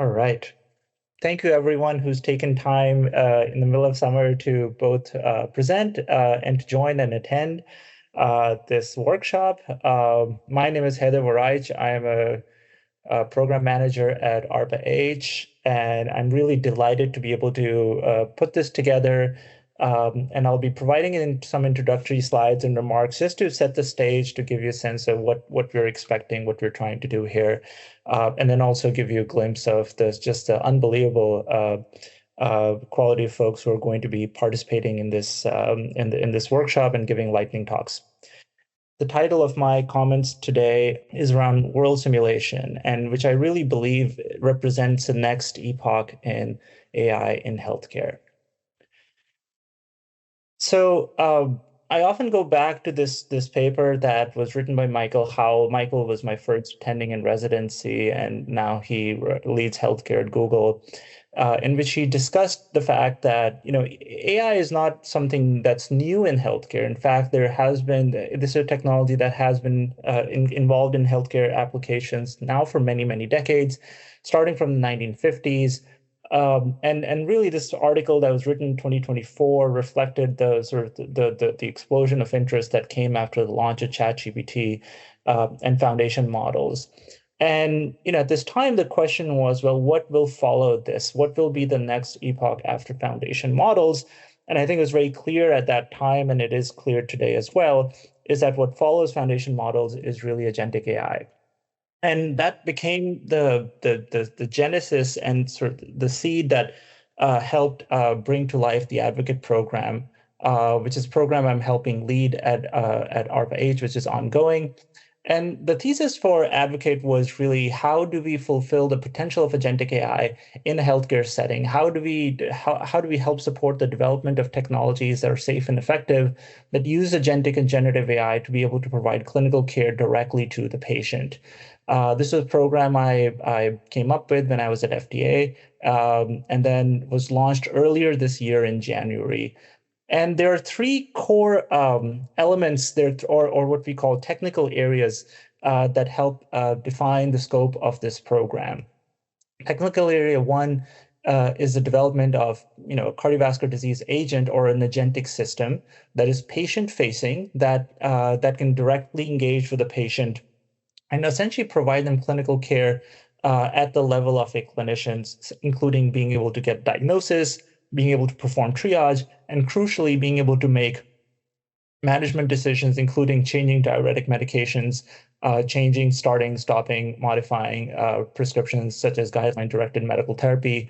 All right. Thank you, everyone who's taken time in the middle of summer to both present and to join and attend this workshop. My name is Haider Warraich. I am a program manager at ARPA-H, and I'm really delighted to be able to put this together. And I'll be providing in some introductory slides and remarks just to set the stage, to give you a sense of what we're expecting, what we're trying to do here, and then also give you a glimpse of the unbelievable quality of folks who are going to be participating in this in this workshop and giving lightning talks. The title of my comments today is around world simulation, and which I really believe represents the next epoch in AI in healthcare. So I often go back to this paper that was written by Michael Howe. Michael was my first attending in residency, and now he leads healthcare at Google, in which he discussed the fact that AI is not something that's new in healthcare. In fact, this is a technology that has been involved in healthcare applications now for many, many decades, starting from the 1950s. And really, this article that was written in 2024 reflected the explosion of interest that came after the launch of ChatGPT and foundation models. And at this time, the question was, well, what will follow this? What will be the next epoch after foundation models? And I think it was very clear at that time, and it is clear today as well, is that what follows foundation models is really agentic AI. And that became the genesis and sort of the seed that helped bring to life the Advocate program, which is a program I'm helping lead at ARPA-H, which is ongoing. And the thesis for Advocate was really, how do we fulfill the potential of agentic AI in a healthcare setting? How do we help support the development of technologies that are safe and effective, that use agentic and generative AI to be able to provide clinical care directly to the patient? This was a program I came up with when I was at FDA, and then was launched earlier this year in January. And there are three core elements there, or what we call technical areas that help define the scope of this program. Technical area one is the development of a cardiovascular disease agent or an agentic system that is patient-facing, that can directly engage with the patient and essentially provide them clinical care at the level of a clinician, including being able to get diagnosis, being able to perform triage, and crucially, being able to make management decisions, including changing diuretic medications, changing, starting, stopping, modifying prescriptions, such as guideline-directed medical therapy.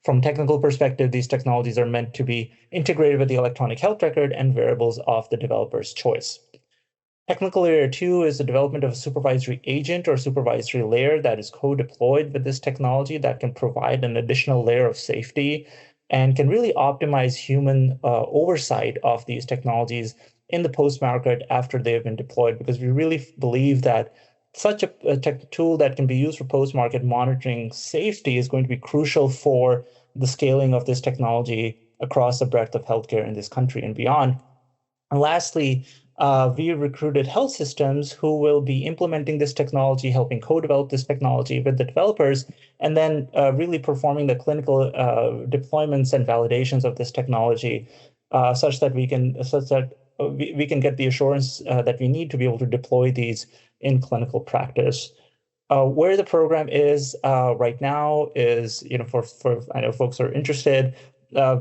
From a technical perspective, these technologies are meant to be integrated with the electronic health record and variables of the developer's choice. Technical area two is the development of a supervisory agent or supervisory layer that is co-deployed with this technology that can provide an additional layer of safety and can really optimize human oversight of these technologies in the post-market after they've been deployed, because we really believe that such a tech tool that can be used for post-market monitoring safety is going to be crucial for the scaling of this technology across the breadth of healthcare in this country and beyond. And lastly, we recruited health systems who will be implementing this technology, helping co-develop this technology with the developers, and then really performing the clinical deployments and validations of this technology, such that we can get the assurance that we need to be able to deploy these in clinical practice. Where the program is right now is, for I know folks are interested.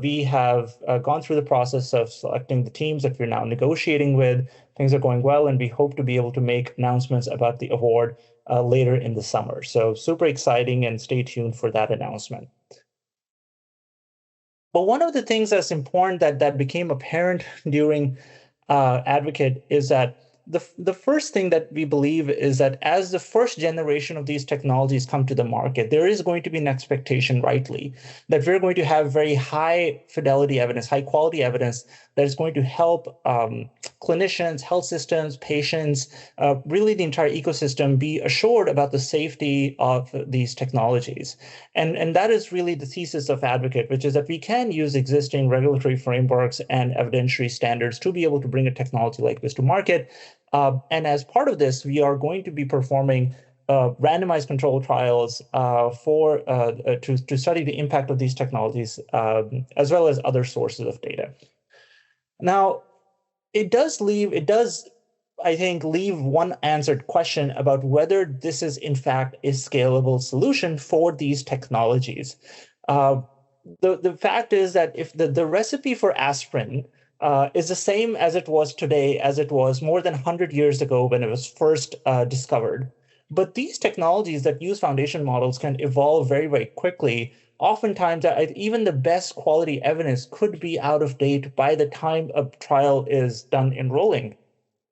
We have gone through the process of selecting the teams that we're now negotiating with. Things are going well, and we hope to be able to make announcements about the award later in the summer. So super exciting, and stay tuned for that announcement. But one of the things that's important that became apparent during Advocate is that the first thing that we believe is that as the first generation of these technologies come to the market, there is going to be an expectation, rightly, that we're going to have very high fidelity evidence, high quality evidence that is going to help clinicians, health systems, patients, really the entire ecosystem be assured about the safety of these technologies. And that is really the thesis of Advocate, which is that we can use existing regulatory frameworks and evidentiary standards to be able to bring a technology like this to market. And as part of this, we are going to be performing randomized control trials to study the impact of these technologies, as well as other sources of data. Now, it does, I think, leave one unanswered question about whether this is in fact a scalable solution for these technologies. The fact is that if the recipe for aspirin is the same as it was today, as it was more than 100 years ago when it was first discovered, but these technologies that use foundation models can evolve very, very quickly. Oftentimes, even the best quality evidence could be out of date by the time a trial is done enrolling.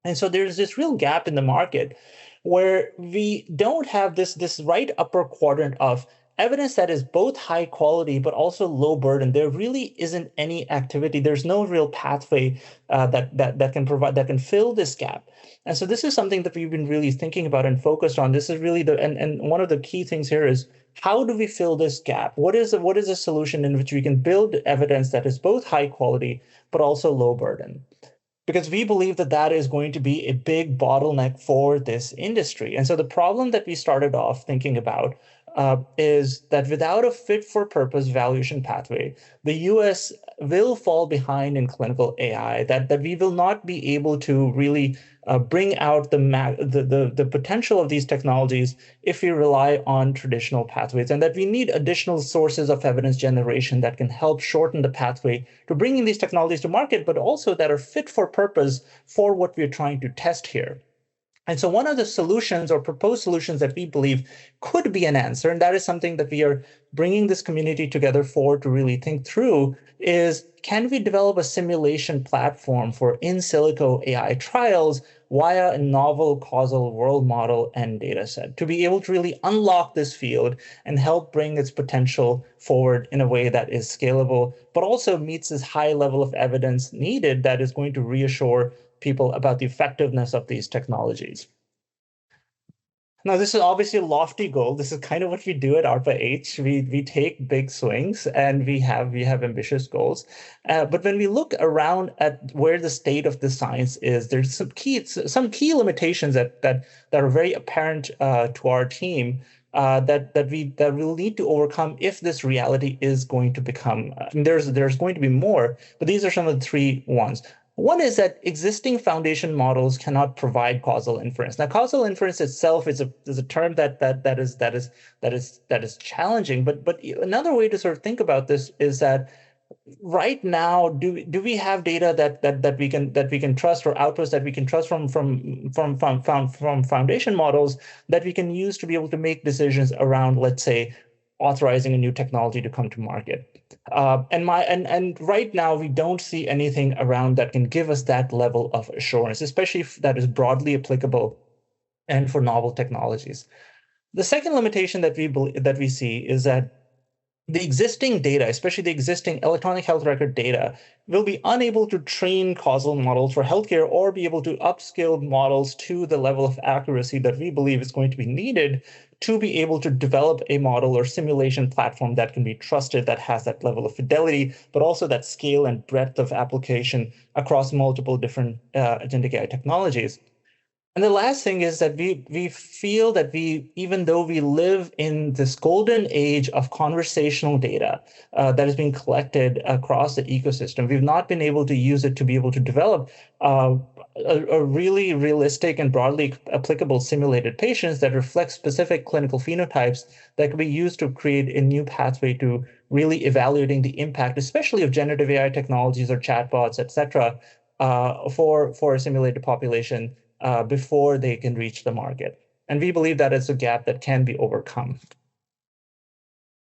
And so there's this real gap in the market where we don't have this right upper quadrant of evidence that is both high quality but also low burden. There really isn't any activity. There's no real pathway that can fill this gap. And so this is something that we've been really thinking about and focused on. This is really and one of the key things here is, how do we fill this gap? What is a solution in which we can build evidence that is both high quality but also low burden? Because we believe that that is going to be a big bottleneck for this industry. And so the problem that we started off thinking about is that without a fit-for-purpose valuation pathway, the US will fall behind in clinical AI, that we will not be able to really bring out the potential of these technologies if we rely on traditional pathways, and that we need additional sources of evidence generation that can help shorten the pathway to bringing these technologies to market, but also that are fit for purpose for what we're trying to test here. And so one of the solutions or proposed solutions that we believe could be an answer, and that is something that we are bringing this community together for to really think through, is can we develop a simulation platform for in silico AI trials via a novel causal world model and data set to be able to really unlock this field and help bring its potential forward in a way that is scalable, but also meets this high level of evidence needed that is going to reassure people about the effectiveness of these technologies. Now, this is obviously a lofty goal. This is kind of what we do at ARPA-H. We take big swings and we have ambitious goals. But when we look around at where the state of the science is, there's some key limitations that are very apparent to our team that we'll need to overcome if this reality is going to become. There's going to be more, but these are some of the three ones. One is that existing foundation models cannot provide causal inference. Now, causal inference itself is a term that is challenging. But another way to sort of think about this is that right now, do we have data that we can trust, or outputs that we can trust from foundation models that we can use to be able to make decisions around, let's say, authorizing a new technology to come to market. And right now we don't see anything around that can give us that level of assurance, especially if that is broadly applicable and for novel technologies. The second limitation that we see is that the existing data, especially the existing electronic health record data, will be unable to train causal models for healthcare or be able to upscale models to the level of accuracy that we believe is going to be needed to be able to develop a model or simulation platform that can be trusted, that has that level of fidelity, but also that scale and breadth of application across multiple different agentic AI technologies. And the last thing is that we feel that even though we live in this golden age of conversational data that has been collected across the ecosystem, we've not been able to use it to be able to develop a really realistic and broadly applicable simulated patients that reflect specific clinical phenotypes that can be used to create a new pathway to really evaluating the impact, especially of generative AI technologies or chatbots, et cetera, for a simulated population before they can reach the market. And we believe that is a gap that can be overcome.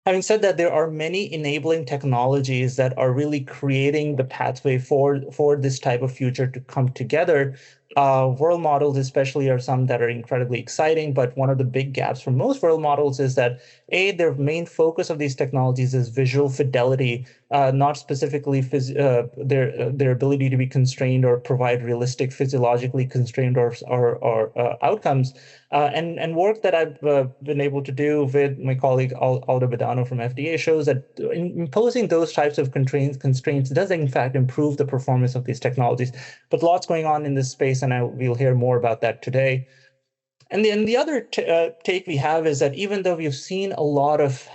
Having said that, there are many enabling technologies that are really creating the pathway for this type of future to come together. World models especially are some that are incredibly exciting, but one of the big gaps for most world models is that their main focus of these technologies is visual fidelity, not specifically their ability to be constrained or provide realistic physiologically constrained or outcomes. And work that I've been able to do with my colleague Aldo Badano from FDA shows that imposing those types of constraints does in fact improve the performance of these technologies. But lots going on in this space, and we'll hear more about that today. And then the other take we have is that even though we've seen a lot of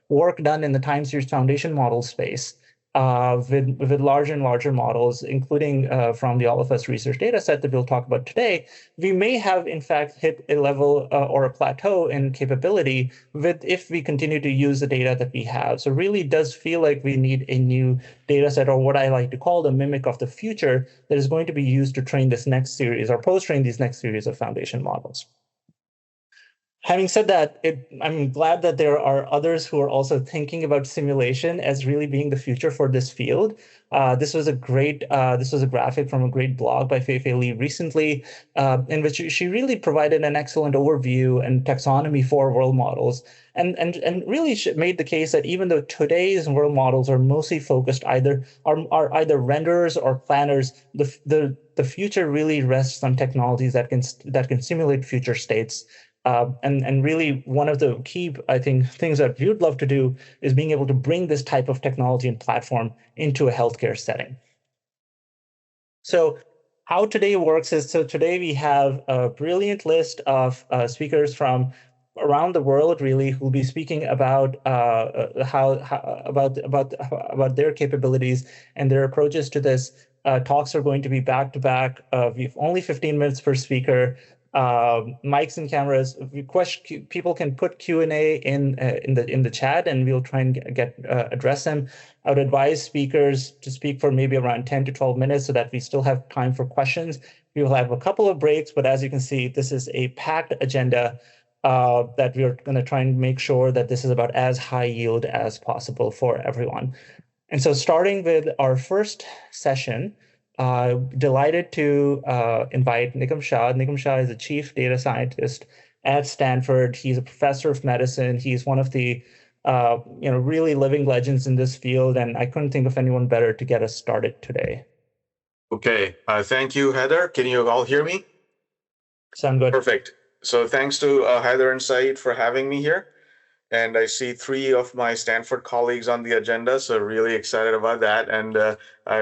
work done in the time series foundation model space with larger and larger models, including from the All of Us research data set that we'll talk about today, we may have in fact hit a level or a plateau in capability if we continue to use the data that we have. So really does feel like we need a new data set, or what I like to call the mimic of the future, that is going to be used to train this next series or post-train these next series of foundation models. Having said that, I'm glad that there are others who are also thinking about simulation as really being the future for this field. This was a graphic from a great blog by Fei Li recently, in which she really provided an excellent overview and taxonomy for world models, and really made the case that even though today's world models are mostly focused are either renderers or planners, the future really rests on technologies that can simulate future states. And really one of the key, I think, things that we would love to do is being able to bring this type of technology and platform into a healthcare setting. So how today works is, so today we have a brilliant list of speakers from around the world, really, who'll be speaking about about their capabilities and their approaches to this. Talks are going to be back to back. We've only 15 minutes per speaker. Mics and cameras. People can put Q&A in the chat, and we'll try and address them. I would advise speakers to speak for maybe around 10 to 12 minutes so that we still have time for questions. We will have a couple of breaks, but as you can see, this is a packed agenda that we're going to try and make sure that this is about as high yield as possible for everyone. And so starting with our first session, delighted to invite Nigam Shah. Nigam Shah is a chief data scientist at Stanford. He's a professor of medicine. He's one of the really living legends in this field, and I couldn't think of anyone better to get us started today. Okay, thank you, Haider. Can you all hear me? Sound good. Perfect. So thanks to Haider and Saeed for having me here. And I see 3 of my Stanford colleagues on the agenda, so really excited about that. And I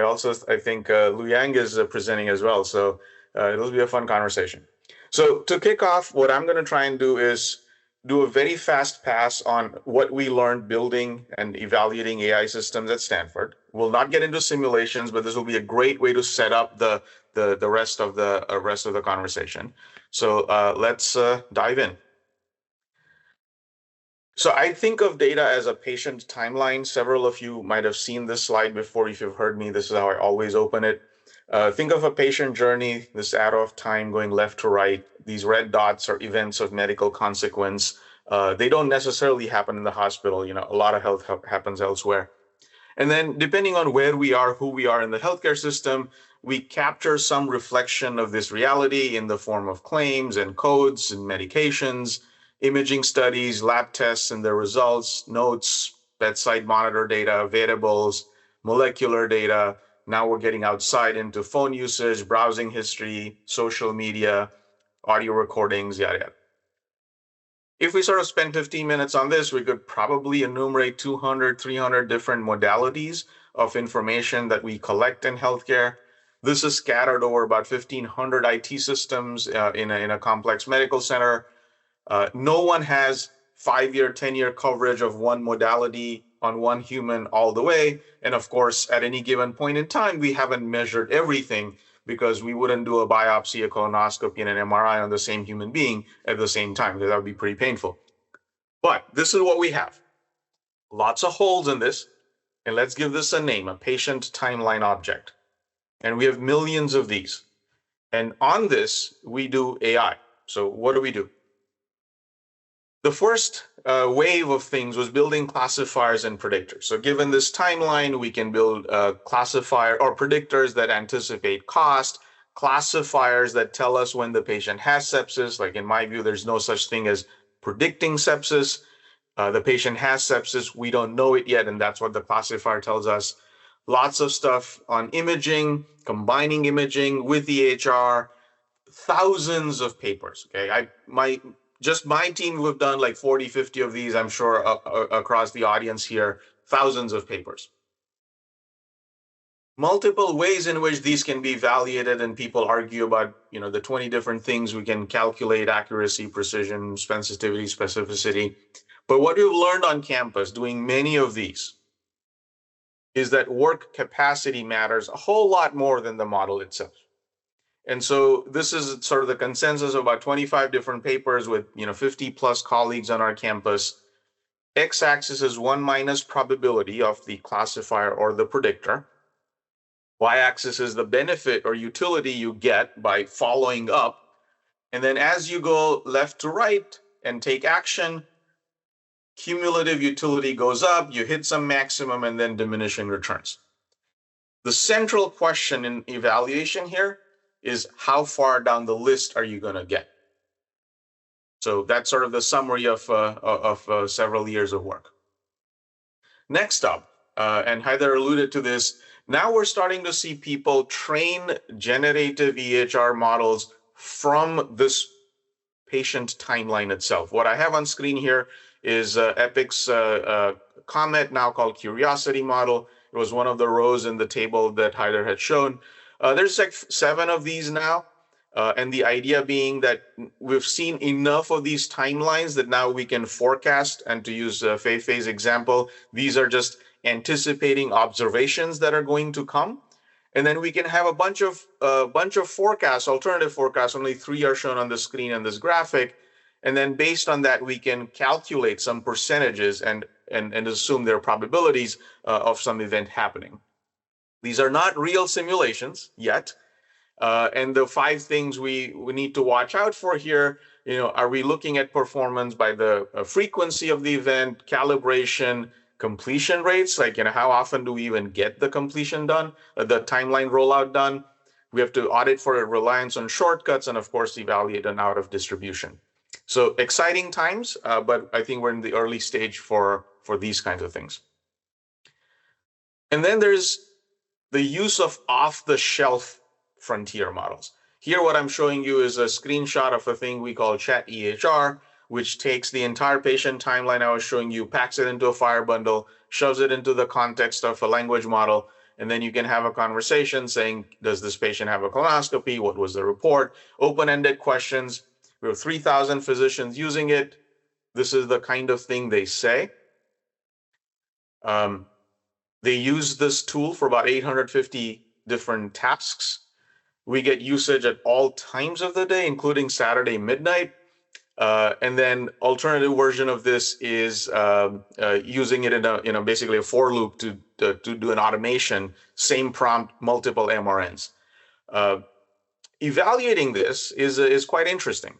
think Luyang is presenting as well, so it'll be a fun conversation. So to kick off, what I'm going to try and do is do a very fast pass on what we learned building and evaluating AI systems at Stanford. We'll not get into simulations, but this will be a great way to set up the rest of the conversation. So let's dive in. So I think of data as a patient timeline. Several of you might have seen this slide before. If you've heard me, this is how I always open it. Think of a patient journey, this arrow of time going left to right. These red dots are events of medical consequence. They don't necessarily happen in the hospital. A lot of health happens elsewhere. And then depending on where we are, who we are in the healthcare system, we capture some reflection of this reality in the form of claims and codes and medications, imaging studies, lab tests and their results, notes, bedside monitor data, variables, molecular data. Now we're getting outside into phone usage, browsing history, social media, audio recordings, yada, yada. If we sort of spend 15 minutes on this, we could probably enumerate 200, 300 different modalities of information that we collect in healthcare. This is scattered over about 1,500 IT systems in a complex medical center. No one has 5-year, 10-year coverage of one modality on one human all the way. And of course, at any given point in time, we haven't measured everything because we wouldn't do a biopsy, a colonoscopy, and an MRI on the same human being at the same time, because that would be pretty painful. But this is what we have. Lots of holes in this. And let's give this a name, a patient timeline object. And we have millions of these. And on this, we do AI. So what do? The first wave of things was building classifiers and predictors. So given this timeline, we can build classifier or predictors that anticipate cost, classifiers that tell us when the patient has sepsis. Like in my view, there's no such thing as predicting sepsis. The patient has sepsis, we don't know it yet, and that's what the classifier tells us. Lots of stuff on imaging, combining imaging with EHR, thousands of papers. Okay, just my team, we've done like 40, 50 of these, I'm sure, across the audience here, thousands of papers. multiple ways in which these can be evaluated, and people argue about, the 20 different things we can calculate: accuracy, precision, sensitivity, specificity. But what we've learned on campus doing many of these is that work capacity matters a whole lot more than the model itself. And so this is sort of the consensus of about 25 different papers with 50 plus colleagues on our campus. X-axis is 1 minus probability of the classifier or the predictor. Y-axis is the benefit or utility you get by following up. And then as you go left to right and take action, cumulative utility goes up, you hit some maximum, and then diminishing returns. The central question in evaluation here is how far down the list are you going to get? So that's sort of the summary of several years of work. Next up, and Haider alluded to this, now we're starting to see people train generative EHR models from this patient timeline itself. What I have on screen here is Epoch's comment, now called Curiosity model. It was one of the rows in the table that Haider had shown. There's like 7 of these now. And the idea being that we've seen enough of these timelines that now we can forecast. And to use Fei-Fei's example, these are just anticipating observations that are going to come. And then we can have a bunch of forecasts, alternative forecasts. Only 3 are shown on the screen in this graphic. And then based on that, we can calculate some percentages and assume their probabilities of some event happening. These are not real simulations yet. And the 5 things we need to watch out for here, are we looking at performance by the frequency of the event, calibration, completion rates, like, how often do we even get the completion done, the timeline rollout done? We have to audit for a reliance on shortcuts and, of course, evaluate an out of distribution. So exciting times, but I think we're in the early stage for these kinds of things. And then there's the use of off-the-shelf frontier models. Here, what I'm showing you is a screenshot of a thing we call Chat EHR, which takes the entire patient timeline I was showing you, packs it into a Fire bundle, shoves it into the context of a language model, and then you can have a conversation saying, does this patient have a colonoscopy? What was the report? Open-ended questions. We have 3,000 physicians using it. This is the kind of thing they say. They use this tool for about 850 different tasks. We get usage at all times of the day, including Saturday midnight. And then alternative version of this is using it in a basically a for loop to do an automation, same prompt, multiple MRNs. Evaluating this is quite interesting.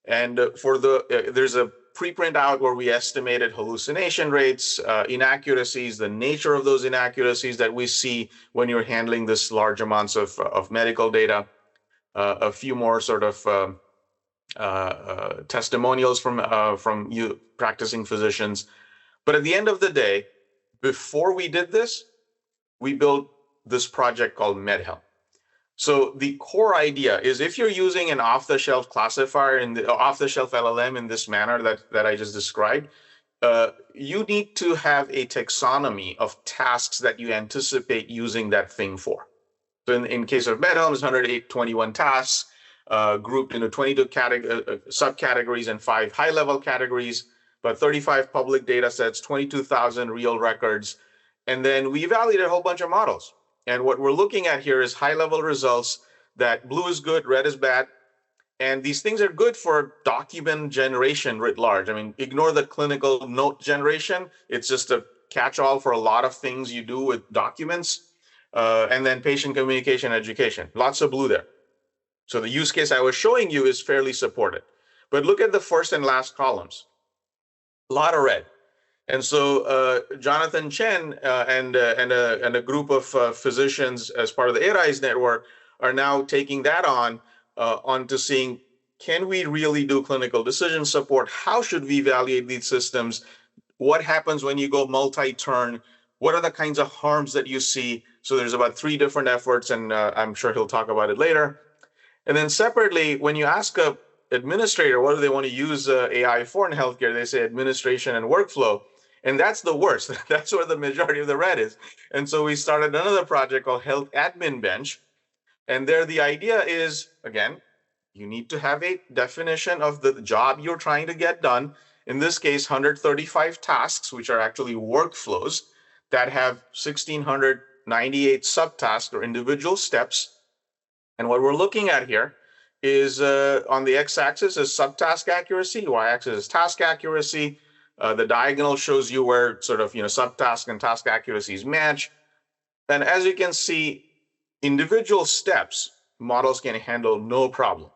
And there's a preprint out where we estimated hallucination rates, inaccuracies, the nature of those inaccuracies that we see when you're handling this large amounts of medical data, a few more sort of testimonials from you practicing physicians. But at the end of the day, before we did this, we built this project called MedHelp. So the core idea is if you're using an off-the-shelf classifier off-the-shelf LLM in this manner that I just described, you need to have a taxonomy of tasks that you anticipate using that thing for. So in case of MedHelp, it's 121 tasks grouped into 22 subcategories and 5 high-level categories, but 35 public data sets, 22,000 real records, and then we evaluated a whole bunch of models. And what we're looking at here is high-level results that blue is good, red is bad. And these things are good for document generation writ large. I mean, ignore the clinical note generation. It's just a catch-all for a lot of things you do with documents. And then patient communication, education, lots of blue there. So the use case I was showing you is fairly supported. But look at the first and last columns. A lot of red. And so Jonathan Chen and a group of physicians as part of the ARISE network are now taking that onto seeing, can we really do clinical decision support? How should we evaluate these systems? What happens when you go multi-turn? What are the kinds of harms that you see? So there's about 3 different efforts, and I'm sure he'll talk about it later. And then separately, when you ask a administrator what do they want to use AI for in healthcare, they say administration and workflow. And that's the worst. That's where the majority of the red is. And so we started another project called Health Admin Bench. And there the idea is, again, you need to have a definition of the job you're trying to get done. In this case, 135 tasks, which are actually workflows that have 1,698 subtasks or individual steps. And what we're looking at here is on the x-axis is subtask accuracy, y-axis is task accuracy. The diagonal shows you where sort of subtask and task accuracies match. And as you can see, individual steps models can handle no problem.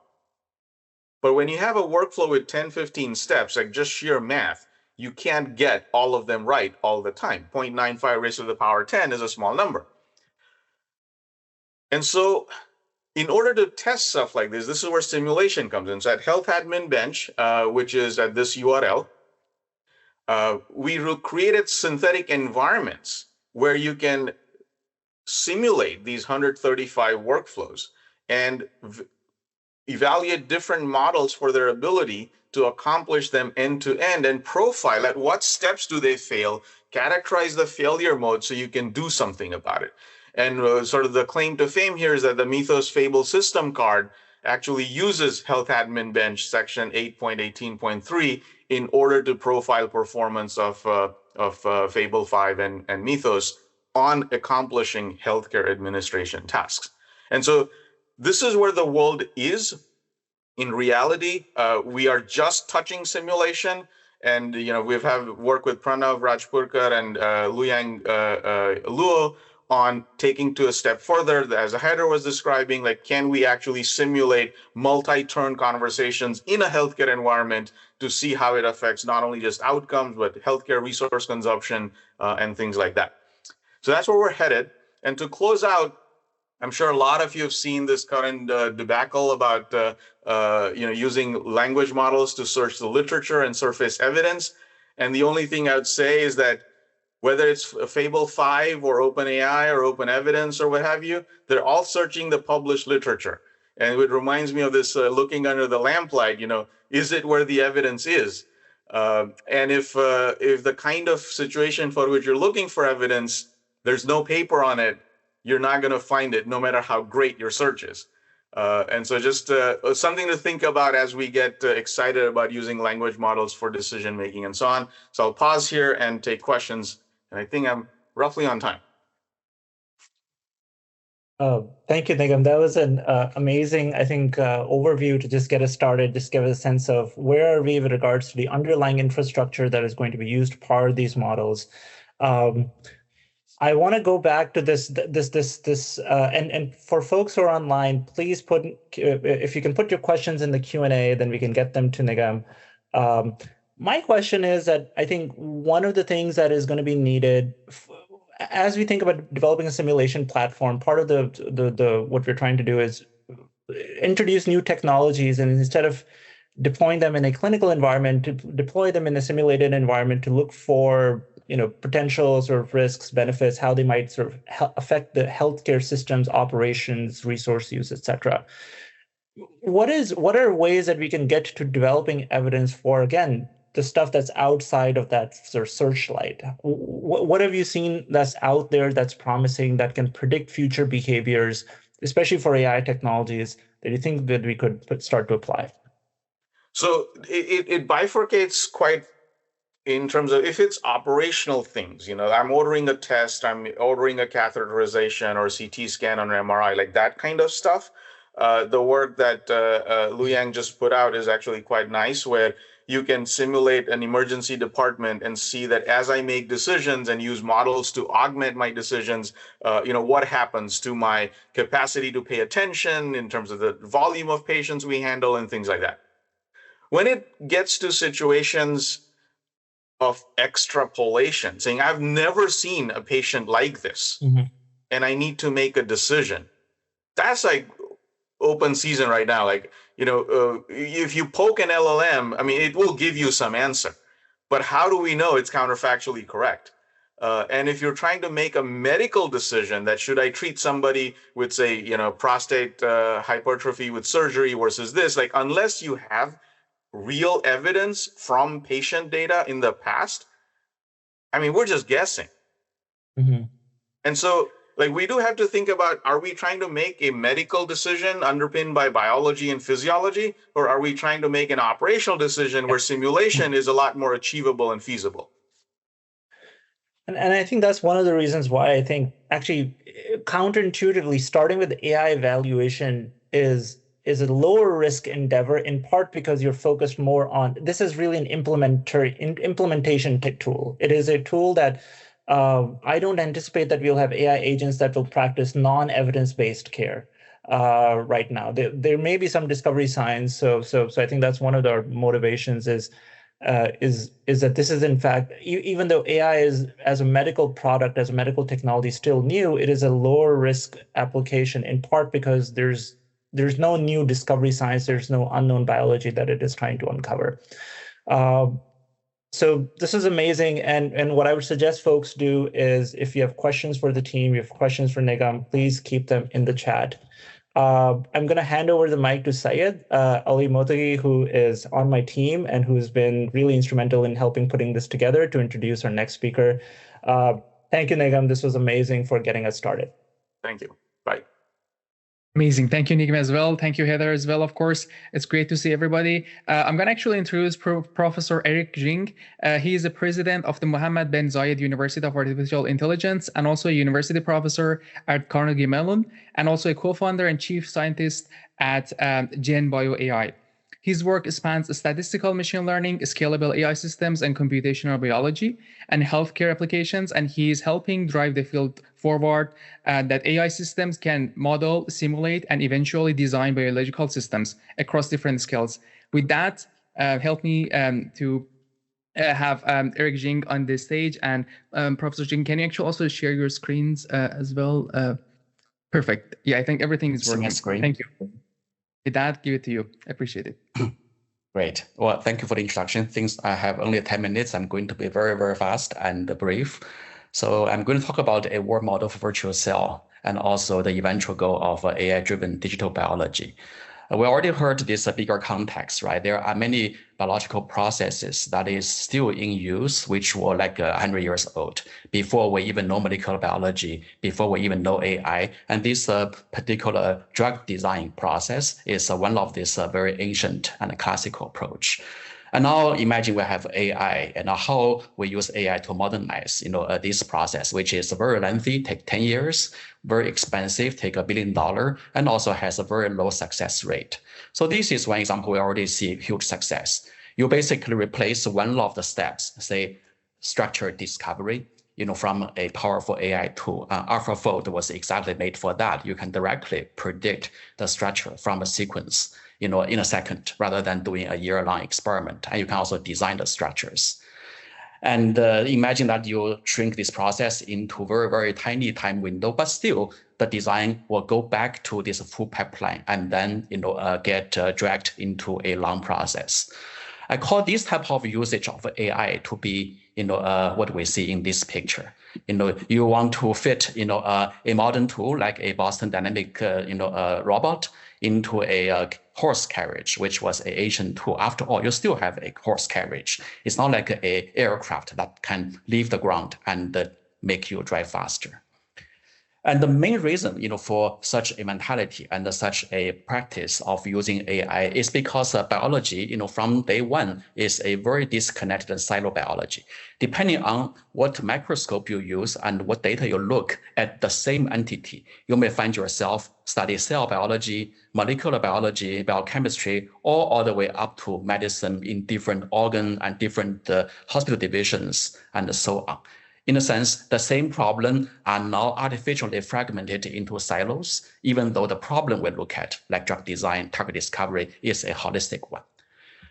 But when you have a workflow with 10, 15 steps, like just sheer math, you can't get all of them right all the time. 0.95 raised to the power 10 is a small number. And so in order to test stuff like this is where simulation comes in. So at Health Admin Bench, which is at this URL, we created synthetic environments where you can simulate these 135 workflows and evaluate different models for their ability to accomplish them end to end and profile at what steps do they fail, characterize the failure mode so you can do something about it. And sort of the claim to fame here is that the Mythos Fable system card actually uses Health Admin Bench section 8.18.3 in order to profile performance of Fable 5 and Mythos on accomplishing healthcare administration tasks. And so this is where the world is. In reality, we are just touching simulation. And we've had work with Pranav, Rajpurkar, and Luyang Luo on taking to a step further, as Haider was describing, like, can we actually simulate multi-turn conversations in a healthcare environment to see how it affects not only just outcomes, but healthcare resource consumption and things like that. So that's where we're headed. And to close out, I'm sure a lot of you have seen this current debacle about using language models to search the literature and surface evidence. And the only thing I would say is that whether it's Fable 5 or OpenAI or OpenEvidence or what have you, they're all searching the published literature. And it reminds me of this looking under the lamplight, is it where the evidence is? And if the kind of situation for which you're looking for evidence, there's no paper on it, you're not going to find it, no matter how great your search is. And so just something to think about as we get excited about using language models for decision making and so on. So I'll pause here and take questions. And I think I'm roughly on time. Thank you, Nigam. That was an amazing, I think, overview to just get us started, just give us a sense of where are we with regards to the underlying infrastructure that is going to be used to power these models. I want to go back to this, and for folks who are online, please put, if you can put your questions in the Q&A, then we can get them to Nigam. My question is that I think one of the things that is going to be needed as we think about developing a simulation platform, part of the what we're trying to do is introduce new technologies, and instead of deploying them in a clinical environment, to deploy them in a simulated environment to look for potential sort of risks, benefits, how they might sort of affect the healthcare system's operations, resource use, et cetera. What are ways that we can get to developing evidence for, again, the stuff that's outside of that sort of searchlight? What have you seen that's out there that's promising, that can predict future behaviors, especially for AI technologies, that you think that we could start to apply? So it bifurcates quite in terms of if it's operational things. I'm ordering a test, I'm ordering a catheterization or CT scan on an MRI, like that kind of stuff. The work that Luyang just put out is actually quite nice, where you can simulate an emergency department and see that as I make decisions and use models to augment my decisions, what happens to my capacity to pay attention in terms of the volume of patients we handle and things like that. When it gets to situations of extrapolation, saying I've never seen a patient like this, and I need to make a decision, that's like open season right now. Like, if you poke an LLM, I mean, it will give you some answer, but how do we know it's counterfactually correct? And if you're trying to make a medical decision that should I treat somebody with, say, prostate hypertrophy with surgery versus this, like, unless you have real evidence from patient data in the past, I mean, we're just guessing. Mm-hmm. And so, like, we do have to think about, are we trying to make a medical decision underpinned by biology and physiology, or are we trying to make an operational decision where simulation is a lot more achievable and feasible? And I think that's one of the reasons why I think actually counterintuitively starting with AI evaluation is a lower risk endeavor, in part because you're focused more on this is really an implementation tool. It is a tool that I don't anticipate that we'll have AI agents that will practice non-evidence-based care right now. There may be some discovery science, so I think that's one of our motivations is that this is in fact, even though AI is as a medical product, as a medical technology still new, it is a lower risk application in part because there's no new discovery science, there's no unknown biology that it is trying to uncover. So this is amazing, and what I would suggest folks do is if you have questions for the team, you have questions for Nigam, please keep them in the chat. I'm going to hand over the mic to Syed Ali Motagi, who is on my team and who's been really instrumental in helping putting this together to introduce our next speaker. Thank you, Nigam. This was amazing for getting us started. Thank you. Bye. Amazing. Thank you, Nigam, as well. Thank you, Haider, as well, of course. It's great to see everybody. I'm going to actually introduce Professor Eric Xing. He is the president of the Mohammed bin Zayed University of Artificial Intelligence and also a university professor at Carnegie Mellon, and also a co-founder and chief scientist at Gen Bio AI. His work spans statistical machine learning, scalable AI systems, and computational biology and healthcare applications. And he is helping drive the field forward that AI systems can model, simulate, and eventually design biological systems across different scales. With that, help me to have Eric Xing on this stage. And Professor Xing, can you actually also share your screens as well? Perfect. Yeah, I think everything is working. Thank you. With that, give it to you. I appreciate it. Great. Well, thank you for the introduction. Since I have only 10 minutes, I'm going to be very, very fast and brief. So I'm going to talk about a world model for virtual cell and also the eventual goal of AI-driven digital biology. We already heard this bigger context, right? There are many biological processes that is still in use, which were like 100 years old, before we even know molecular biology, before we even know AI. And this particular drug design process is one of this very ancient and classical approach. And now imagine we have AI and how we use AI to modernize, this process, which is very lengthy, take 10 years, very expensive, take $1 billion, and also has a very low success rate. So this is one example we already see huge success. You basically replace one of the steps, say structure discovery, from a powerful AI tool. AlphaFold was exactly made for that. You can directly predict the structure from a sequence, in a second, rather than doing a year-long experiment. And you can also design the structures. And imagine that you shrink this process into very, very tiny time window, but still the design will go back to this full pipeline and then, get dragged into a long process. I call this type of usage of AI to be, what we see in this picture. You want to fit, a modern tool like a Boston Dynamic, robot into a horse carriage, which was an Asian tool. After all, you still have a horse carriage. It's not like an aircraft that can leave the ground and make you drive faster. And the main reason, for such a mentality and such a practice of using AI is because biology, from day one is a very disconnected and silo biology. Depending on what microscope you use and what data you look at the same entity, you may find yourself study cell biology, molecular biology, biochemistry, all the way up to medicine in different organ and different hospital divisions and so on. In a sense, the same problem are now artificially fragmented into silos, even though the problem we look at, like drug design, target discovery, is a holistic one.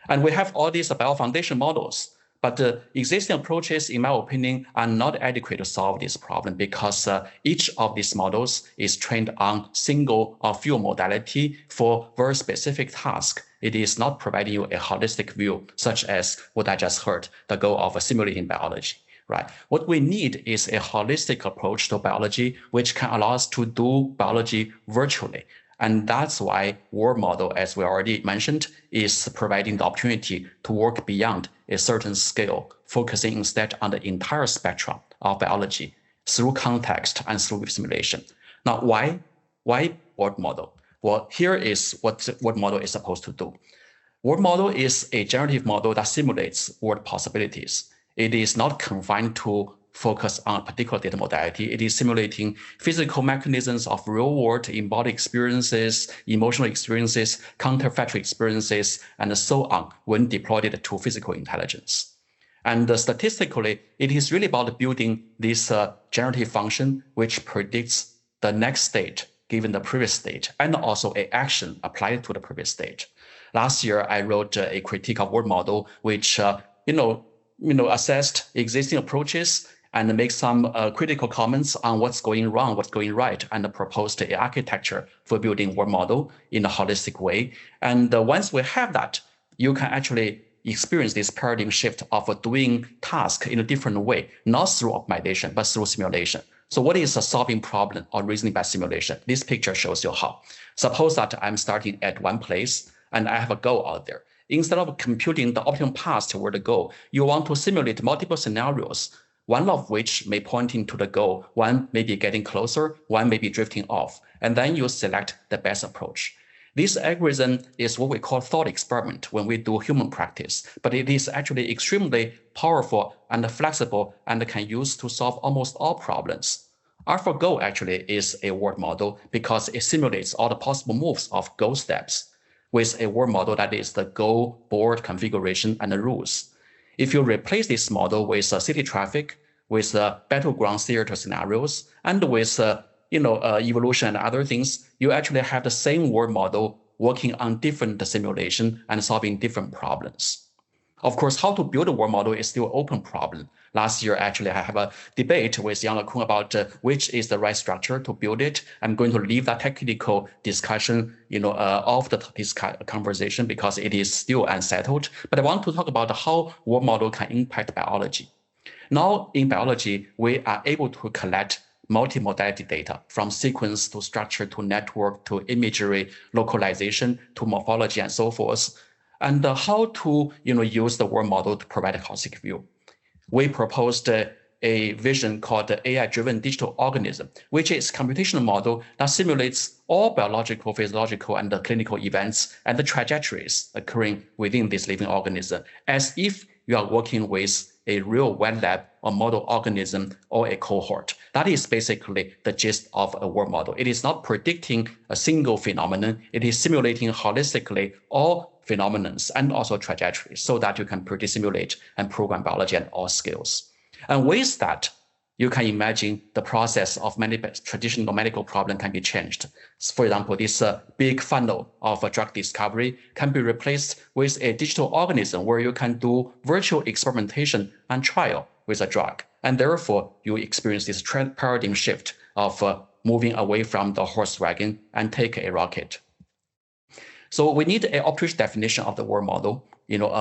And we have all these biofoundation models, but the existing approaches, in my opinion, are not adequate to solve this problem because each of these models is trained on single or few modality for very specific task. It is not providing you a holistic view, such as what I just heard, the goal of simulating biology. Right. What we need is a holistic approach to biology, which can allow us to do biology virtually. And that's why world model, as we already mentioned, is providing the opportunity to work beyond a certain scale, focusing instead on the entire spectrum of biology through context and through simulation. Now, why word model? Well, here is what word model is supposed to do. Word model is a generative model that simulates word possibilities. It is not confined to focus on a particular data modality. It is simulating physical mechanisms of real-world embodied experiences, emotional experiences, counterfactual experiences, and so on when deployed to physical intelligence. And statistically, it is really about building this generative function which predicts the next state given the previous state, and also an action applied to the previous state. Last year, I wrote a critique of word model, which assessed existing approaches and make some critical comments on what's going wrong, what's going right, and proposed an architecture for building word model in a holistic way. And once we have that, you can actually experience this paradigm shift of doing tasks in a different way, not through optimization, but through simulation. So what is a solving problem or reasoning by simulation? This picture shows you how. Suppose that I'm starting at one place and I have a goal out there. Instead of computing the optimal path toward the goal, you want to simulate multiple scenarios, one of which may point into the goal, one may be getting closer, one may be drifting off, and then you select the best approach. This algorithm is what we call thought experiment when we do human practice, but it is actually extremely powerful and flexible and can use to solve almost all problems. AlphaGo actually is a word model because it simulates all the possible moves of Go steps with a word model that is the Go board configuration and the rules. If you replace this model with city traffic, with battleground theater scenarios, and with evolution and other things, you actually have the same word model working on different simulation and solving different problems. Of course, how to build a word model is still an open problem. Last year, actually, I have a debate with Yang Lekun about which is the right structure to build it. I'm going to leave that technical discussion, off this conversation because it is still unsettled. But I want to talk about how word model can impact biology. Now, in biology, we are able to collect multimodality data from sequence to structure to network to imagery, localization to morphology and so forth. And how to use the word model to provide a holistic view. We proposed a vision called the AI-driven digital organism, which is a computational model that simulates all biological, physiological, and clinical events and the trajectories occurring within this living organism, as if you are working with a real wet lab or model organism or a cohort. That is basically the gist of a word model. It is not predicting a single phenomenon. It is simulating holistically all phenomenons and also trajectories so that you can simulate and program biology at all scales. And with that, you can imagine the process of many traditional medical problems can be changed. For example, this big funnel of drug discovery can be replaced with a digital organism where you can do virtual experimentation and trial with a drug. And therefore, you experience this paradigm shift of moving away from the horse wagon and take a rocket. So we need an operational definition of the word model,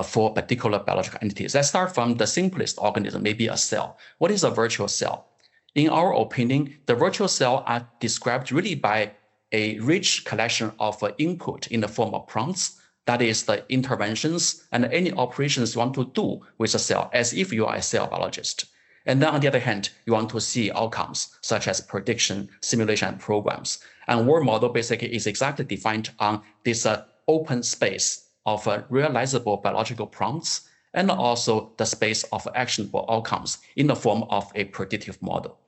for particular biological entities. Let's start from the simplest organism, maybe a cell. What is a virtual cell? In our opinion, the virtual cell are described really by a rich collection of input in the form of prompts. That is the interventions and any operations you want to do with a cell, as if you are a cell biologist. And then on the other hand, you want to see outcomes such as prediction, simulation, and programs. And word model basically is exactly defined on this open space of realizable biological prompts and also the space of actionable outcomes in the form of a predictive model.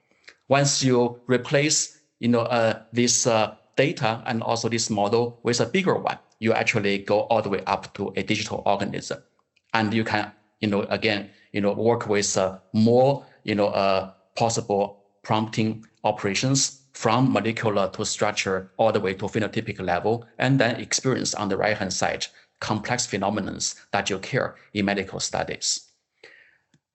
Once you replace this data and also this model with a bigger one, you actually go all the way up to a digital organism. And you can, again, work with more, possible prompting operations from molecular to structure all the way to phenotypic level, and then experience on the right-hand side complex phenomena that you care in medical studies.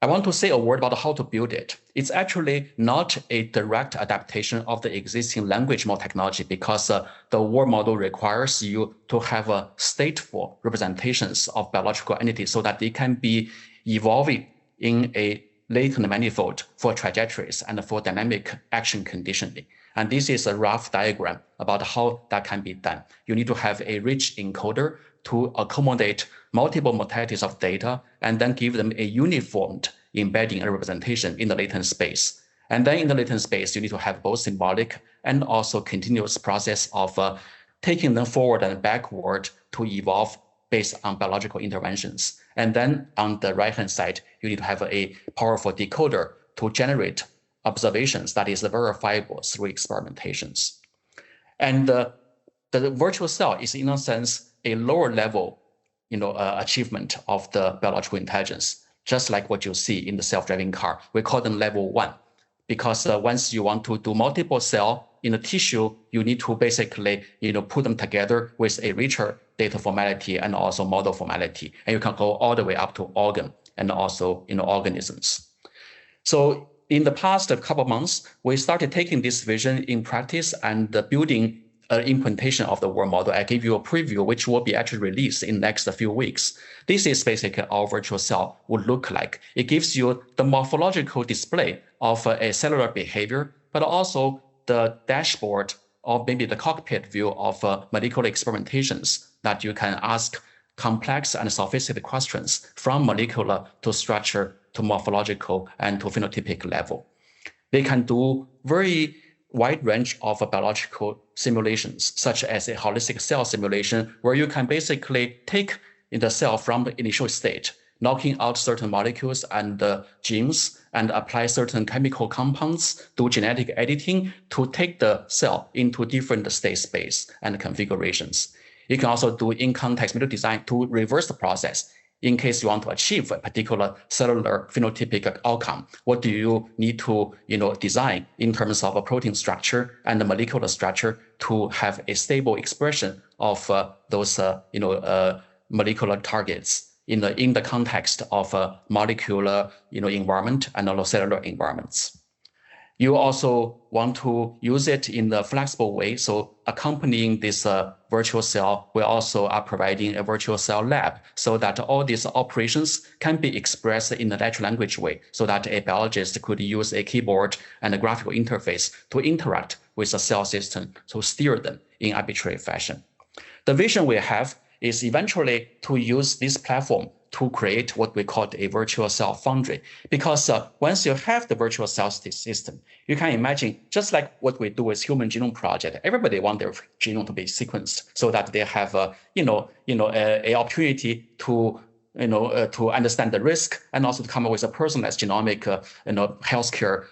I want to say a word about how to build it. It's actually not a direct adaptation of the existing language model technology because the word model requires you to have stateful representations of biological entities so that they can be evolving in a latent manifold for trajectories and for dynamic action conditioning. And this is a rough diagram about how that can be done. You need to have a rich encoder to accommodate multiple modalities of data and then give them a uniformed embedding and representation in the latent space. And then in the latent space, you need to have both symbolic and also continuous process of taking them forward and backward to evolve based on biological interventions. And then on the right-hand side, you need to have a powerful decoder to generate observations that is verifiable through experimentations. And the virtual cell is, in a sense, a lower level achievement of the biological intelligence, just like what you see in the self-driving car. We call them level 1, because once you want to do multiple cell in a tissue, you need to basically put them together with a richer data formality and also model formality. And you can go all the way up to organ and also organisms. So in the past couple of months, we started taking this vision in practice and building an implementation of the world model. I gave you a preview, which will be actually released in the next few weeks. This is basically how virtual cell would look like. It gives you the morphological display of a cellular behavior, but also the dashboard or maybe the cockpit view of molecular experimentations that you can ask complex and sophisticated questions from molecular to structure to morphological and to phenotypic level. They can do very wide range of biological simulations, such as a holistic cell simulation, where you can basically take the cell from the initial state, knocking out certain molecules and genes, and apply certain chemical compounds, do genetic editing to take the cell into different state space and configurations. You can also do in-context material design to reverse the process. In case you want to achieve a particular cellular phenotypic outcome, what do you need to design in terms of a protein structure and the molecular structure to have a stable expression of those molecular targets in the context of a molecular environment and also cellular environments. You also want to use it in the flexible way. So accompanying this virtual cell, we also are providing a virtual cell lab so that all these operations can be expressed in a natural language way so that a biologist could use a keyboard and a graphical interface to interact with the cell system to steer them in arbitrary fashion. The vision we have is eventually to use this platform to create what we call a virtual cell foundry. Because once you have the virtual cell system, you can imagine, just like what we do with Human Genome Project, everybody wants their genome to be sequenced so that they have a opportunity to understand the risk and also to come up with a personalized genomic healthcare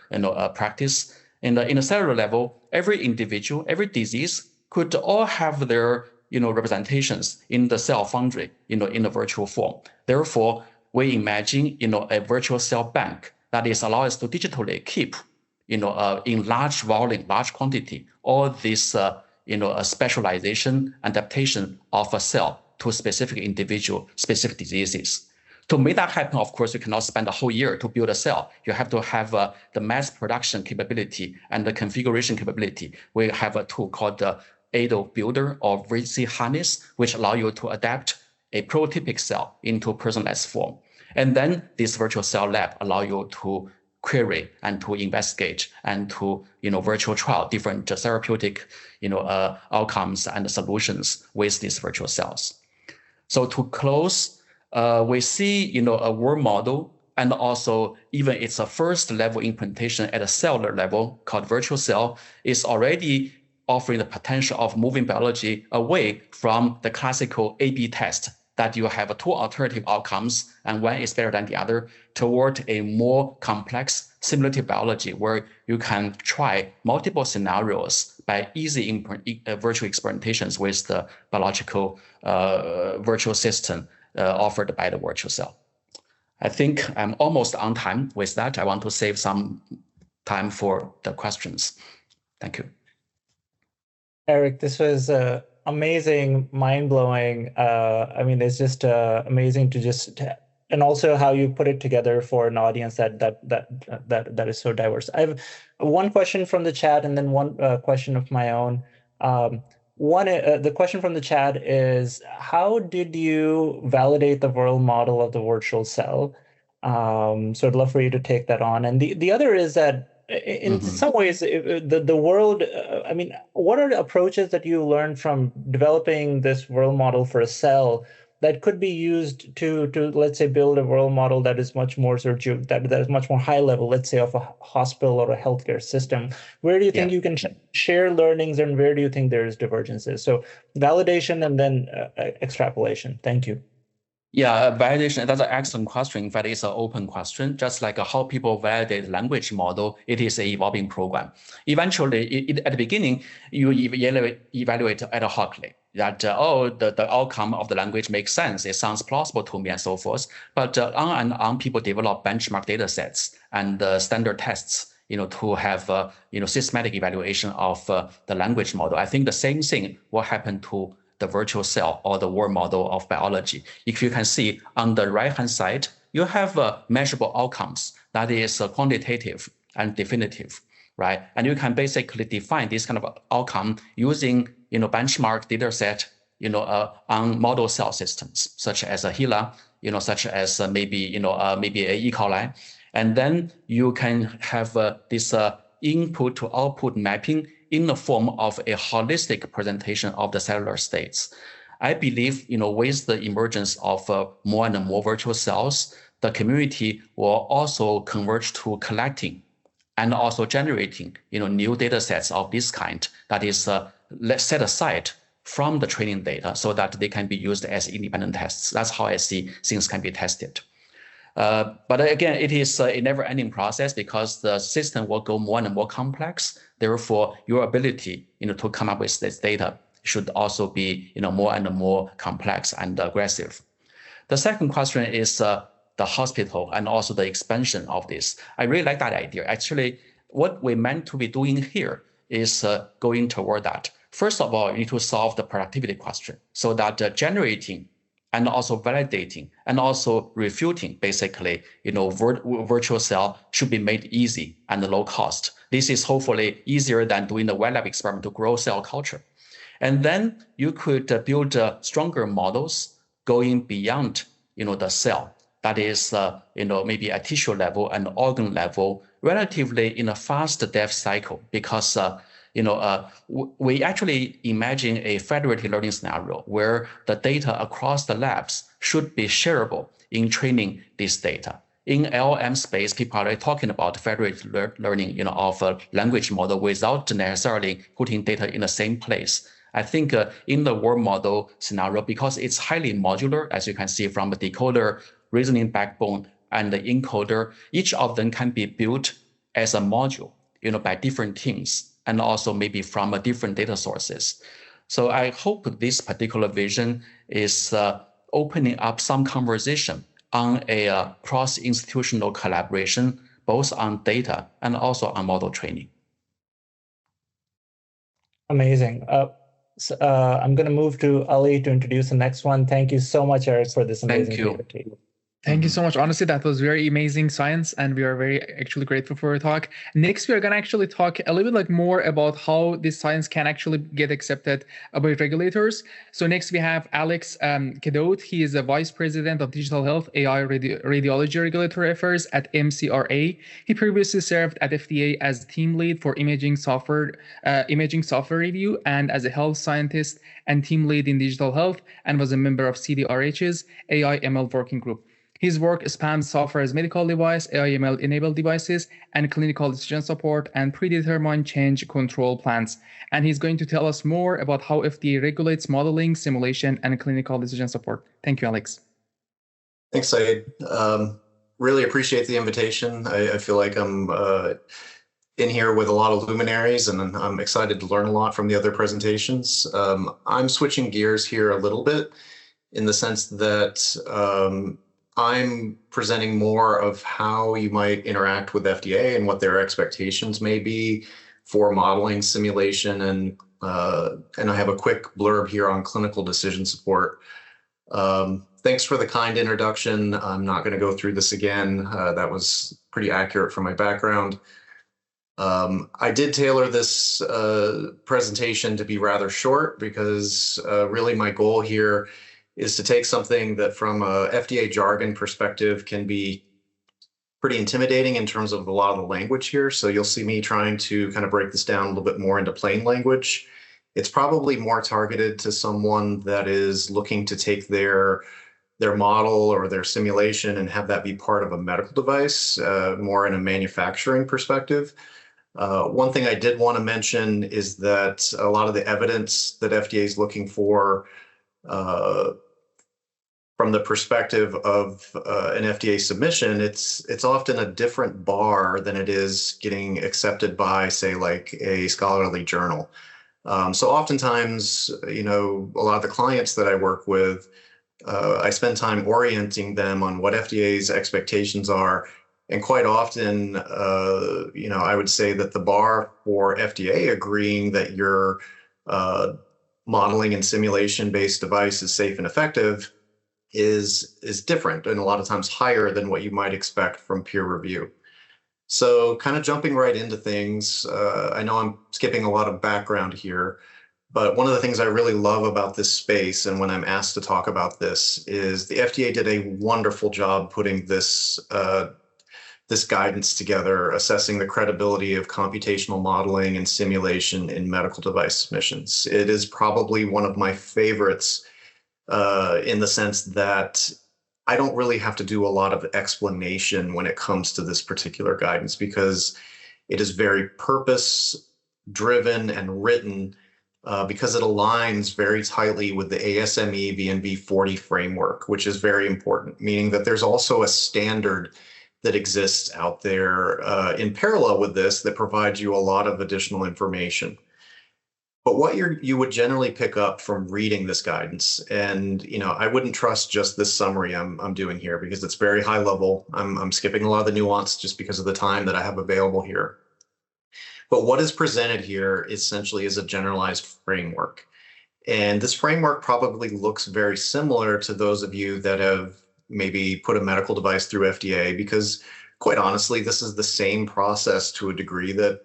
practice. In the cellular level, every individual, every disease could all have their representations in the cell foundry, in a virtual form. Therefore, we imagine, a virtual cell bank that is allow us to digitally keep, in large volume, large quantity, all this, specialization, adaptation of a cell to a specific individual, specific diseases. To make that happen, of course, you cannot spend a whole year to build a cell. You have to have the mass production capability and the configuration capability. We have a tool called the Aldo builder or VC harness, which allow you to adapt a prototypic cell into personalized form. And then this virtual cell lab allow you to query and to investigate and to virtual trial different therapeutic outcomes and solutions with these virtual cells. So to close, we see a world model, and also even it's a first level implementation at a cellular level called virtual cell is already offering the potential of moving biology away from the classical A/B test that you have two alternative outcomes and one is better than the other, toward a more complex simulative biology where you can try multiple scenarios by easy virtual experimentations with the biological virtual system offered by the virtual cell. I think I'm almost on time with that. I want to save some time for the questions. Thank you. Eric, this was amazing, mind-blowing. I mean, it's just amazing to and also how you put it together for an audience that is so diverse. I have one question from the chat and then one question of my own. The question from the chat is, how did you validate the world model of the virtual cell? So I'd love for you to take that on. And the other is that in some ways, the world, I mean, what are the approaches that you learned from developing this world model for a cell that could be used to let's say, build a world model that is much more that is much more high level, let's say, of a hospital or a healthcare system? Where do you think you can share learnings, and where do you think there's divergences? So validation and then extrapolation. Thank you. Yeah, validation, that's an excellent question. In fact, it's an open question. Just like how people validate language model, it is an evolving program. Eventually, at the beginning, you evaluate ad hocly that, the outcome of the language makes sense. It sounds plausible to me and so forth. But on and on, people develop benchmark data sets and standard tests, to have, systematic evaluation of the language model. I think the same thing will happen to the virtual cell or the world model of biology. If you can see on the right-hand side, you have measurable outcomes that is quantitative and definitive, right? And you can basically define this kind of outcome using, benchmark data set, on model cell systems, such as a HeLa, such as maybe a E. coli. And then you can have this input to output mapping in the form of a holistic presentation of the cellular states. I believe, with the emergence of more and more virtual cells, the community will also converge to collecting and also generating, new data sets of this kind that is set aside from the training data so that they can be used as independent tests. That's how I see things can be tested. But again, it is a never-ending process because the system will go more and more complex. Therefore, your ability, to come up with this data should also be, more and more complex and aggressive. The second question is the hospital and also the expansion of this. I really like that idea. Actually, what we meant to be doing here is going toward that. First of all, you need to solve the productivity question so that generating and also validating and also refuting, basically, virtual cell should be made easy and low cost. This is hopefully easier than doing the wet lab experiment to grow cell culture. And then you could build stronger models going beyond, the cell. That is, maybe at tissue level and organ level, relatively in a fast dev cycle, because we actually imagine a federated learning scenario where the data across the labs should be shareable in training this data. In LLM space, people are talking about federated learning, of a language model without necessarily putting data in the same place. I think in the world model scenario, because it's highly modular, as you can see from the decoder, reasoning backbone, and the encoder, each of them can be built as a module, by different teams, and also maybe from different data sources. So I hope this particular vision is opening up some conversation on a cross-institutional collaboration, both on data and also on model training. Amazing. I'm going to move to Ali to introduce the next one. Thank you so much, Eric, for this amazing presentation. Thank you so much. Honestly, that was very amazing science, and we are very actually grateful for your talk. Next, we are going to actually talk a little bit more about how this science can actually get accepted by regulators. So next we have Alex Cadotte. He is the Vice President of Digital Health, AI Radiology Regulatory Affairs at MCRA. He previously served at FDA as team lead for imaging software review and as a health scientist and team lead in digital health, and was a member of CDRH's AI ML working group. His work spans software as medical device, AI/ML-enabled devices, and clinical decision support and predetermined change control plans. And he's going to tell us more about how FDA regulates modeling, simulation, and clinical decision support. Thank you, Alex. Thanks, Syed. Really appreciate the invitation. I feel like I'm in here with a lot of luminaries, and I'm excited to learn a lot from the other presentations. I'm switching gears here a little bit in the sense that I'm presenting more of how you might interact with FDA and what their expectations may be for modeling, simulation, and I have a quick blurb here on clinical decision support. Thanks for the kind introduction. I'm not going to go through this again. That was pretty accurate for my background. I did tailor this presentation to be rather short because really my goal here is to take something that from a FDA jargon perspective can be pretty intimidating in terms of a lot of the language here. So you'll see me trying to kind of break this down a little bit more into plain language. It's probably more targeted to someone that is looking to take their model or their simulation and have that be part of a medical device, more in a manufacturing perspective. One thing I did want to mention is that a lot of the evidence that FDA is looking for from the perspective of an FDA submission, it's often a different bar than it is getting accepted by, say, like a scholarly journal. So oftentimes, a lot of the clients that I work with, I spend time orienting them on what FDA's expectations are. And quite often, I would say that the bar for FDA agreeing that your modeling and simulation-based device is safe and effective is different, and a lot of times higher than what you might expect from peer review. So kind of jumping right into things, I know I'm skipping a lot of background here, but one of the things I really love about this space, and when I'm asked to talk about this, is the FDA did a wonderful job putting this guidance together, assessing the credibility of computational modeling and simulation in medical device submissions. It is probably one of my favorites in the sense that I don't really have to do a lot of explanation when it comes to this particular guidance, because it is very purpose-driven and written because it aligns very tightly with the ASME V&V 40 framework, which is very important, meaning that there's also a standard that exists out there in parallel with this that provides you a lot of additional information. But what you would generally pick up from reading this guidance, and I wouldn't trust just this summary I'm doing here because it's very high level. I'm skipping a lot of the nuance just because of the time that I have available here. But what is presented here essentially is a generalized framework. And this framework probably looks very similar to those of you that have maybe put a medical device through FDA, because quite honestly, this is the same process to a degree that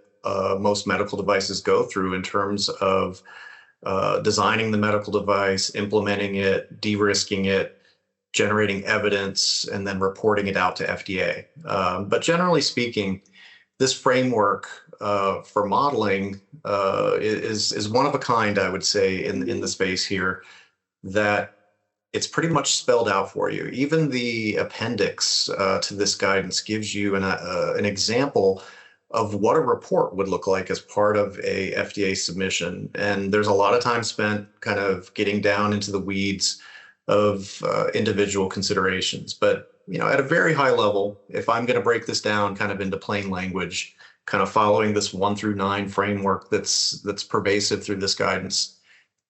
most medical devices go through in terms of designing the medical device, implementing it, de-risking it, generating evidence, and then reporting it out to FDA. But generally speaking, this framework for modeling is one of a kind, I would say, in the space here, that it's pretty much spelled out for you. Even the appendix to this guidance gives you an example of what a report would look like as part of a FDA submission. And there's a lot of time spent kind of getting down into the weeds of individual considerations. But at a very high level, if I'm going to break this down kind of into plain language, kind of following this 1 through 9 framework that's pervasive through this guidance,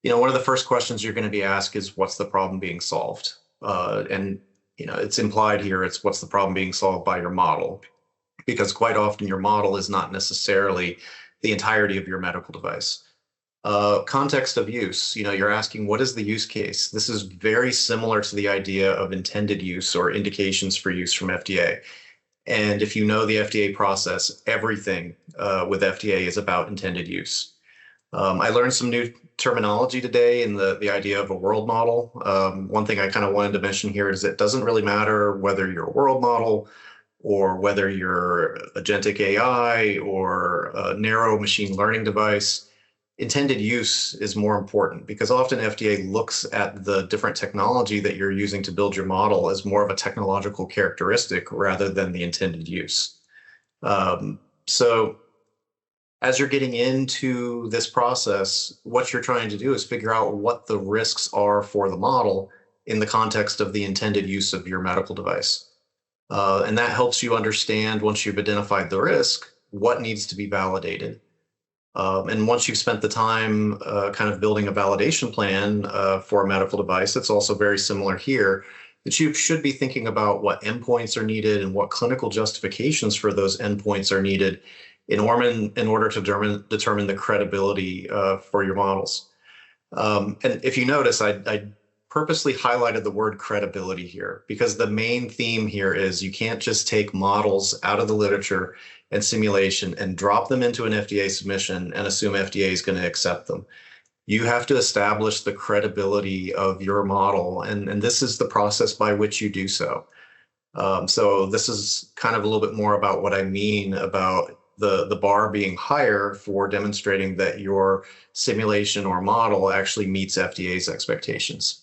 one of the first questions you're going to be asked is, what's the problem being solved? And it's implied here, it's what's the problem being solved by your model? Because quite often your model is not necessarily the entirety of your medical device. Context of use, you're asking, what is the use case? This is very similar to the idea of intended use or indications for use from FDA. And if you know the FDA process, everything with FDA is about intended use. I learned some new terminology today in the idea of a world model. One thing I kind of wanted to mention here is it doesn't really matter whether you're a world model or whether you're agentic AI or a narrow machine learning device. Intended use is more important because often FDA looks at the different technology that you're using to build your model as more of a technological characteristic rather than the intended use. So as you're getting into this process, what you're trying to do is figure out what the risks are for the model in the context of the intended use of your medical device. And that helps you understand, once you've identified the risk, what needs to be validated. And once you've spent the time kind of building a validation plan for a medical device, it's also very similar here, that you should be thinking about what endpoints are needed and what clinical justifications for those endpoints are needed in order to determine the credibility for your models. And if you notice, I purposely highlighted the word credibility here because the main theme here is you can't just take models out of the literature and simulation and drop them into an FDA submission and assume FDA is going to accept them. You have to establish the credibility of your model, and this is the process by which you do so. So this is kind of a little bit more about what I mean about the bar being higher for demonstrating that your simulation or model actually meets FDA's expectations.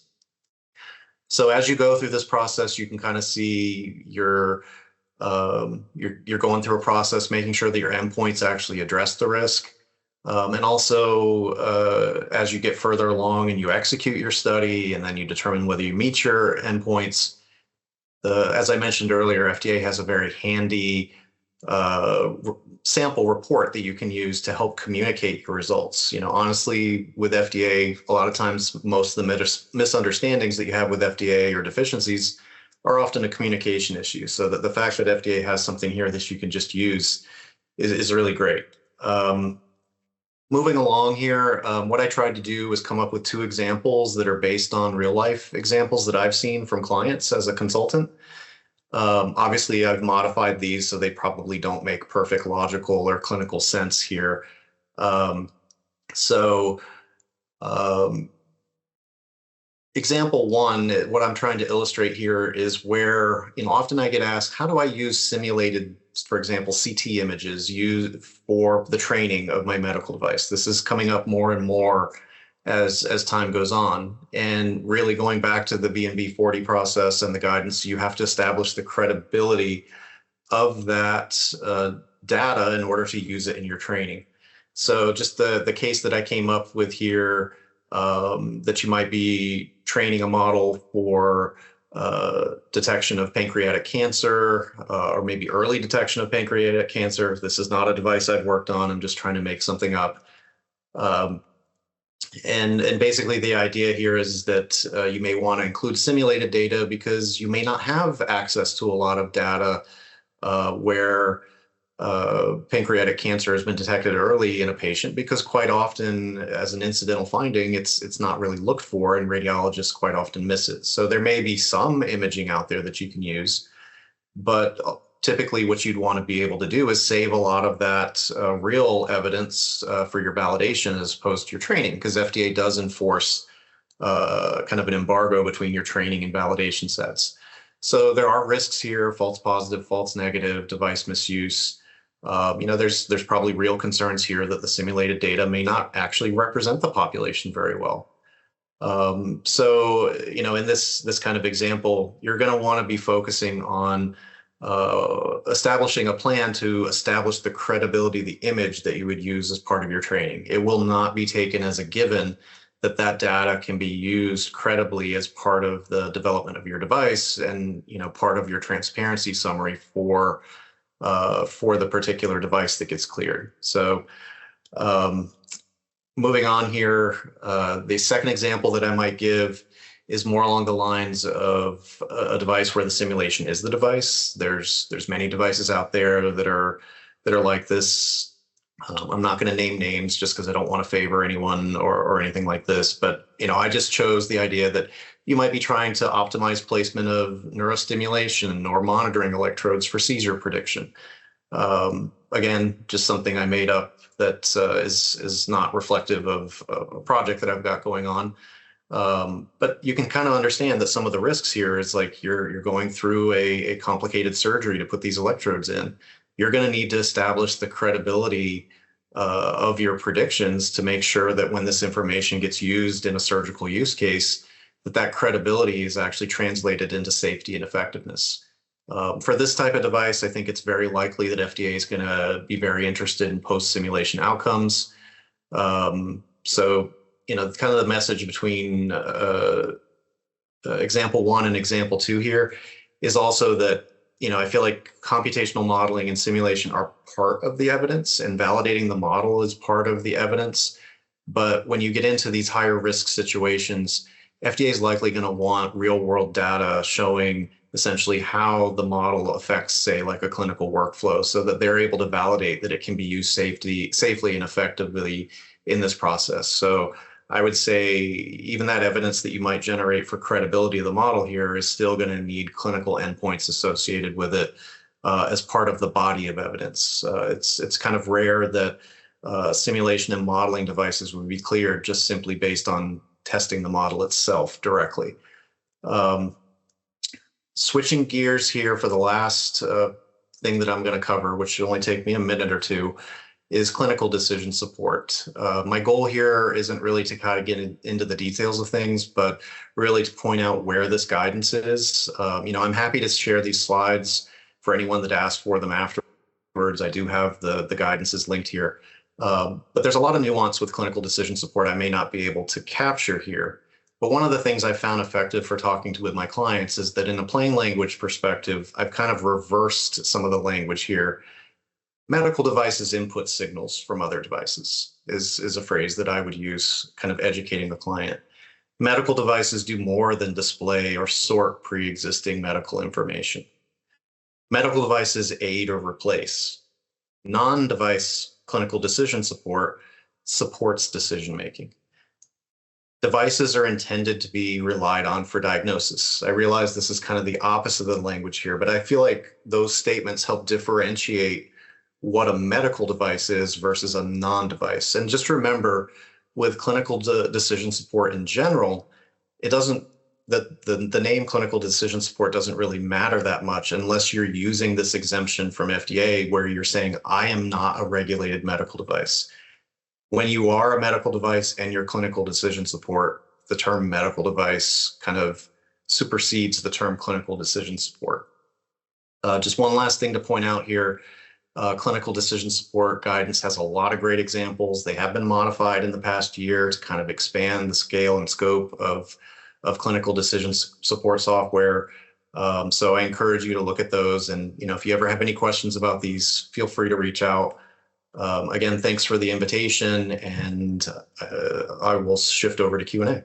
So as you go through this process, you can kind of see you're going through a process, making sure that your endpoints actually address the risk. And also, as you get further along and you execute your study, and then you determine whether you meet your endpoints, as I mentioned earlier, FDA has a very handy sample report that you can use to help communicate your results. You know, honestly, with FDA, a lot of times, most of the misunderstandings that you have with FDA or deficiencies are often a communication issue. So that the fact that FDA has something here that you can just use is really great. Moving along here, what I tried to do was come up with 2 examples that are based on real life examples that I've seen from clients as a consultant. Obviously, I've modified these so they probably don't make perfect logical or clinical sense here. Example 1, what I'm trying to illustrate here is where, you know, often I get asked, how do I use simulated, for example, CT images used for the training of my medical device? This is coming up more and more as time goes on. And really going back to the V&V40 process and the guidance, you have to establish the credibility of that data in order to use it in your training. So just the case that I came up with here, that you might be training a model for detection of pancreatic cancer, or maybe early detection of pancreatic cancer. This is not a device I've worked on. I'm just trying to make something up. And basically the idea here is that you may want to include simulated data because you may not have access to a lot of data where pancreatic cancer has been detected early in a patient, because quite often as an incidental finding, it's not really looked for, and radiologists quite often miss it. So there may be some imaging out there that you can use, but typically what you'd want to be able to do is save a lot of that real evidence for your validation as opposed to your training, because FDA does enforce kind of an embargo between your training and validation sets. So there are risks here: false positive, false negative, device misuse. You know, there's probably real concerns here that the simulated data may not actually represent the population very well. So, you know, in this kind of example, you're going to want to be focusing on establishing a plan to establish the credibility of the image that you would use as part of your training. It will not be taken as a given that that data can be used credibly as part of the development of your device and, you know, part of your transparency summary for the particular device that gets cleared. So moving on here, the second example that I might give is more along the lines of a device where the simulation is the device. There's many devices out there that are like this. I'm not going to name names just because I don't want to favor anyone or anything like this. But, you know, I just chose the idea that you might be trying to optimize placement of neurostimulation or monitoring electrodes for seizure prediction. Again, just something I made up that is not reflective of a project that I've got going on. But you can kind of understand that some of the risks here is like you're going through a complicated surgery to put these electrodes in. You're going to need to establish the credibility of your predictions to make sure that when this information gets used in a surgical use case, that credibility is actually translated into safety and effectiveness. For this type of device, I think it's very likely that FDA is going to be very interested in post-simulation outcomes. So, you know, kind of the message between example 1 and example 2 here is also that, you know, I feel like computational modeling and simulation are part of the evidence, and validating the model is part of the evidence. But when you get into these higher risk situations, FDA is likely going to want real world data showing essentially how the model affects, say, like a clinical workflow, so that they're able to validate that it can be used safely and effectively in this process. So I would say even that evidence that you might generate for credibility of the model here is still going to need clinical endpoints associated with it as part of the body of evidence. It's kind of rare that simulation and modeling devices would be cleared just simply based on testing the model itself directly. Switching gears here for the last thing that I'm going to cover, which should only take me a minute or two, is clinical decision support. My goal here isn't really to kind of get into the details of things, but really to point out where this guidance is. I'm happy to share these slides for anyone that asks for them afterwards. I do have the guidances linked here. But there's a lot of nuance with clinical decision support I may not be able to capture here. But one of the things I found effective for talking with my clients is that in a plain language perspective, I've kind of reversed some of the language here. Medical devices input signals from other devices is a phrase that I would use, kind of educating the client. Medical devices do more than display or sort pre-existing medical information. Medical devices aid or replace. Non-device clinical decision support supports decision-making. Devices are intended to be relied on for diagnosis. I realize this is kind of the opposite of the language here, but I feel like those statements help differentiate what a medical device is versus a non-device. And just remember, with clinical decision support in general, it doesn't, the name clinical decision support doesn't really matter that much unless you're using this exemption from FDA where you're saying, I am not a regulated medical device. When you are a medical device and your clinical decision support, the term medical device kind of supersedes the term clinical decision support. Just one last thing to point out here. Clinical decision support guidance has a lot of great examples. They have been modified in the past year to kind of expand the scale and scope of clinical decision support software. So I encourage you to look at those. And if you ever have any questions about these, feel free to reach out. Again, thanks for the invitation, and I will shift over to Q&A.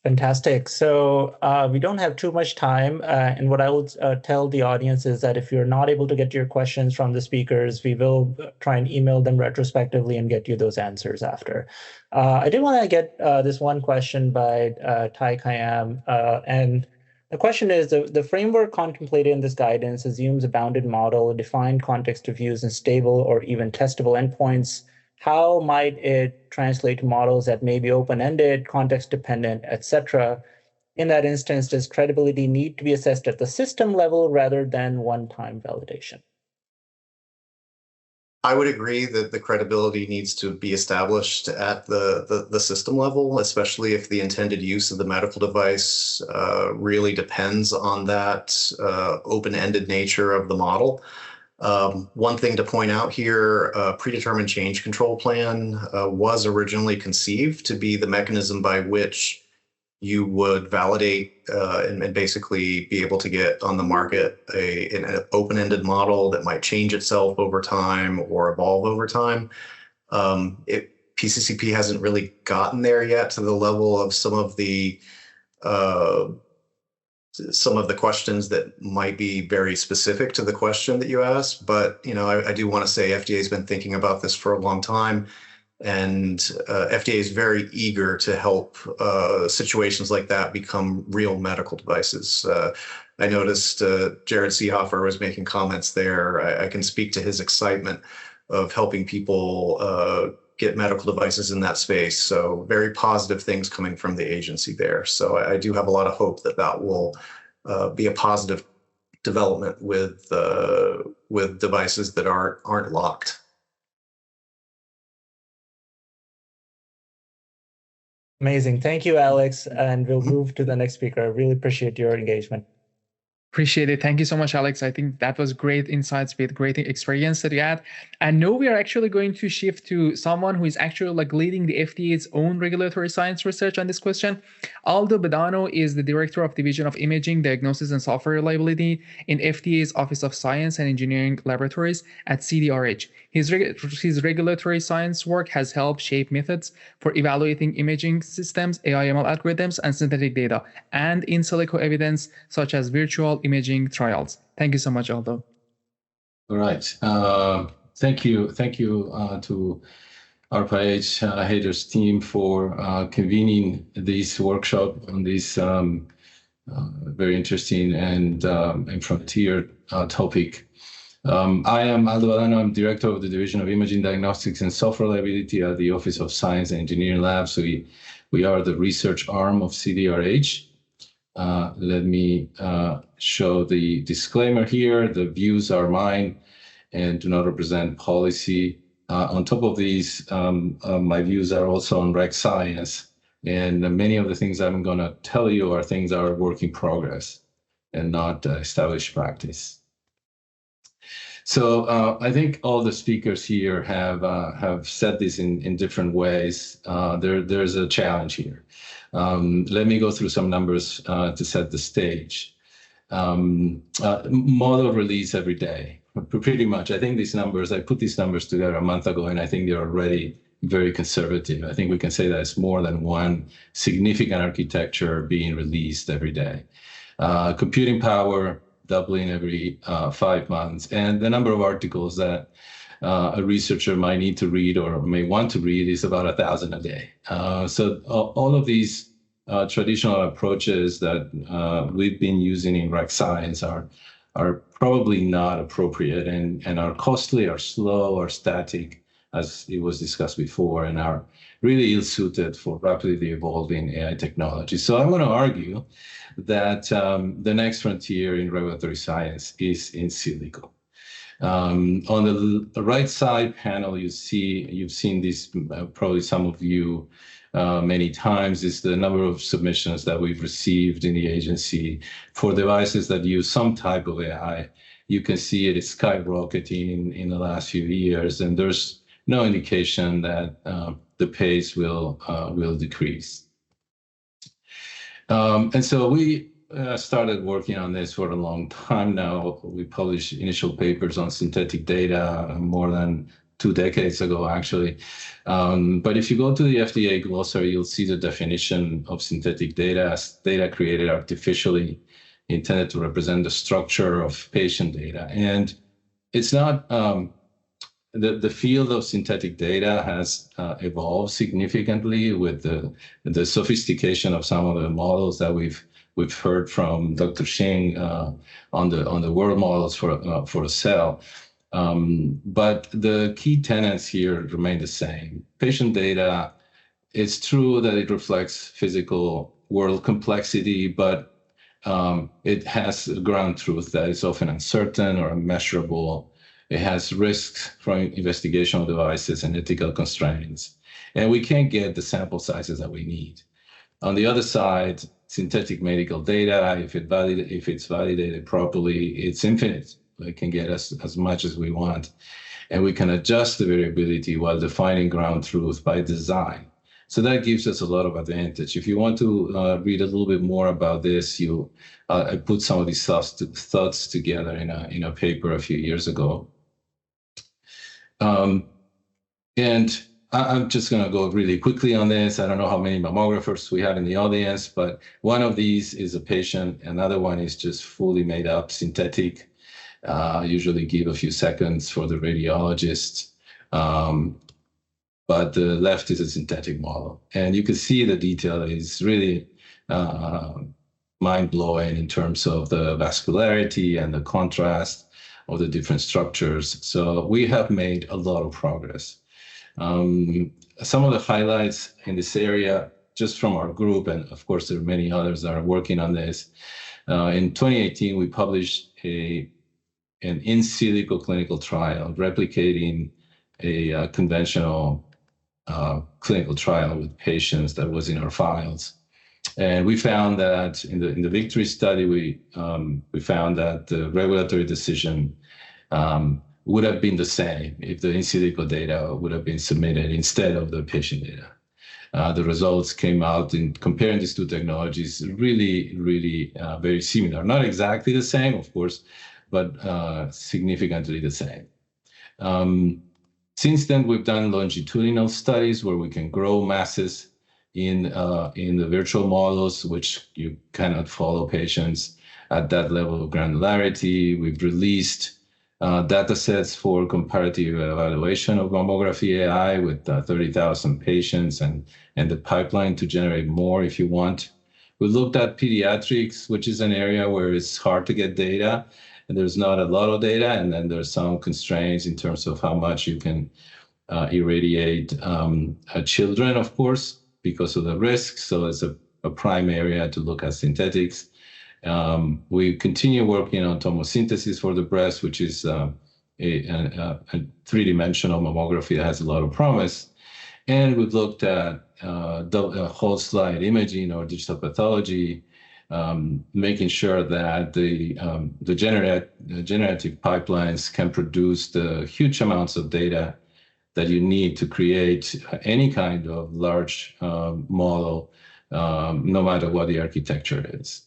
Fantastic. So we don't have too much time. And what I will tell the audience is that if you're not able to get your questions from the speakers, we will try and email them retrospectively and get you those answers after. I did want to get this one question by Tai Khayyam. And the question is, the framework contemplated in this guidance assumes a bounded model, a defined context of use, and stable or even testable endpoints. How might it translate to models that may be open-ended, context-dependent, etc.? In that instance, does credibility need to be assessed at the system level rather than one-time validation? I would agree that the credibility needs to be established at the system level, especially if the intended use of the medical device really depends on that open-ended nature of the model. One thing to point out here, predetermined change control plan was originally conceived to be the mechanism by which you would validate and basically be able to get on the market an open-ended model that might change itself over time or evolve over time. PCCP hasn't really gotten there yet to the level of some of the questions that might be very specific to the question that you asked. But I do want to say FDA has been thinking about this for a long time. And FDA is very eager to help situations like that become real medical devices. I noticed Jared Seehofer was making comments there. I can speak to his excitement of helping people get medical devices in that space. So very positive things coming from the agency there. So I do have a lot of hope that that will be a positive development with devices that aren't locked. Amazing. Thank you, Alex. And we'll move to the next speaker. I really appreciate your engagement. Appreciate it. Thank you so much, Alex. I think that was great insights with great experience that you had. And now we are actually going to shift to someone who is actually leading the FDA's own regulatory science research on this question. Aldo Badano is the Director of Division of Imaging, Diagnosis, and Software Reliability in FDA's Office of Science and Engineering Laboratories at CDRH. His regulatory science work has helped shape methods for evaluating imaging systems, AI/ML algorithms, and synthetic data, and in silico evidence such as virtual imaging trials. Thank you so much, Aldo. All right. Thank you to ARPA-H Haider's team for convening this workshop on this very interesting and frontier topic. I am Aldo Badano. I'm Director of the Division of Imaging, Diagnostics, and Software Reliability at the Office of Science and Engineering Labs. So we are the research arm of CDRH. Let me show the disclaimer here. The views are mine and do not represent policy. On top of these, my views are also on reg science. And many of the things I'm going to tell you are things that are work in progress and not established practice. So I think all the speakers here have said this in different ways. There's a challenge here. Let me go through some numbers to set the stage. Model release every day, pretty much. I think these numbers, I put these numbers together a month ago, and I think they're already very conservative. I think we can say that it's more than one significant architecture being released every day. Computing power doubling every 5 months, and the number of articles that a researcher might need to read or may want to read is about 1,000 a day. So all of these traditional approaches that we've been using in reg science are probably not appropriate and are costly, are slow, are static, as it was discussed before, and are really ill-suited for rapidly evolving AI technology. So I want to argue that the next frontier in regulatory science is in silico. On the right side panel, you've seen this, probably some of you many times, is the number of submissions that we've received in the agency for devices that use some type of AI. You can see it is skyrocketing in the last few years, and there's no indication that the pace will decrease. And so we started working on this for a long time now. We published initial papers on synthetic data more than 2 decades ago, actually. But if you go to the FDA glossary, you'll see the definition of synthetic data as data created artificially, intended to represent the structure of patient data. And it's not, the field of synthetic data has evolved significantly with the sophistication of some of the models that we've heard from Dr. Xing on the world models for a cell. But the key tenets here remain the same. Patient data, it's true that it reflects physical world complexity, but it has a ground truth that is often uncertain or unmeasurable. It has risks from investigational devices and ethical constraints, and we can't get the sample sizes that we need. On the other side, synthetic medical data, if it's validated properly, it's infinite. We can get as much as we want, and we can adjust the variability while defining ground truth by design. So that gives us a lot of advantage. If you want to read a little bit more about this, I put some of these thoughts together in a paper a few years ago. And I'm just going to go really quickly on this. I don't know how many mammographers we have in the audience, but one of these is a patient. Another one is just fully made up synthetic. Usually give a few seconds for the radiologist. But the left is a synthetic model. And you can see the detail is really mind-blowing in terms of the vascularity and the contrast of the different structures. So we have made a lot of progress. Some of the highlights in this area, just from our group, and of course there are many others that are working on this. In 2018, we published an in silico clinical trial replicating a conventional clinical trial with patients that was in our files. And we found that in the victory study, we found that the regulatory decision would have been the same if the in silico data would have been submitted instead of the patient data. The results came out in comparing these two technologies really, really very similar. Not exactly the same, of course, but significantly the same. Since then, we've done longitudinal studies where we can grow masses in the virtual models, which you cannot follow patients at that level of granularity. We've released data sets for comparative evaluation of mammography AI with 30,000 patients and the pipeline to generate more if you want. We looked at pediatrics, which is an area where it's hard to get data, and there's not a lot of data, and then there's some constraints in terms of how much you can irradiate children, of course, because of the risks. So it's a a prime area to look at synthetics. We continue working on tomosynthesis for the breast, which is a three-dimensional mammography that has a lot of promise. And we've looked at whole slide imaging or digital pathology, making sure that the generative pipelines can produce the huge amounts of data that you need to create any kind of large model, no matter what the architecture is.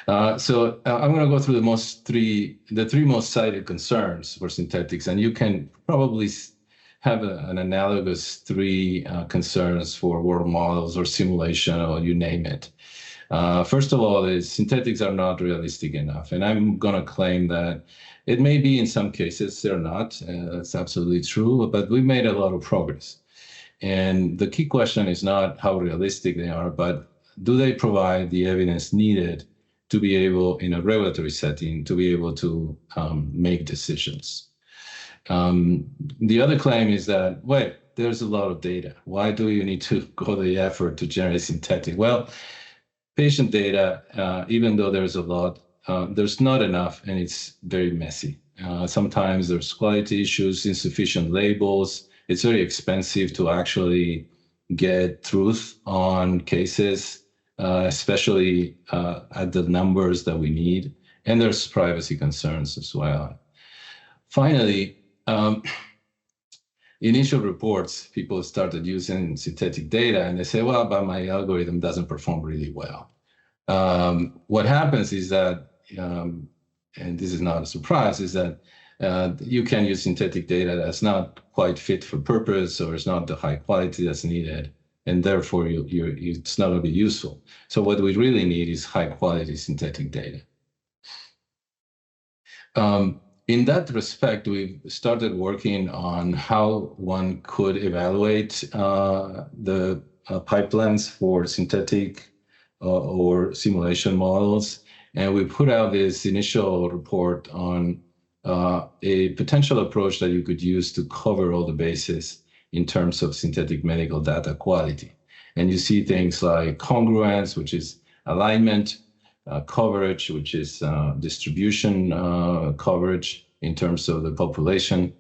So I'm going to go through the three most cited concerns for synthetics, and you can probably have an analogous three concerns for world models or simulation or you name it. First of all, is synthetics are not realistic enough, and I'm going to claim that it may be in some cases they're not. That's absolutely true, but we made a lot of progress. And the key question is not how realistic they are, but do they provide the evidence needed to be able, in a regulatory setting, to be able to make decisions. The other claim is that, wait, there's a lot of data. Why do you need to go to the effort to generate synthetic? Well, patient data, even though there's a lot, there's not enough, and it's very messy. Sometimes there's quality issues, insufficient labels. It's very expensive to actually get truth on cases, especially at the numbers that we need. And there's privacy concerns as well. Finally, initial reports, people started using synthetic data and they say, well, but my algorithm doesn't perform really well. What happens is that, and this is not a surprise, is that you can use synthetic data that's not quite fit for purpose or it's not the high quality that's needed, and therefore it's not going to be useful. So what we really need is high quality synthetic data. In that respect, we've started working on how one could evaluate the pipelines for synthetic or simulation models. And we put out this initial report on a potential approach that you could use to cover all the bases in terms of synthetic medical data quality. And you see things like congruence, which is alignment, coverage, which is distribution coverage in terms of the population,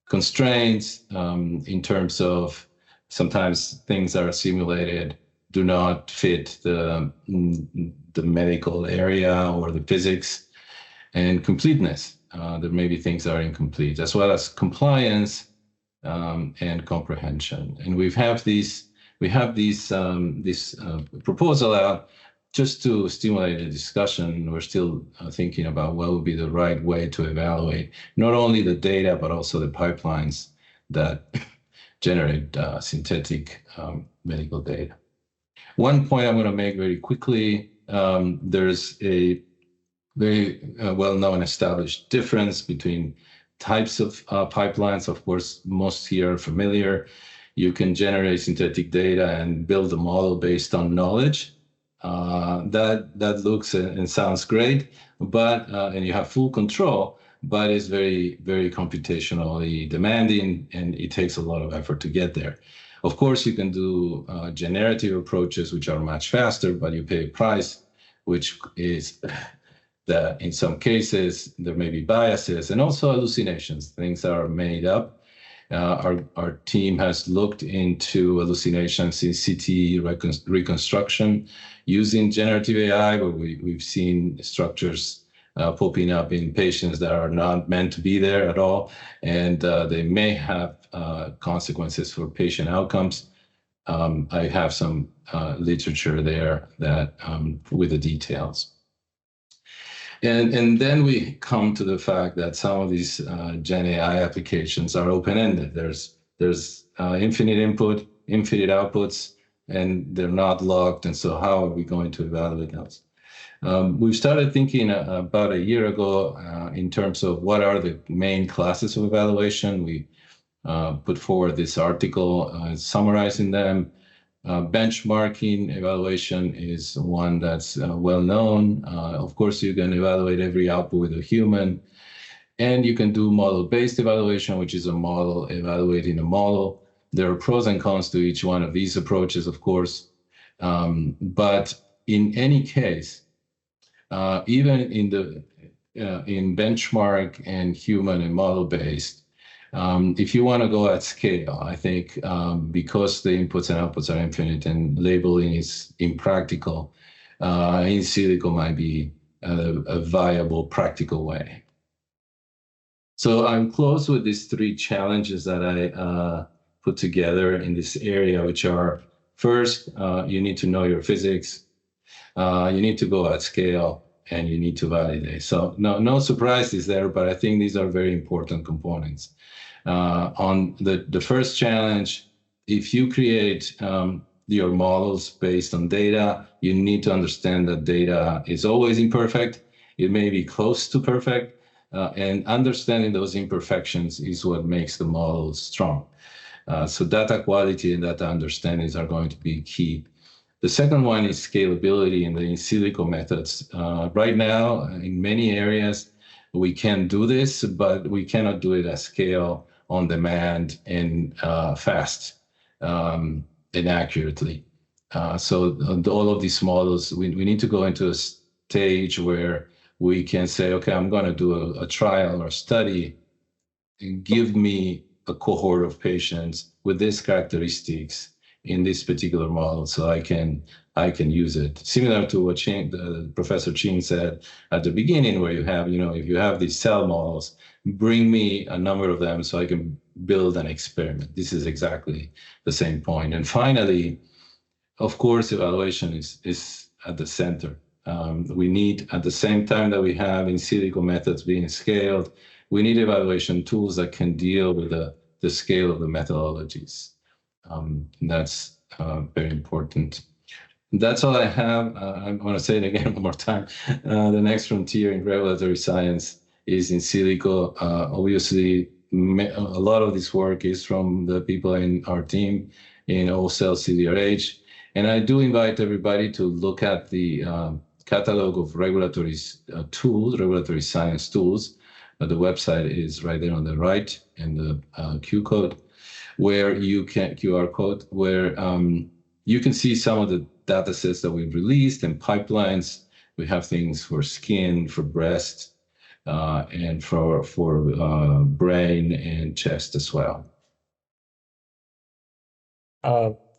constraints in terms of sometimes things that are simulated do not fit the medical area or the physics, and completeness. There may be things that are incomplete, as well as compliance and comprehension. And we have this proposal out just to stimulate a discussion. We're still thinking about what would be the right way to evaluate not only the data, but also the pipelines that generate synthetic medical data. One point I'm going to make very quickly, there's a very well-known established difference between types of pipelines. Of course, most here are familiar. You can generate synthetic data and build a model based on knowledge. That looks and sounds great, but and you have full control, but it's very, very computationally demanding, and it takes a lot of effort to get there. Of course, you can do generative approaches, which are much faster, but you pay a price, which is that in some cases there may be biases and also hallucinations. Things are made up. Our team has looked into hallucinations in CT reconstruction using generative AI, where we've seen structures popping up in patients that are not meant to be there at all, and they may have consequences for patient outcomes. I have some literature there that with the details. And then we come to the fact that some of these Gen AI applications are open-ended. There's infinite input, infinite outputs, and they're not locked. And so how are we going to evaluate those? We've started thinking about a year ago in terms of what are the main classes of evaluation. We put forward this article summarizing them. Benchmarking evaluation is one that's well known. Of course, you can evaluate every output with a human, and you can do model-based evaluation, which is a model evaluating a model. There are pros and cons to each one of these approaches, of course. But in any case, even in benchmark and human and model-based, if you want to go at scale, I think because the inputs and outputs are infinite and labeling is impractical, in silico might be a viable, practical way. So I'm close with these three challenges that I put together in this area, which are, first, you need to know your physics, you need to go at scale, and you need to validate. So no surprises there, but I think these are very important components. On the first challenge, if you create your models based on data, you need to understand that data is always imperfect. It may be close to perfect, and understanding those imperfections is what makes the model strong. So data quality and data understandings are going to be key. The second one is scalability in the in silico methods. Right now, in many areas, we can do this, but we cannot do it at scale, on demand, and fast and accurately. So all of these models, we need to go into a stage where we can say, okay, I'm going to do a trial or study, and give me a cohort of patients with these characteristics in this particular model, so I can use it. Similar to what Professor Chen said at the beginning, where you have, if you have these cell models, bring me a number of them so I can build an experiment. This is exactly the same point. And finally, of course, evaluation is at the center. We need, at the same time that we have in silico methods being scaled, we need evaluation tools that can deal with the scale of the methodologies. That's very important. That's all I have. I want to say it again one more time. The next frontier in regulatory science is in silico. Obviously, a lot of this work is from the people in our team in all-cell CDRH. And I do invite everybody to look at the catalog of regulatory tools, regulatory science tools. The website is right there on the right, and the Q code, where you can QR code, where you can see some of the data sets that we've released and pipelines. We have things for skin, for breast, and for brain and chest as well.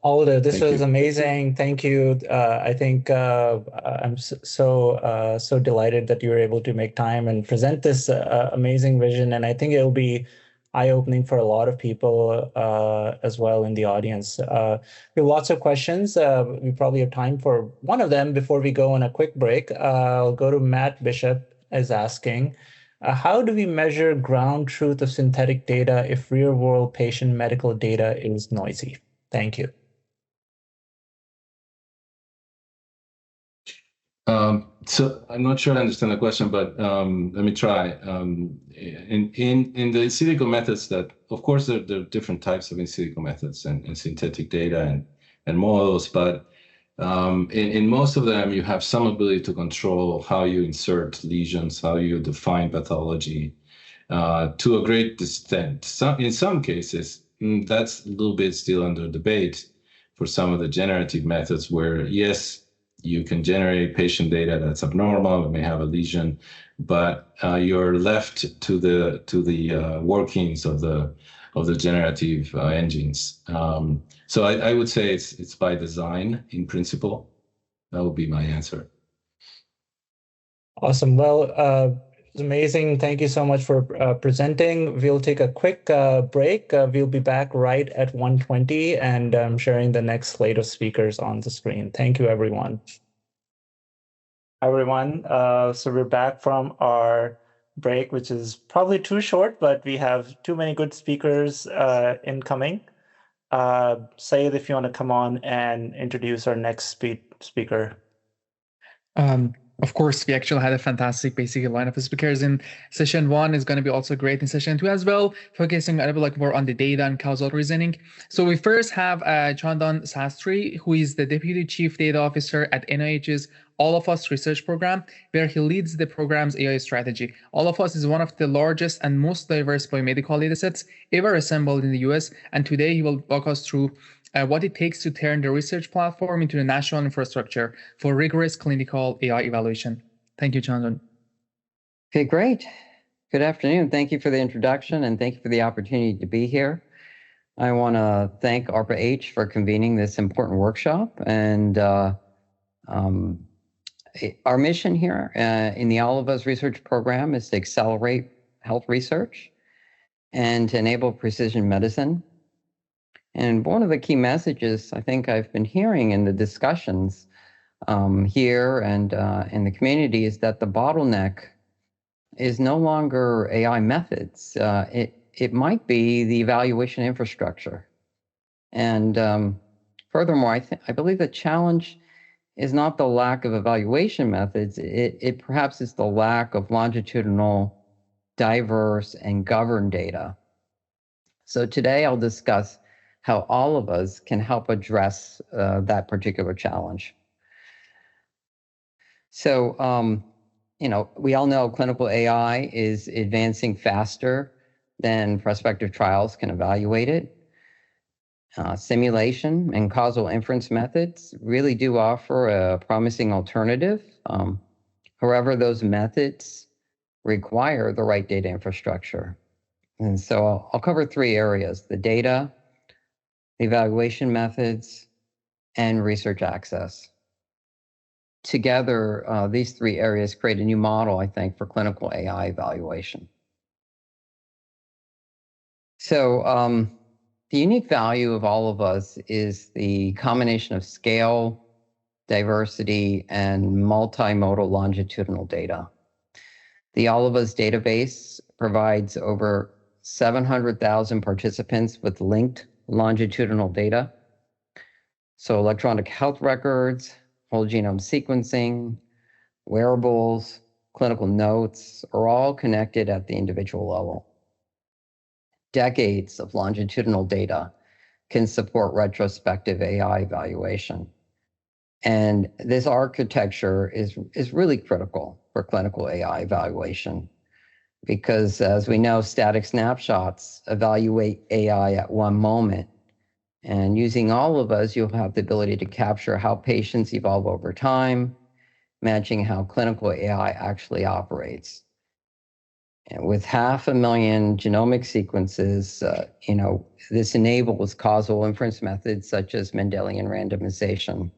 Aldo, this was amazing. Thank you. I think I'm so delighted that you were able to make time and present this amazing vision. And I think it'll be eye-opening for a lot of people as well in the audience. We have lots of questions. We probably have time for one of them before we go on a quick break. I'll go to Matt Bishop is asking, how do we measure ground truth of synthetic data if real-world patient medical data is noisy? Thank you. So I'm not sure I understand the question, but let me try. In the in silico methods, that of course there are different types of in silico methods and synthetic data and models, but in most of them you have some ability to control how you insert lesions, how you define pathology to a great extent. In some cases, that's a little bit still under debate for some of the generative methods, where yes, you can generate patient data that's abnormal, it may have a lesion, but you're left to the workings of the generative engines. So I would say it's by design in principle. That would be my answer. Awesome. Well, it's amazing. Thank you so much for presenting. We'll take a quick break. We'll be back right at 1:20 and sharing the next slate of speakers on the screen. Thank you, everyone. Hi, everyone. So we're back from our break, which is probably too short, but we have too many good speakers incoming. Syed, if you want to come on and introduce our next speaker. Of course, we actually had a fantastic basically lineup of speakers in session 1. Is going to be also great in session 2 as well, focusing a little bit more on the data and causal reasoning. So we first have Chandan Sastry, who is the Deputy Chief Data Officer at NIH's All of Us research program, where he leads the program's AI strategy. All of Us is one of the largest and most diverse biomedical datasets ever assembled in the US, and today he will walk us through what it takes to turn the research platform into the national infrastructure for rigorous clinical AI evaluation. Thank you, Chandan. Okay, great. Good afternoon. Thank you for the introduction and thank you for the opportunity to be here. I want to thank ARPA-H for convening this important workshop. And our mission here in the All of Us research program is to accelerate health research and to enable precision medicine. And one of the key messages I think I've been hearing in the discussions here and in the community is that the bottleneck is no longer AI methods. It might be the evaluation infrastructure. And furthermore, I believe the challenge is not the lack of evaluation methods. It perhaps is the lack of longitudinal, diverse, and governed data. So today I'll discuss how all of us can help address that particular challenge. So, we all know clinical AI is advancing faster than prospective trials can evaluate it. Simulation and causal inference methods really do offer a promising alternative. However, those methods require the right data infrastructure. And so I'll cover three areas: the data, the evaluation methods, and research access. Together, these three areas create a new model, I think, for clinical AI evaluation. So the unique value of all of us is the combination of scale, diversity, and multimodal longitudinal data. The All of Us database provides over 700,000 participants with linked longitudinal data. So electronic health records, whole genome sequencing, wearables, clinical notes are all connected at the individual level. Decades of longitudinal data can support retrospective AI evaluation. And this architecture is really critical for clinical AI evaluation because, as we know, static snapshots evaluate AI at one moment. And using All of Us, you'll have the ability to capture how patients evolve over time, matching how clinical AI actually operates. And with 500,000 genomic sequences, this enables causal inference methods such as Mendelian randomization.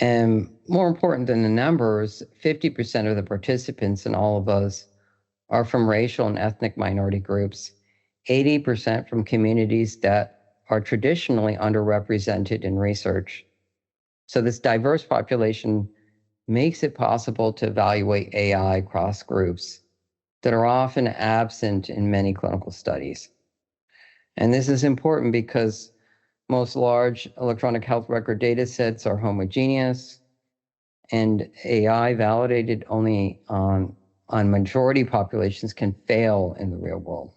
And more important than the numbers, 50% of the participants in All of Us are from racial and ethnic minority groups, 80% from communities that are traditionally underrepresented in research. So this diverse population makes it possible to evaluate AI across groups that are often absent in many clinical studies. And this is important because most large electronic health record data sets are homogeneous, and AI validated only on majority populations can fail in the real world.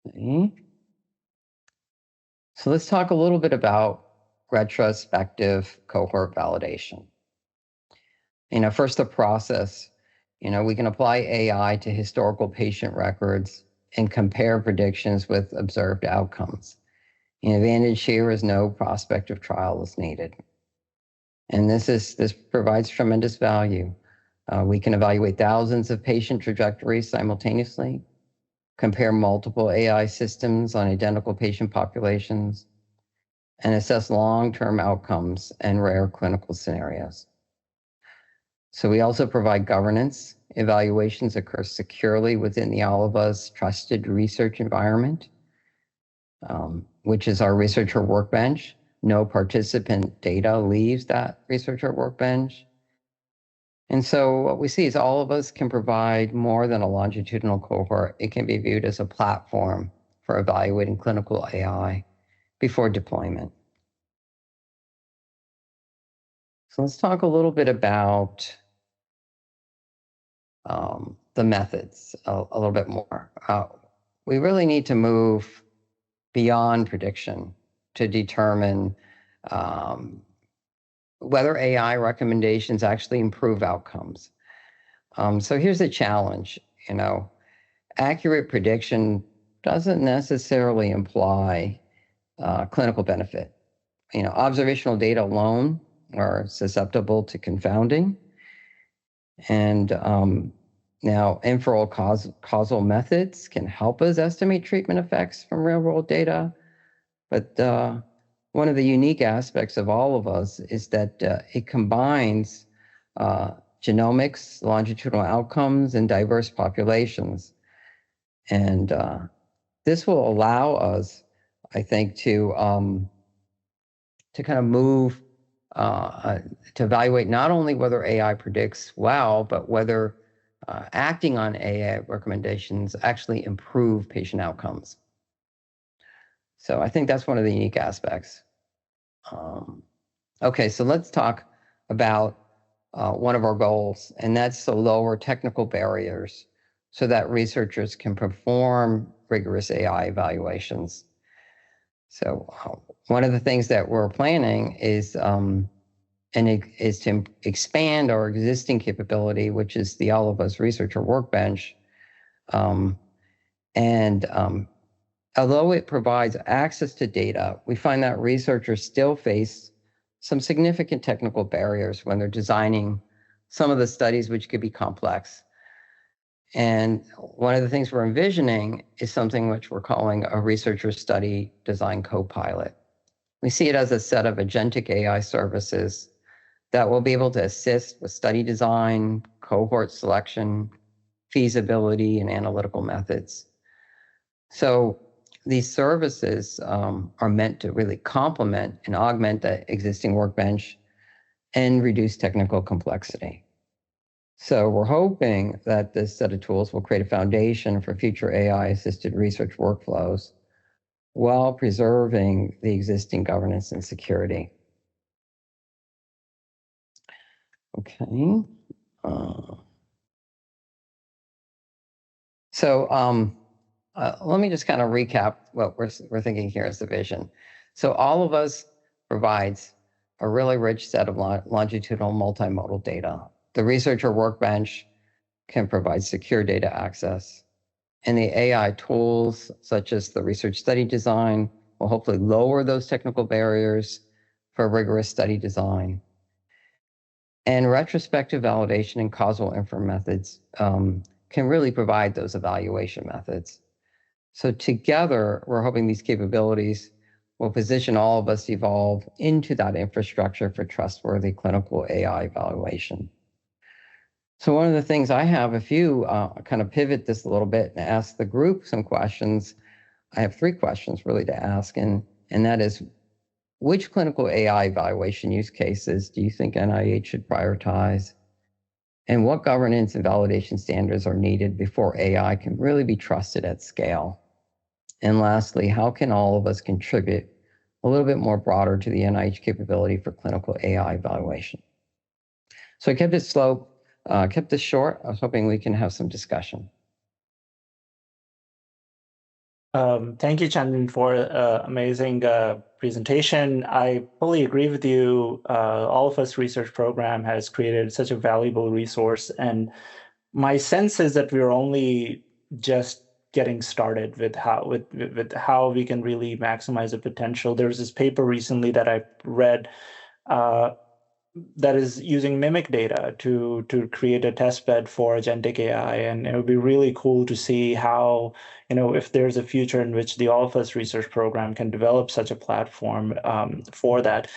Okay. So let's talk a little bit about retrospective cohort validation. First, the process. We can apply AI to historical patient records and compare predictions with observed outcomes. The advantage here is no prospective trial is needed. And this provides tremendous value. We can evaluate thousands of patient trajectories simultaneously, compare multiple AI systems on identical patient populations, and assess long-term outcomes and rare clinical scenarios. So we also provide governance. Evaluations occur securely within the All of Us trusted research environment, which is our researcher workbench. No participant data leaves that researcher workbench. And so what we see is All of Us can provide more than a longitudinal cohort. It can be viewed as a platform for evaluating clinical AI before deployment. So let's talk a little bit about the methods a little bit more. We really need to move beyond prediction to determine whether AI recommendations actually improve outcomes. So here's the challenge, accurate prediction doesn't necessarily imply clinical benefit. Observational data alone are susceptible to confounding. And now inferral causal methods can help us estimate treatment effects from real-world data. But one of the unique aspects of all of us is that it combines genomics, longitudinal outcomes, and diverse populations. And this will allow us, I think, to kind of move to evaluate not only whether AI predicts well, but whether acting on AI recommendations actually improve patient outcomes. So I think that's one of the unique aspects. Okay, so let's talk about one of our goals, and that's to lower technical barriers so that researchers can perform rigorous AI evaluations. So one of the things that we're planning is to expand our existing capability, which is the All of Us Researcher Workbench. Although it provides access to data, we find that researchers still face some significant technical barriers when they're designing some of the studies, which could be complex. And one of the things we're envisioning is something which we're calling a researcher study design co-pilot. We see it as a set of agentic AI services that will be able to assist with study design, cohort selection, feasibility, and analytical methods. So these services are meant to really complement and augment the existing workbench and reduce technical complexity. So we're hoping that this set of tools will create a foundation for future AI-assisted research workflows while preserving the existing governance and security. Okay. Let me just kind of recap what we're thinking here as the vision. So All of Us provides a really rich set of longitudinal multimodal data. The researcher workbench can provide secure data access. And the AI tools, such as the research study design, will hopefully lower those technical barriers for rigorous study design. And retrospective validation and causal inference methods can really provide those evaluation methods. So together, we're hoping these capabilities will position All of Us to evolve into that infrastructure for trustworthy clinical AI evaluation. So one of the things I have, if you kind of pivot this a little bit and ask the group some questions, I have 3 questions really to ask, and that is, which clinical AI evaluation use cases do you think NIH should prioritize? And what governance and validation standards are needed before AI can really be trusted at scale? And lastly, how can All of Us contribute a little bit more broader to the NIH capability for clinical AI evaluation? So I kept it slow, kept this short. I was hoping we can have some discussion. Thank you, Chandan, for amazing presentation. I fully agree with you. All of Us research program has created such a valuable resource, and my sense is that we're only just getting started with how we can really maximize the potential. There was this paper recently that I read that is using mimic data to create a test bed for agentic AI, and it would be really cool to see how, if there's a future in which the All of Us research program can develop such a platform for that.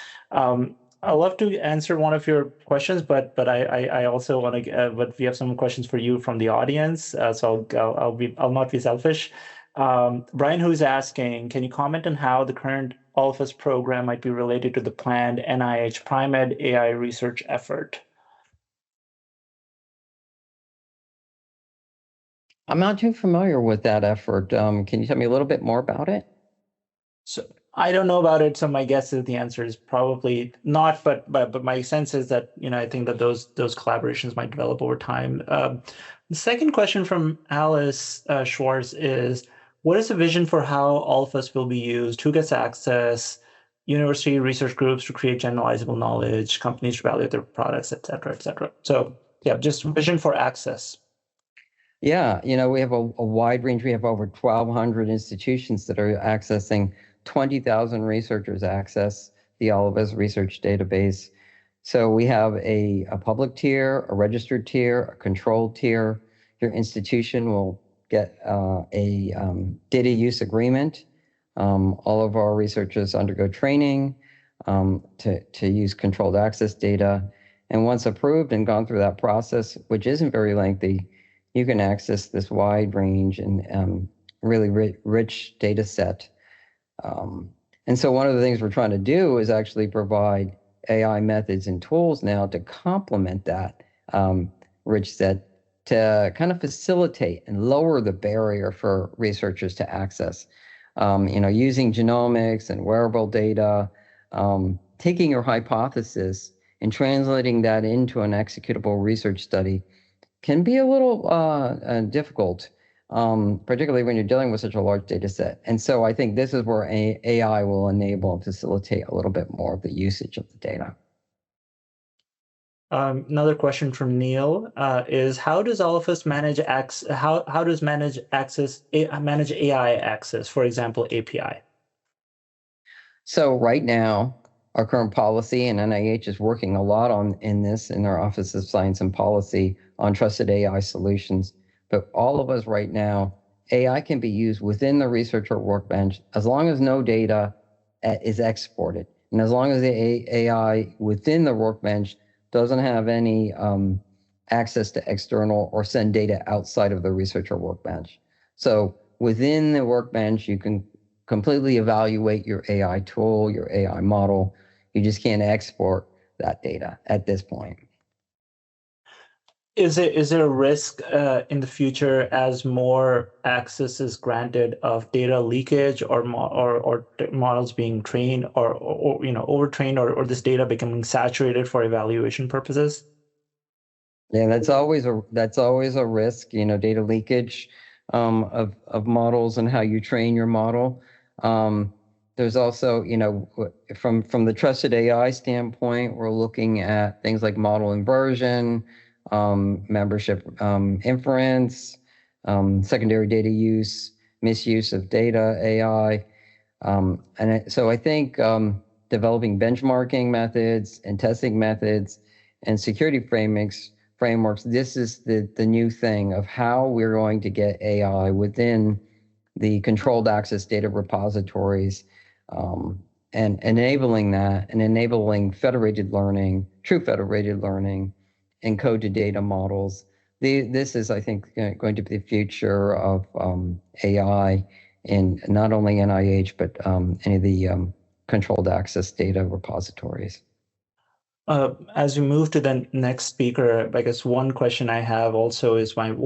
I'd love to answer one of your questions, but I also want to. But we have some questions for you from the audience, so I'll not be selfish. Brian, who's asking, can you comment on how the current All of Us program might be related to the planned NIH Pri-Med AI research effort? I'm not too familiar with that effort. Can you tell me a little bit more about it? So I don't know about it, so my guess is the answer is probably not. But my sense is that I think that those collaborations might develop over time. The second question from Alice Schwartz is, what is the vision for how All of Us will be used? Who gets access? University research groups to create generalizable knowledge, companies to validate their products, et cetera, et cetera. So yeah, just vision for access. Yeah, we have a wide range. We have over 1,200 institutions that are accessing 20,000 researchers access the Olivis research database. So we have a public tier, a registered tier, a controlled tier. Your institution will get a data use agreement. All of our researchers undergo training to use controlled access data. And once approved and gone through that process, which isn't very lengthy, you can access this wide range and really rich data set. And so one of the things we're trying to do is actually provide AI methods and tools now to complement that rich set to kind of facilitate and lower the barrier for researchers to access. Using genomics and wearable data, taking your hypothesis and translating that into an executable research study can be a little difficult, particularly when you're dealing with such a large data set. And so I think this is where AI will enable and facilitate a little bit more of the usage of the data. Another question from Neil is: how does all of us manage manage AI access, for example, API? So right now, our current policy, and NIH is working a lot in their Office of Science and Policy on trusted AI solutions. But all of us right now, AI can be used within the researcher workbench as long as no data is exported. And as long as the AI within the workbench doesn't have any access to external or send data outside of the researcher workbench. So within the workbench, you can completely evaluate your AI tool, your AI model. You just can't export that data at this point. Is there a risk in the future as more access is granted of data leakage or models being trained or overtrained or this data becoming saturated for evaluation purposes? Yeah, that's always a risk. Data leakage of models and how you train your model. There's also, from the trusted AI standpoint, we're looking at things like model inversion, membership inference, secondary data use, misuse of data AI. So I think developing benchmarking methods and testing methods and security frameworks, this is the new thing of how we're going to get AI within the controlled access data repositories, and enabling that and enabling federated learning, true federated learning, and code to data models. This is, I think, going to be the future of AI in not only NIH, but any of the controlled access data repositories. As we move to the next speaker, I guess one question I have also is I've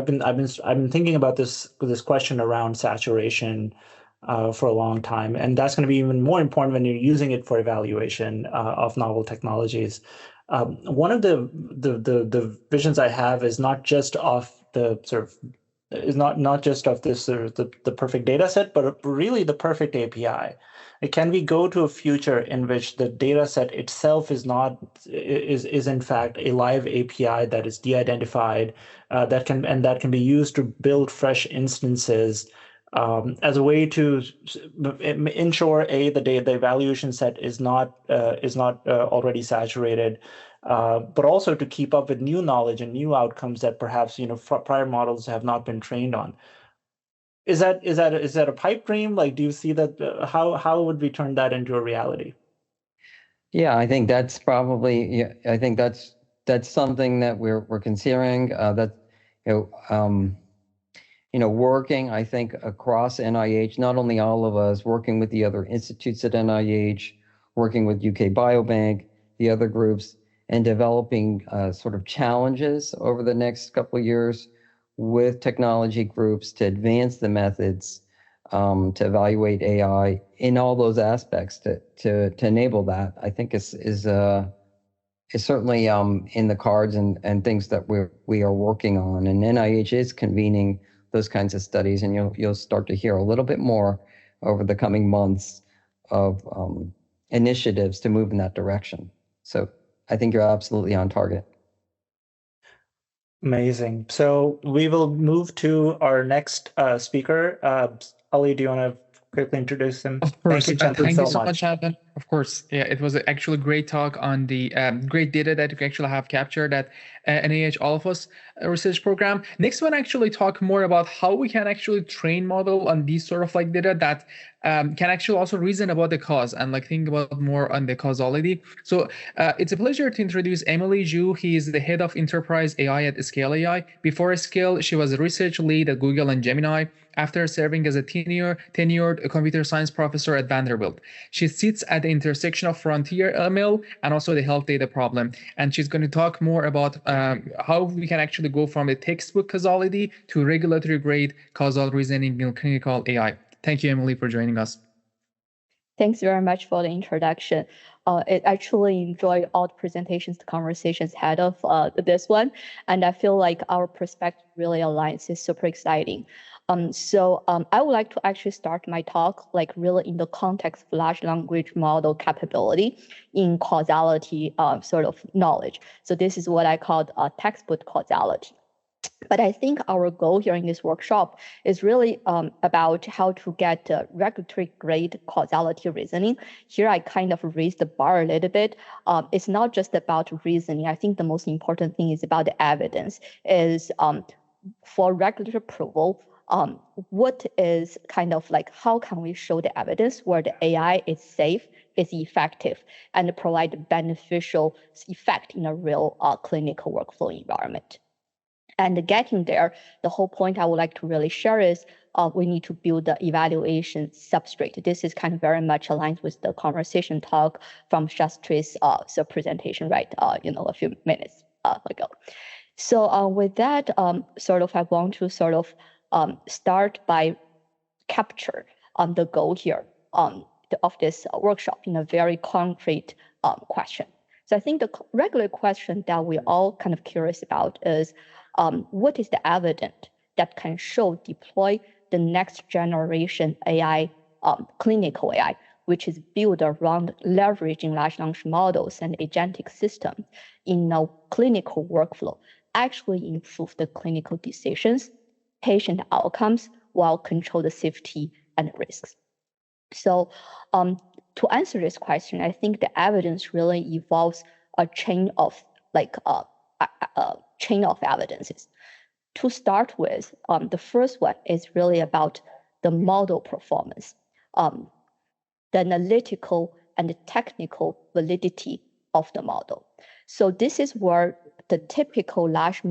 been thinking about this question around saturation for a long time, and that's going to be even more important when you're using it for evaluation of novel technologies. One of the visions I have is not just of the sort of not just of this the perfect data set, but really the perfect API. Can we go to a future in which the data set itself is in fact a live API that is de-identified, that can be used to build fresh instances as a way to ensure the evaluation set is not already saturated, but also to keep up with new knowledge and new outcomes that perhaps prior models have not been trained on. Is that a pipe dream? Like, do you see that? How would we turn that into a reality? Yeah, I think that's probably. Yeah, I think that's something that we're considering. Working, I think, across NIH, not only all of us, working with the other institutes at NIH, working with UK Biobank, the other groups, and developing sort of challenges over the next couple of years with technology groups to advance the methods to evaluate AI in all those aspects to enable that, I think is certainly in the cards and things that we are working on. And NIH is convening those kinds of studies, and you'll start to hear a little bit more over the coming months of initiatives to move in that direction. So I think you're absolutely on target. Amazing. So we will move to our next speaker. Ali, do you want to quickly introduce him? Of course. Thank you, Chandan, Thank you so much. much, Chandan. Of course. Yeah, it was actually a great talk on the great data that you actually have captured at NIH All of Us research program. Next one actually talk more about how we can actually train model on these sort of like data that can actually also reason about the cause and like think about more on the causality. So it's a pleasure to introduce Emily Zhu. He is the head of enterprise AI at Scale AI. Before Scale, she was a research lead at Google and Gemini after serving as a tenured computer science professor at Vanderbilt. She sits at the intersection of frontier ML and also the health data problem. And she's going to talk more about how we can actually go from the textbook causality to regulatory grade causal reasoning in clinical AI. Thank you, Emily, for joining us. Thanks very much for the introduction. I actually enjoyed all the presentations, the conversations ahead of this one, and I feel like our perspective really aligns. It's super exciting. So I would like to actually start my talk like really in the context of large language model capability in causality sort of knowledge. So this is what I call textbook causality. But I think our goal here in this workshop is really about how to get regulatory grade causality reasoning. Here I kind of raised the bar a little bit. It's not just about reasoning. I think the most important thing is about the evidence. Is for regulatory approval, what is kind of like how can we show the evidence where the AI is safe, is effective, and provide beneficial effect in a real clinical workflow environment. And getting there, the whole point I would like to really share is we need to build the evaluation substrate. This is kind of very much aligned with the conversation talk from Sastry's presentation, right? A few minutes ago. So with that, I want to start by capture the goal here of this workshop in a very concrete question. So I think the regular question that we're all kind of curious about is, what is the evidence that can deploy the next generation AI, clinical AI, which is built around leveraging large language models and agentic systems in a clinical workflow, actually improve the clinical decisions, patient outcomes, while control the safety and risks. So to answer this question, I think the evidence really involves a chain of evidences. To start with, the first one is really about the model performance, the analytical and the technical validity of the model. So this is where the typical large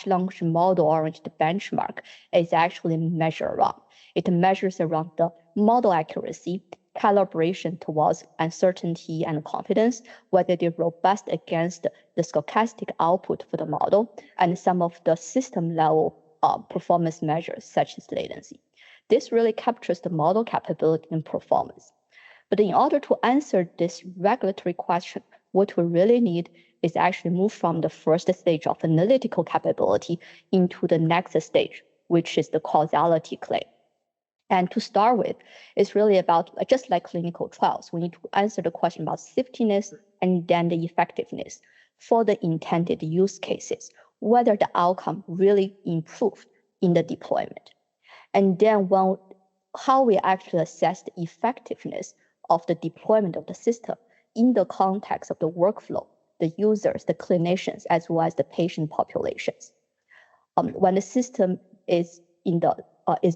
language model-oriented benchmark is actually measured around. It measures around the model accuracy, calibration towards uncertainty and confidence, whether they're robust against the stochastic output for the model, and some of the system level performance measures such as latency. This really captures the model capability and performance. But in order to answer this regulatory question, what we really need is actually move from the first stage of analytical capability into the next stage, which is the causality claim. And to start with, it's really about, just like clinical trials, we need to answer the question about safetyness and then the effectiveness for the intended use cases, whether the outcome really improved in the deployment. And then how we actually assess the effectiveness of the deployment of the system in the context of the workflow, the users, the clinicians, as well as the patient populations. When the system is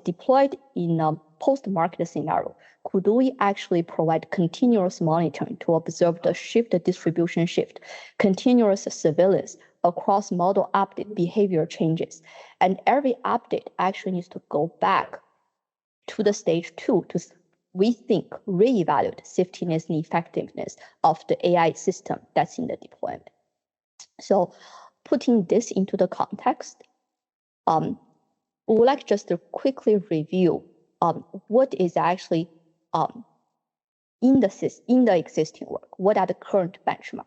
deployed in a post-market scenario, could we actually provide continuous monitoring to observe the distribution shift, continuous surveillance across model update behavior changes? And every update actually needs to go back to the stage 2 to, we think, reevaluate safetyness and effectiveness of the AI system that's in the deployment. So putting this into the context, we would like just to quickly review what is actually in the existing work. What are the current benchmark?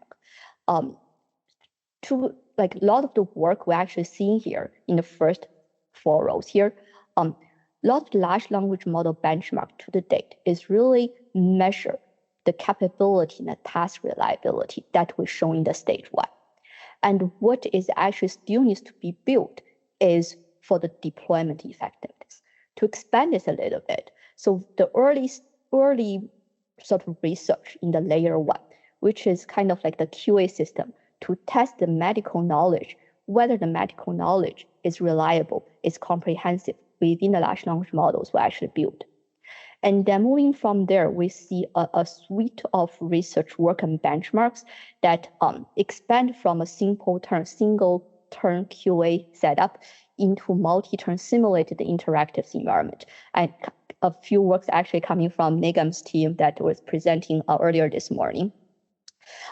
To a lot of the work we're actually seeing here in the first 4 rows here, a lot of large language model benchmark to the date is really measure the capability and the task reliability that we show in the stage 1. And what is actually still needs to be built is for the deployment effectiveness. To expand this a little bit, so the early sort of research in the layer 1, which is kind of like the QA system to test the medical knowledge, whether the medical knowledge is reliable, is comprehensive within the large language models we actually build. And then moving from there, we see a suite of research work and benchmarks that expand from a single turn QA setup into multi-turn simulated interactive environment. And a few works actually coming from Nigam's team that was presenting earlier this morning.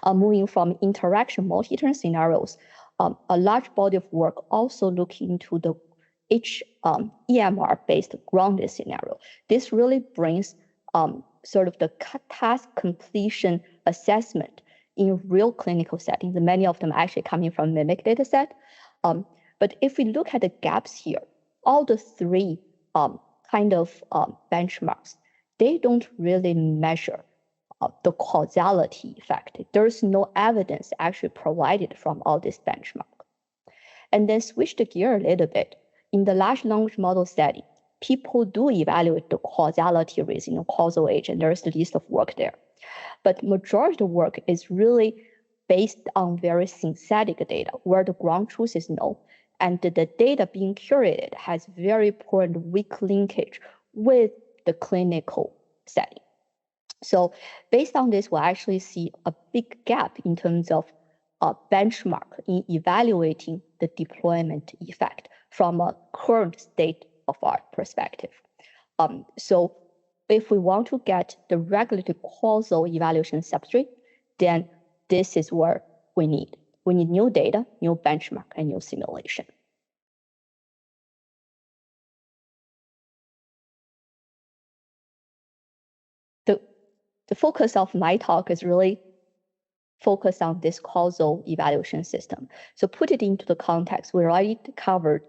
Moving from interaction multi-turn scenarios, a large body of work also looking into the EMR-based grounded scenario. This really brings sort of the task completion assessment in real clinical settings. Many of them actually coming from mimic data set. But if we look at the gaps here, all the three benchmarks, they don't really measure the causality effect. There's no evidence actually provided from all this benchmark. And then switch the gear a little bit. In the large language model setting, people do evaluate the causality risk in Causal-H, and there's a list of work there. But majority of the work is really based on very synthetic data, where the ground truth is known, and the data being curated has very poor and weak linkage with the clinical setting. So based on this, we'll actually see a big gap in terms of benchmark in evaluating the deployment effect from a current state of art perspective. So if we want to get the regulatory causal evaluation substrate, then this is where we need. We need new data, new benchmark, and new simulation. The focus of my talk is really focused on this causal evaluation system. So put it into the context, we already covered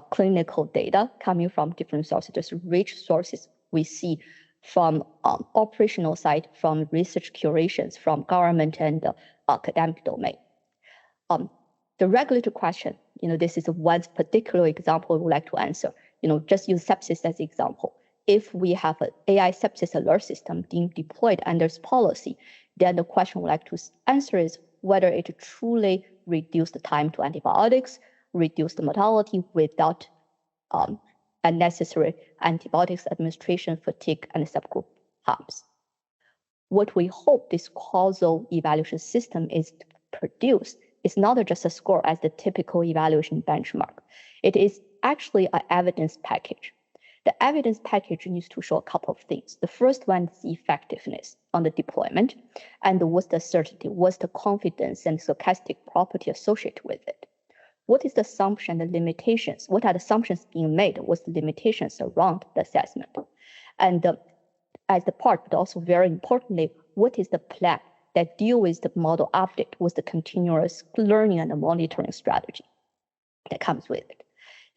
clinical data coming from different sources. There's rich sources we see from operational side, from research curations, from government and academic domain. The regulatory question, this is one particular example we would like to answer. Just use sepsis as an example. If we have an AI sepsis alert system being deployed under this policy, then the question we'd like to answer is whether it truly reduced the time to antibiotics, reduce the mortality without unnecessary antibiotics administration, fatigue, and subgroup harms. What we hope this causal evaluation system is to produce is not just a score as the typical evaluation benchmark. It is actually an evidence package. The evidence package needs to show a couple of things. The first one is the effectiveness on the deployment, and what's the certainty, what's the confidence and stochastic property associated with it. What is the assumption and the limitations? What are the assumptions being made? What's the limitations around the assessment? And as the part, but also very importantly, what is the plan that deal with the model update, with the continuous learning and the monitoring strategy that comes with it?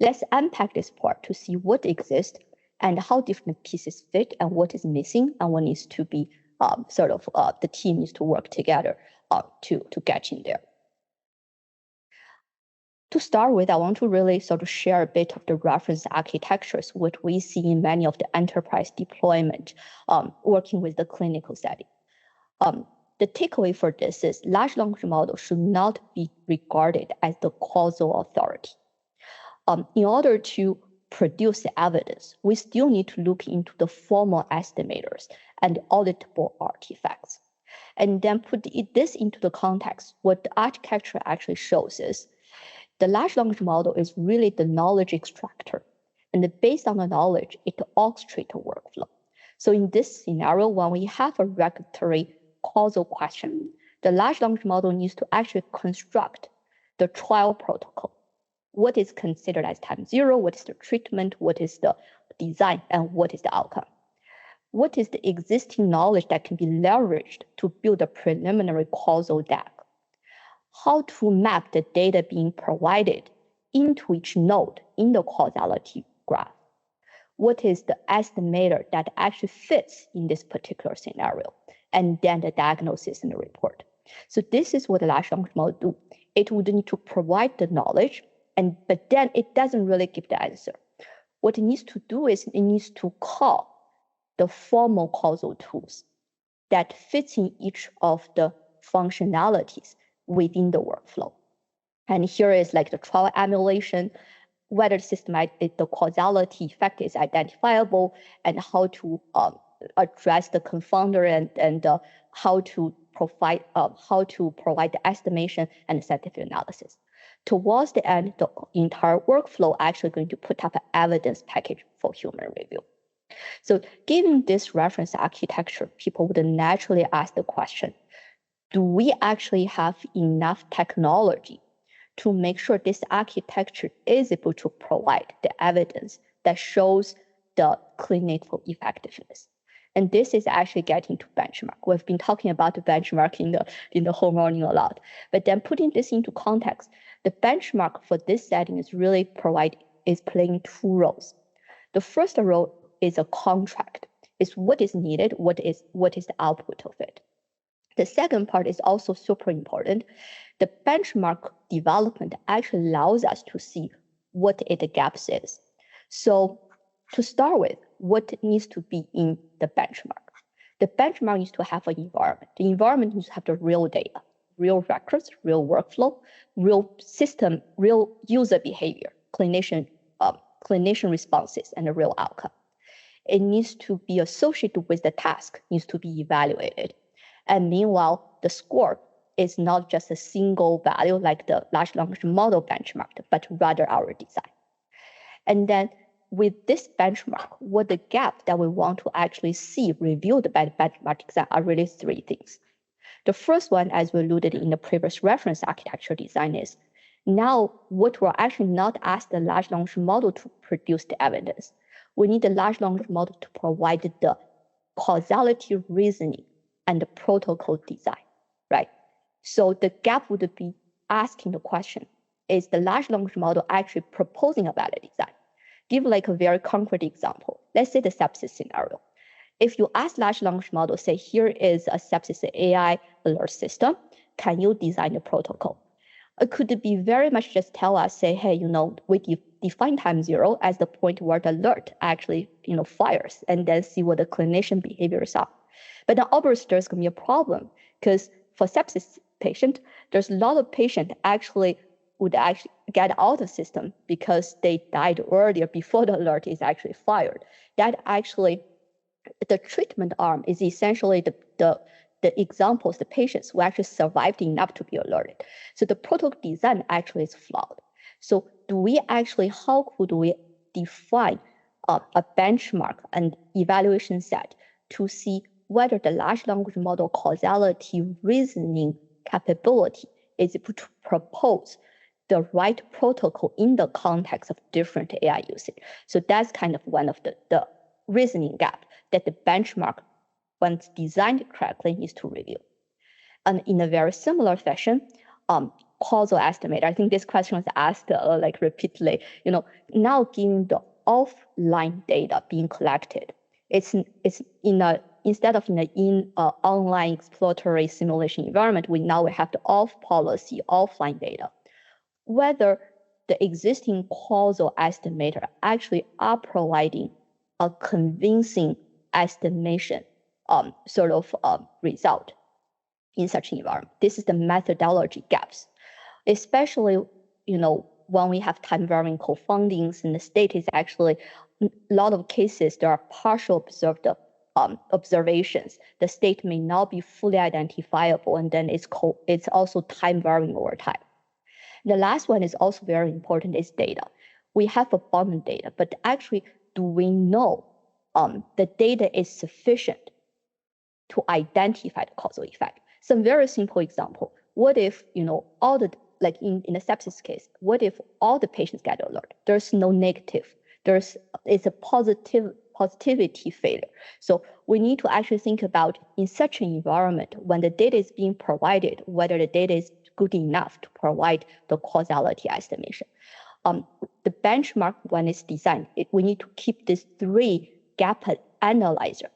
Let's unpack this part to see what exists and how different pieces fit and what is missing and what needs to be the team needs to work together to get in there. To start with, I want to really share a bit of the reference architectures, what we see in many of the enterprise deployment working with the clinical setting. The takeaway for this is large language models should not be regarded as the causal authority. In order to produce the evidence, we still need to look into the formal estimators and auditable artifacts. And then put this into the context, what the architecture actually shows is the large language model is really the knowledge extractor. And based on the knowledge, it orchestrates a workflow. So in this scenario, when we have a regulatory causal question, the large language model needs to actually construct the trial protocol. What is considered as time zero? What is the treatment? What is the design? And what is the outcome? What is the existing knowledge that can be leveraged to build a preliminary causal DAG? How to map the data being provided into each node in the causality graph? What is the estimator that actually fits in this particular scenario? And then the diagnosis and the report. So this is what the large language model do. It would need to provide the knowledge, but then it doesn't really give the answer. What it needs to do is it needs to call the formal causal tools that fits in each of the functionalities within the workflow. And here is like the trial emulation, whether the causality effect is identifiable, and how to address the confounder and how to provide the estimation and scientific analysis. Towards the end, the entire workflow actually going to put up an evidence package for human review. So given this reference architecture, people would naturally ask the question, do we actually have enough technology to make sure this architecture is able to provide the evidence that shows the clinical effectiveness? And this is actually getting to benchmark. We've been talking about the benchmark in the whole morning a lot, but then putting this into context, the benchmark for this setting is really playing two roles. The first role is a contract. It's what is needed, what is the output of it. The second part is also super important. The benchmark development actually allows us to see what the gaps is. So to start with, what needs to be in the benchmark? The benchmark needs to have an environment. The environment needs to have the real data, real records, real workflow, real system, real user behavior, clinician responses, and a real outcome. It needs to be associated with the task, needs to be evaluated. And meanwhile, the score is not just a single value like the large language model benchmark, but rather our design. And then with this benchmark, what the gap that we want to actually see revealed by the benchmark design are really three things. The first one, as we alluded in the previous reference architecture design, is now what we're actually not ask the large language model to produce the evidence. We need the large language model to provide the causality reasoning and the protocol design, right? So the gap would be asking the question, is the large language model actually proposing a valid design? Give like a very concrete example. Let's say the sepsis scenario. If you ask large language model, say, here is a sepsis AI alert system, can you design the protocol? It could be very much just tell us, say, hey, we define time zero as the point where the alert actually, fires, and then see what the clinician behaviors are. But then obviously there's going to be a problem, because for sepsis patient, there's a lot of patients would actually get out of the system because they died earlier before the alert is actually fired. That actually, the treatment arm is essentially the examples, the patients who actually survived enough to be alerted. So the protocol design actually is flawed. So how could we define a benchmark and evaluation set to see whether the large language model causality reasoning capability is able to propose the right protocol in the context of different AI usage? So that's kind of one of the reasoning gap that the benchmark, once designed correctly, needs to review. And in a very similar fashion, causal estimator, I think this question was asked repeatedly, now given the offline data being collected, it's instead of in an online exploratory simulation environment, we have the off-policy offline data. Whether the existing causal estimator actually are providing a convincing estimation result in such an environment. This is the methodology gaps, especially when we have time varying confoundings and the state is actually a lot of cases there are partial observed observations. The state may not be fully identifiable, and then it's also time varying over time. The last one is also very important, is data. We have abundant data, but actually, do we know the data is sufficient to identify the causal effect? Some very simple example. What if, all the, like in the sepsis case, what if all the patients get alert? There's no negative. It's a positivity failure. So we need to actually think about, in such an environment, when the data is being provided, whether the data is good enough to provide the causality estimation. The benchmark, when it's designed, we need to keep these three gap analyzer,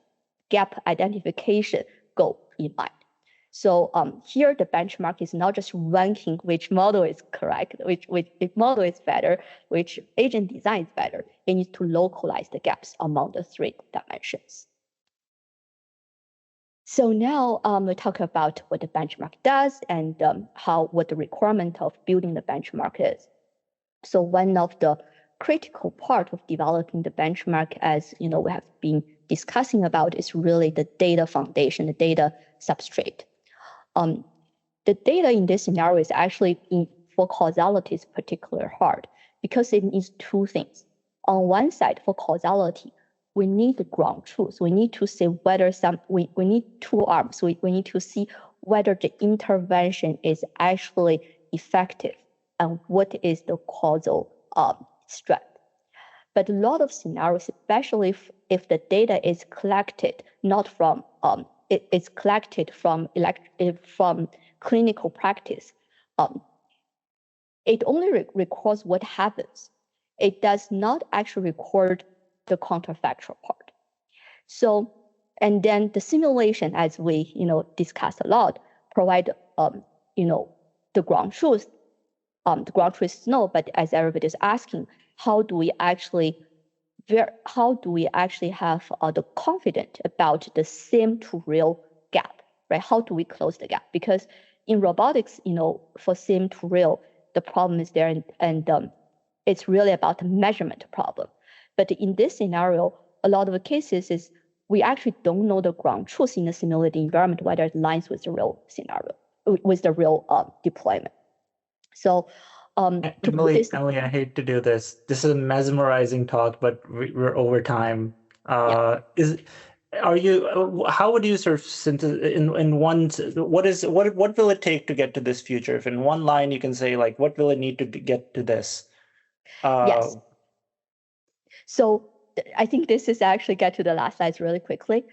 gap identification goal in mind. So here the benchmark is not just ranking which model is correct, which model is better, which agent design is better. It needs to localize the gaps among the 3 dimensions. So now we talk about what the benchmark does and what the requirement of building the benchmark is. So one of the critical part of developing the benchmark, as we have been discussing about, is really the data foundation, the data substrate. The data in this scenario is actually for causality is particularly hard because it needs 2 things. On one side, for causality, we need the ground truth. We need to see whether we need 2 arms. We need to see whether the intervention is actually effective and what is the causal strength. But a lot of scenarios, especially if the data is collected not from it's collected from clinical practice, it only records what happens. It does not actually record the counterfactual part. So, and then the simulation, as we discussed a lot, provide the ground truth. The ground truth is no, but as everybody is asking, how do we actually have the confidence about the sim to real gap, right? How do we close the gap? Because in robotics, for sim to real, the problem is there, and it's really about the measurement problem. But in this scenario, a lot of the cases is we actually don't know the ground truth in the simulated environment, whether it aligns with the real scenario, with the real deployment. So Emily, I hate to do this. This is a mesmerizing talk, but we're over time. How would you sort of synthesize in one? What will it take to get to this future? If in one line you can say, like, what will it need to get to this? Yes. So I think this is actually get to the last slides really quickly.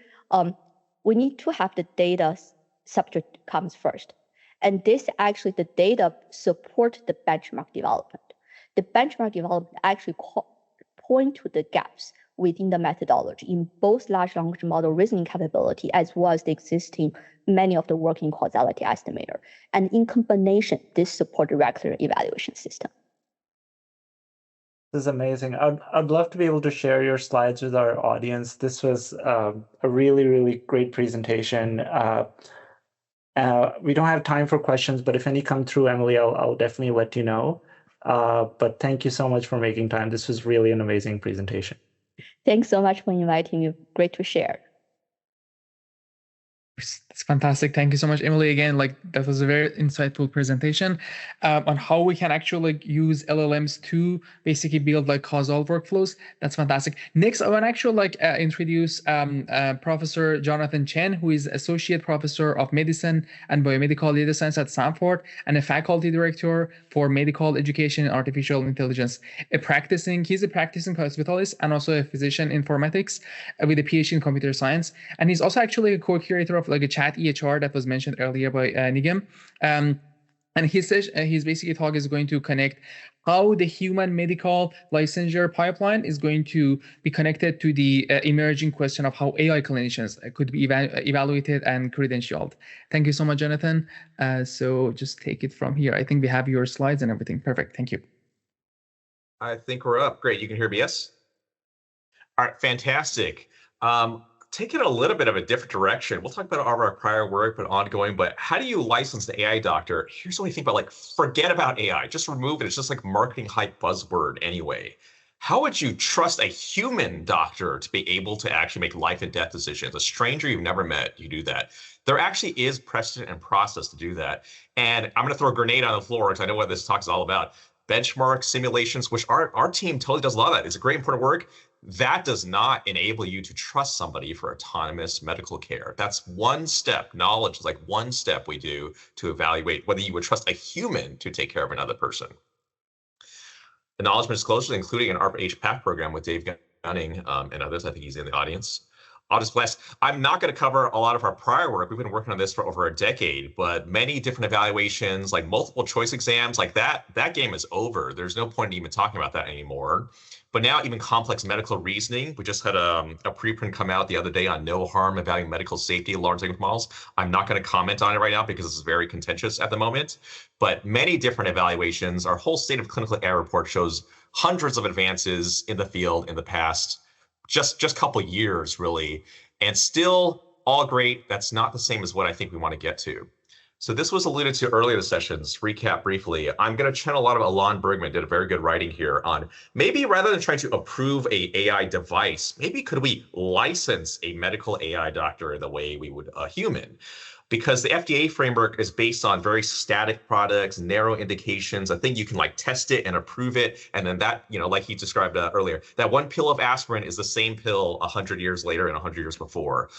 We need to have the data subject comes first. And this actually, the data support the benchmark development. The benchmark development actually point to the gaps within the methodology in both large language model reasoning capability, as well as the existing many of the working causality estimator. And in combination, this support the regular evaluation system. This is amazing. I'd love to be able to share your slides with our audience. This was a really, really great presentation. We don't have time for questions, but if any come through, Emily, I'll definitely let you know. But thank you so much for making time. This was really an amazing presentation. Thanks so much for inviting me. Great to share. It's fantastic. Thank you so much, Emily. Again, that was a very insightful presentation on how we can actually use LLMs to basically build causal workflows. That's fantastic. Next, I want to actually introduce Professor Jonathan Chen, who is Associate Professor of Medicine and Biomedical Data Science at Stanford and a Faculty Director for Medical Education and Artificial Intelligence. He's a practicing hospitalist and also a physician informatics with a PhD in computer science. And he's also actually a co-curator of a chat EHR that was mentioned earlier by Nigam. And his basically talk is going to connect how the human medical licensure pipeline is going to be connected to the emerging question of how AI clinicians could be evaluated and credentialed. Thank you so much, Jonathan. So just take it from here. I think we have your slides and everything. Perfect. Thank you. I think we're up. Great. You can hear me, yes? All right, fantastic. Taking a little bit of a different direction. We'll talk about all of our prior work, but ongoing, but how do you license the AI doctor? Here's what we think about, forget about AI, just remove it. It's just like marketing hype buzzword anyway. How would you trust a human doctor to be able to actually make life and death decisions? A stranger you've never met, you do that. There actually is precedent and process to do that. And I'm gonna throw a grenade on the floor because I know what this talk is all about. Benchmark simulations, which our team totally does a lot of that. It's a great important work. That does not enable you to trust somebody for autonomous medical care. That's one step. Knowledge is one step we do to evaluate whether you would trust a human to take care of another person. Acknowledgement disclosures, including an ARPA-H PAC program with Dave Gunning and others. I think he's in the audience. I'll just blast. I'm not going to cover a lot of our prior work. We've been working on this for over a decade, but many different evaluations, like multiple choice exams, like that game is over. There's no point in even talking about that anymore. But now even complex medical reasoning, we just had a preprint come out the other day on no harm evaluating medical safety in large language models. I'm not going to comment on it right now because it's very contentious at the moment. But many different evaluations, our whole state of clinical AI report shows hundreds of advances in the field in the past just couple years, really, and still all great. That's not the same as what I think we want to get to. So this was alluded to earlier in the sessions. Recap briefly. I'm going to channel a lot of Alon Bergman, did a very good writing here on maybe rather than trying to approve a AI device, maybe could we license a medical AI doctor the way we would a human? Because the FDA framework is based on very static products, narrow indications. I think you can like test it and approve it. And then that, like he described earlier, that one pill of aspirin is the same pill 100 years later and 100 years before.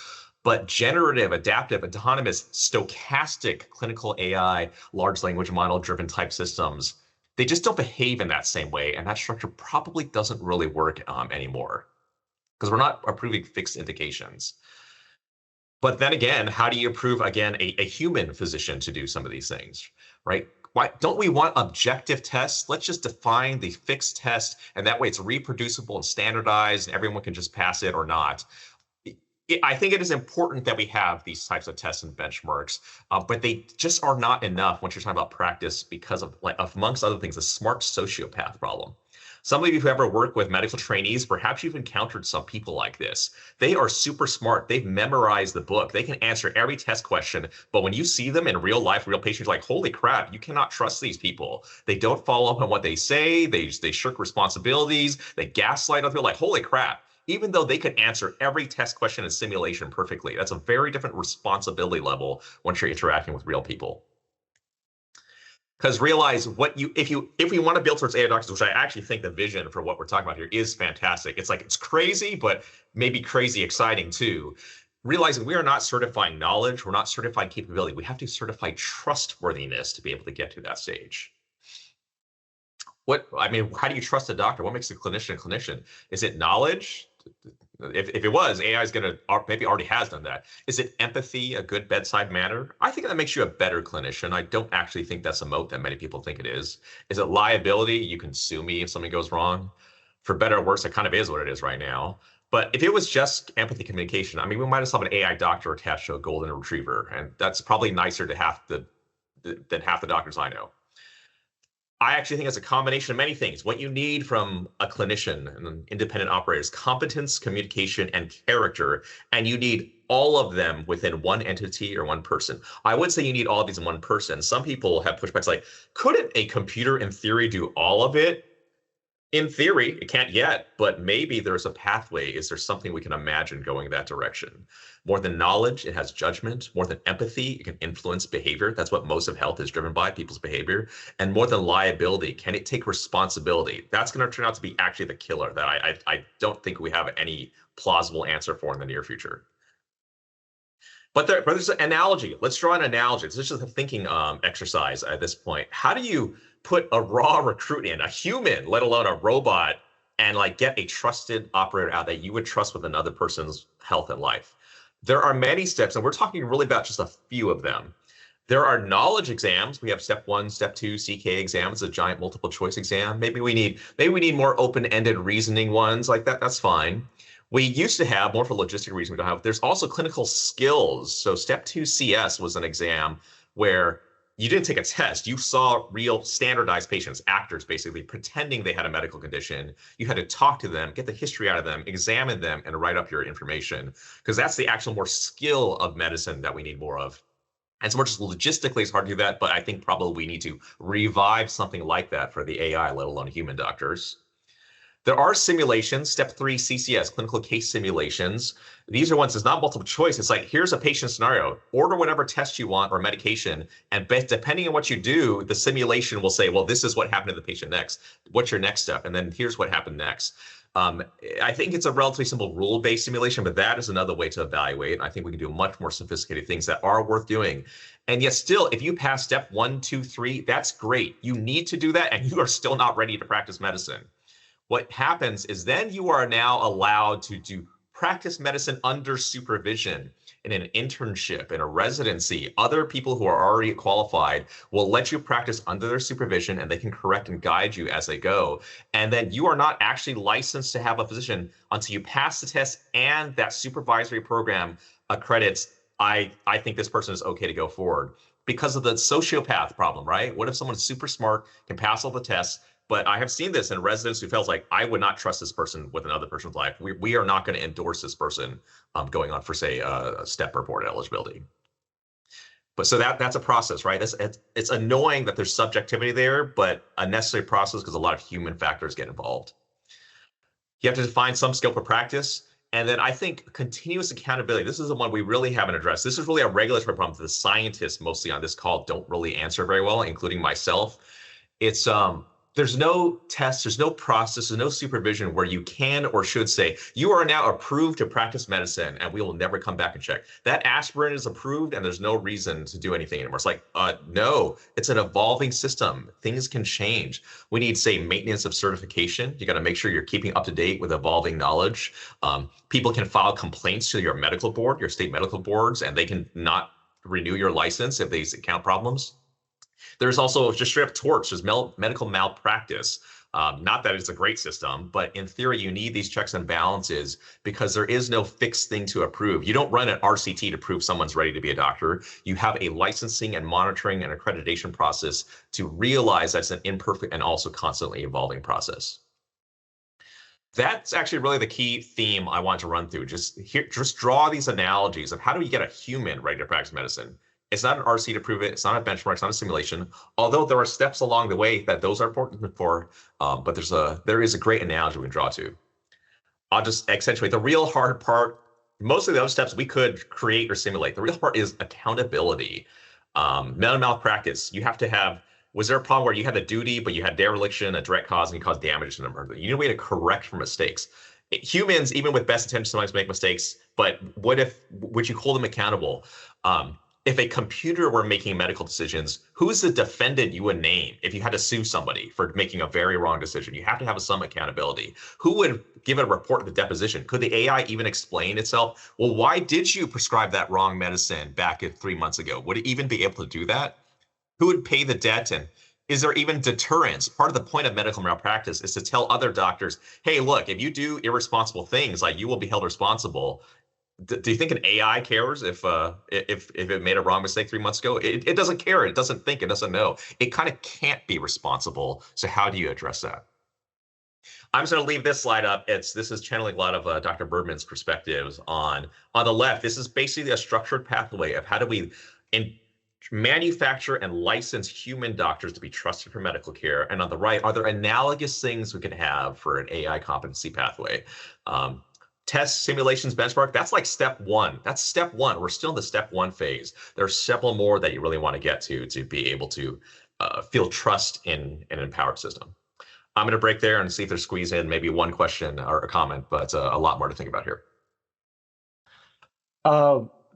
But generative, adaptive, autonomous, stochastic clinical AI, large language model driven type systems, they just don't behave in that same way. And that structure probably doesn't really work anymore because we're not approving fixed indications. But then again, how do you approve, again, a human physician to do some of these things, right? Why don't we want objective tests? Let's just define the fixed test, and that way it's reproducible and standardized, and everyone can just pass it or not. I think it is important that we have these types of tests and benchmarks, but they just are not enough once you're talking about practice because of, like, amongst other things, the smart sociopath problem. Some of you who ever work with medical trainees, perhaps you've encountered some people like this. They are super smart. They've memorized the book. They can answer every test question. But when you see them in real life, real patients, you're like, holy crap, you cannot trust these people. They don't follow up on what they say. They shirk responsibilities. They gaslight other people. Like, holy crap. Even though they could answer every test question in simulation perfectly, that's a very different responsibility level once you're interacting with real people. Because realize if we want to build towards AI doctors, which I actually think the vision for what we're talking about here is fantastic. It's like, it's crazy, but maybe crazy exciting too. Realizing we are not certifying knowledge, we're not certifying capability. We have to certify trustworthiness to be able to get to that stage. How do you trust a doctor? What makes a clinician a clinician? Is it knowledge? If it was, AI is going to maybe already has done that. Is it empathy, a good bedside manner? I think that makes you a better clinician. I don't actually think that's a moat that many people think it is. Is it liability? You can sue me if something goes wrong. For better or worse, it kind of is what it is right now. But if it was just empathy communication, we might as well have an AI doctor attached to a golden retriever, and that's probably nicer to than half the doctors I know. I actually think it's a combination of many things. What you need from a clinician and an independent operator is competence, communication, and character. And you need all of them within one entity or one person. I would say you need all of these in one person. Some people have pushbacks like, couldn't a computer in theory do all of it? In theory, it can't yet, but maybe there's a pathway. Is there something we can imagine going that direction? More than knowledge, it has judgment. More than empathy, it can influence behavior. That's what most of health is driven by, people's behavior. And more than liability, can it take responsibility? That's going to turn out to be actually the killer that I don't think we have any plausible answer for in the near future. But there's an analogy. Let's draw an analogy. This is just a thinking exercise at this point. How do you put a raw recruit in, a human, let alone a robot, and like get a trusted operator out that you would trust with another person's health and life? There are many steps, and we're talking really about just a few of them. There are knowledge exams. We have step 1, step 2, CK exam. It's a giant multiple choice exam. Maybe we need more open-ended reasoning ones like that. That's fine. We used to have more for logistic reasons. We don't have. There's also clinical skills. So step 2 CS was an exam where you didn't take a test. You saw real standardized patients, actors basically pretending they had a medical condition. You had to talk to them, get the history out of them, examine them, and write up your information, because that's the actual more skill of medicine that we need more of. And so much as logistically it's hard to do that, but I think probably we need to revive something like that for the AI, let alone human doctors. There are simulations, step 3 CCS, clinical case simulations. These are ones, it's not multiple choice. It's like, here's a patient scenario, order whatever test you want or medication. And depending on what you do, the simulation will say, well, this is what happened to the patient next. What's your next step? And then here's what happened next. I think it's a relatively simple rule-based simulation, but that is another way to evaluate. I think we can do much more sophisticated things that are worth doing. And yet still, if you pass step 1, 2, 3, that's great. You need to do that, and you are still not ready to practice medicine. What happens is then you are now allowed to do practice medicine under supervision in an internship, in a residency. Other people who are already qualified will let you practice under their supervision, and they can correct and guide you as they go. And then you are not actually licensed to have a physician until you pass the test and that supervisory program accredits, I think this person is okay to go forward. Because of the sociopath problem, right? What if someone's super smart, can pass all the tests, but I have seen this in residents who feels like, I would not trust this person with another person's life. We are not going to endorse this person going on for, say, a step report eligibility. But so that's a process, right? It's annoying that there's subjectivity there, but a necessary process because a lot of human factors get involved. You have to define some scope of practice. And then I think continuous accountability, this is the one we really haven't addressed. This is really a regulatory problem that the scientists mostly on this call don't really answer very well, including myself. It's there's no test, there's no process, there's no supervision where you can or should say, you are now approved to practice medicine and we will never come back and check. That aspirin is approved and there's no reason to do anything anymore. It's like, no, it's an evolving system. Things can change. We need, say, maintenance of certification. You got to make sure you're keeping up to date with evolving knowledge. People can file complaints to your medical board, your state medical boards, and they can not renew your license if they account problems. There's also just straight up torts. There's medical malpractice. Not that it's a great system, but in theory, you need these checks and balances because there is no fixed thing to approve. You don't run an RCT to prove someone's ready to be a doctor. You have a licensing and monitoring and accreditation process to realize that's an imperfect and also constantly evolving process. That's actually really the key theme I want to run through. Just draw these analogies of how do we get a human ready to practice medicine. It's not an RC to prove it. It's not a benchmark. It's not a simulation. Although there are steps along the way that those are important for, but there is a great analogy we can draw to. I'll just accentuate the real hard part. Most of those steps we could create or simulate. The real part is accountability. Medical malpractice. You have to have. Was there a problem where you had the duty, but you had dereliction, a direct cause, and you caused damage to them? You need a way to correct for mistakes. Humans, even with best intentions, sometimes make mistakes. But would you hold them accountable? If a computer were making medical decisions, who's the defendant you would name if you had to sue somebody for making a very wrong decision? You have to have some accountability. Who would give a report at the deposition? Could the AI even explain itself? Well, why did you prescribe that wrong medicine back 3 months ago? Would it even be able to do that? Who would pay the debt? And is there even deterrence? Part of the point of medical malpractice is to tell other doctors, hey, look, if you do irresponsible things, like you will be held responsible. Do you think an AI cares if it made a wrong mistake 3 months ago? It doesn't care. It doesn't think. It doesn't know. It kind of can't be responsible. So how do you address that? I'm just going to leave this slide up. This is channeling a lot of Dr. Bergman's perspectives on the left. This is basically a structured pathway of how do we manufacture and license human doctors to be trusted for medical care. And on the right, are there analogous things we could have for an AI competency pathway? Test simulations benchmark, that's like step one. That's step one. We're still in the step one phase. There's several more that you really want to get to be able to feel trust in an empowered system. I'm going to break there and see if there's squeeze in maybe one question or a comment, but a lot more to think about here.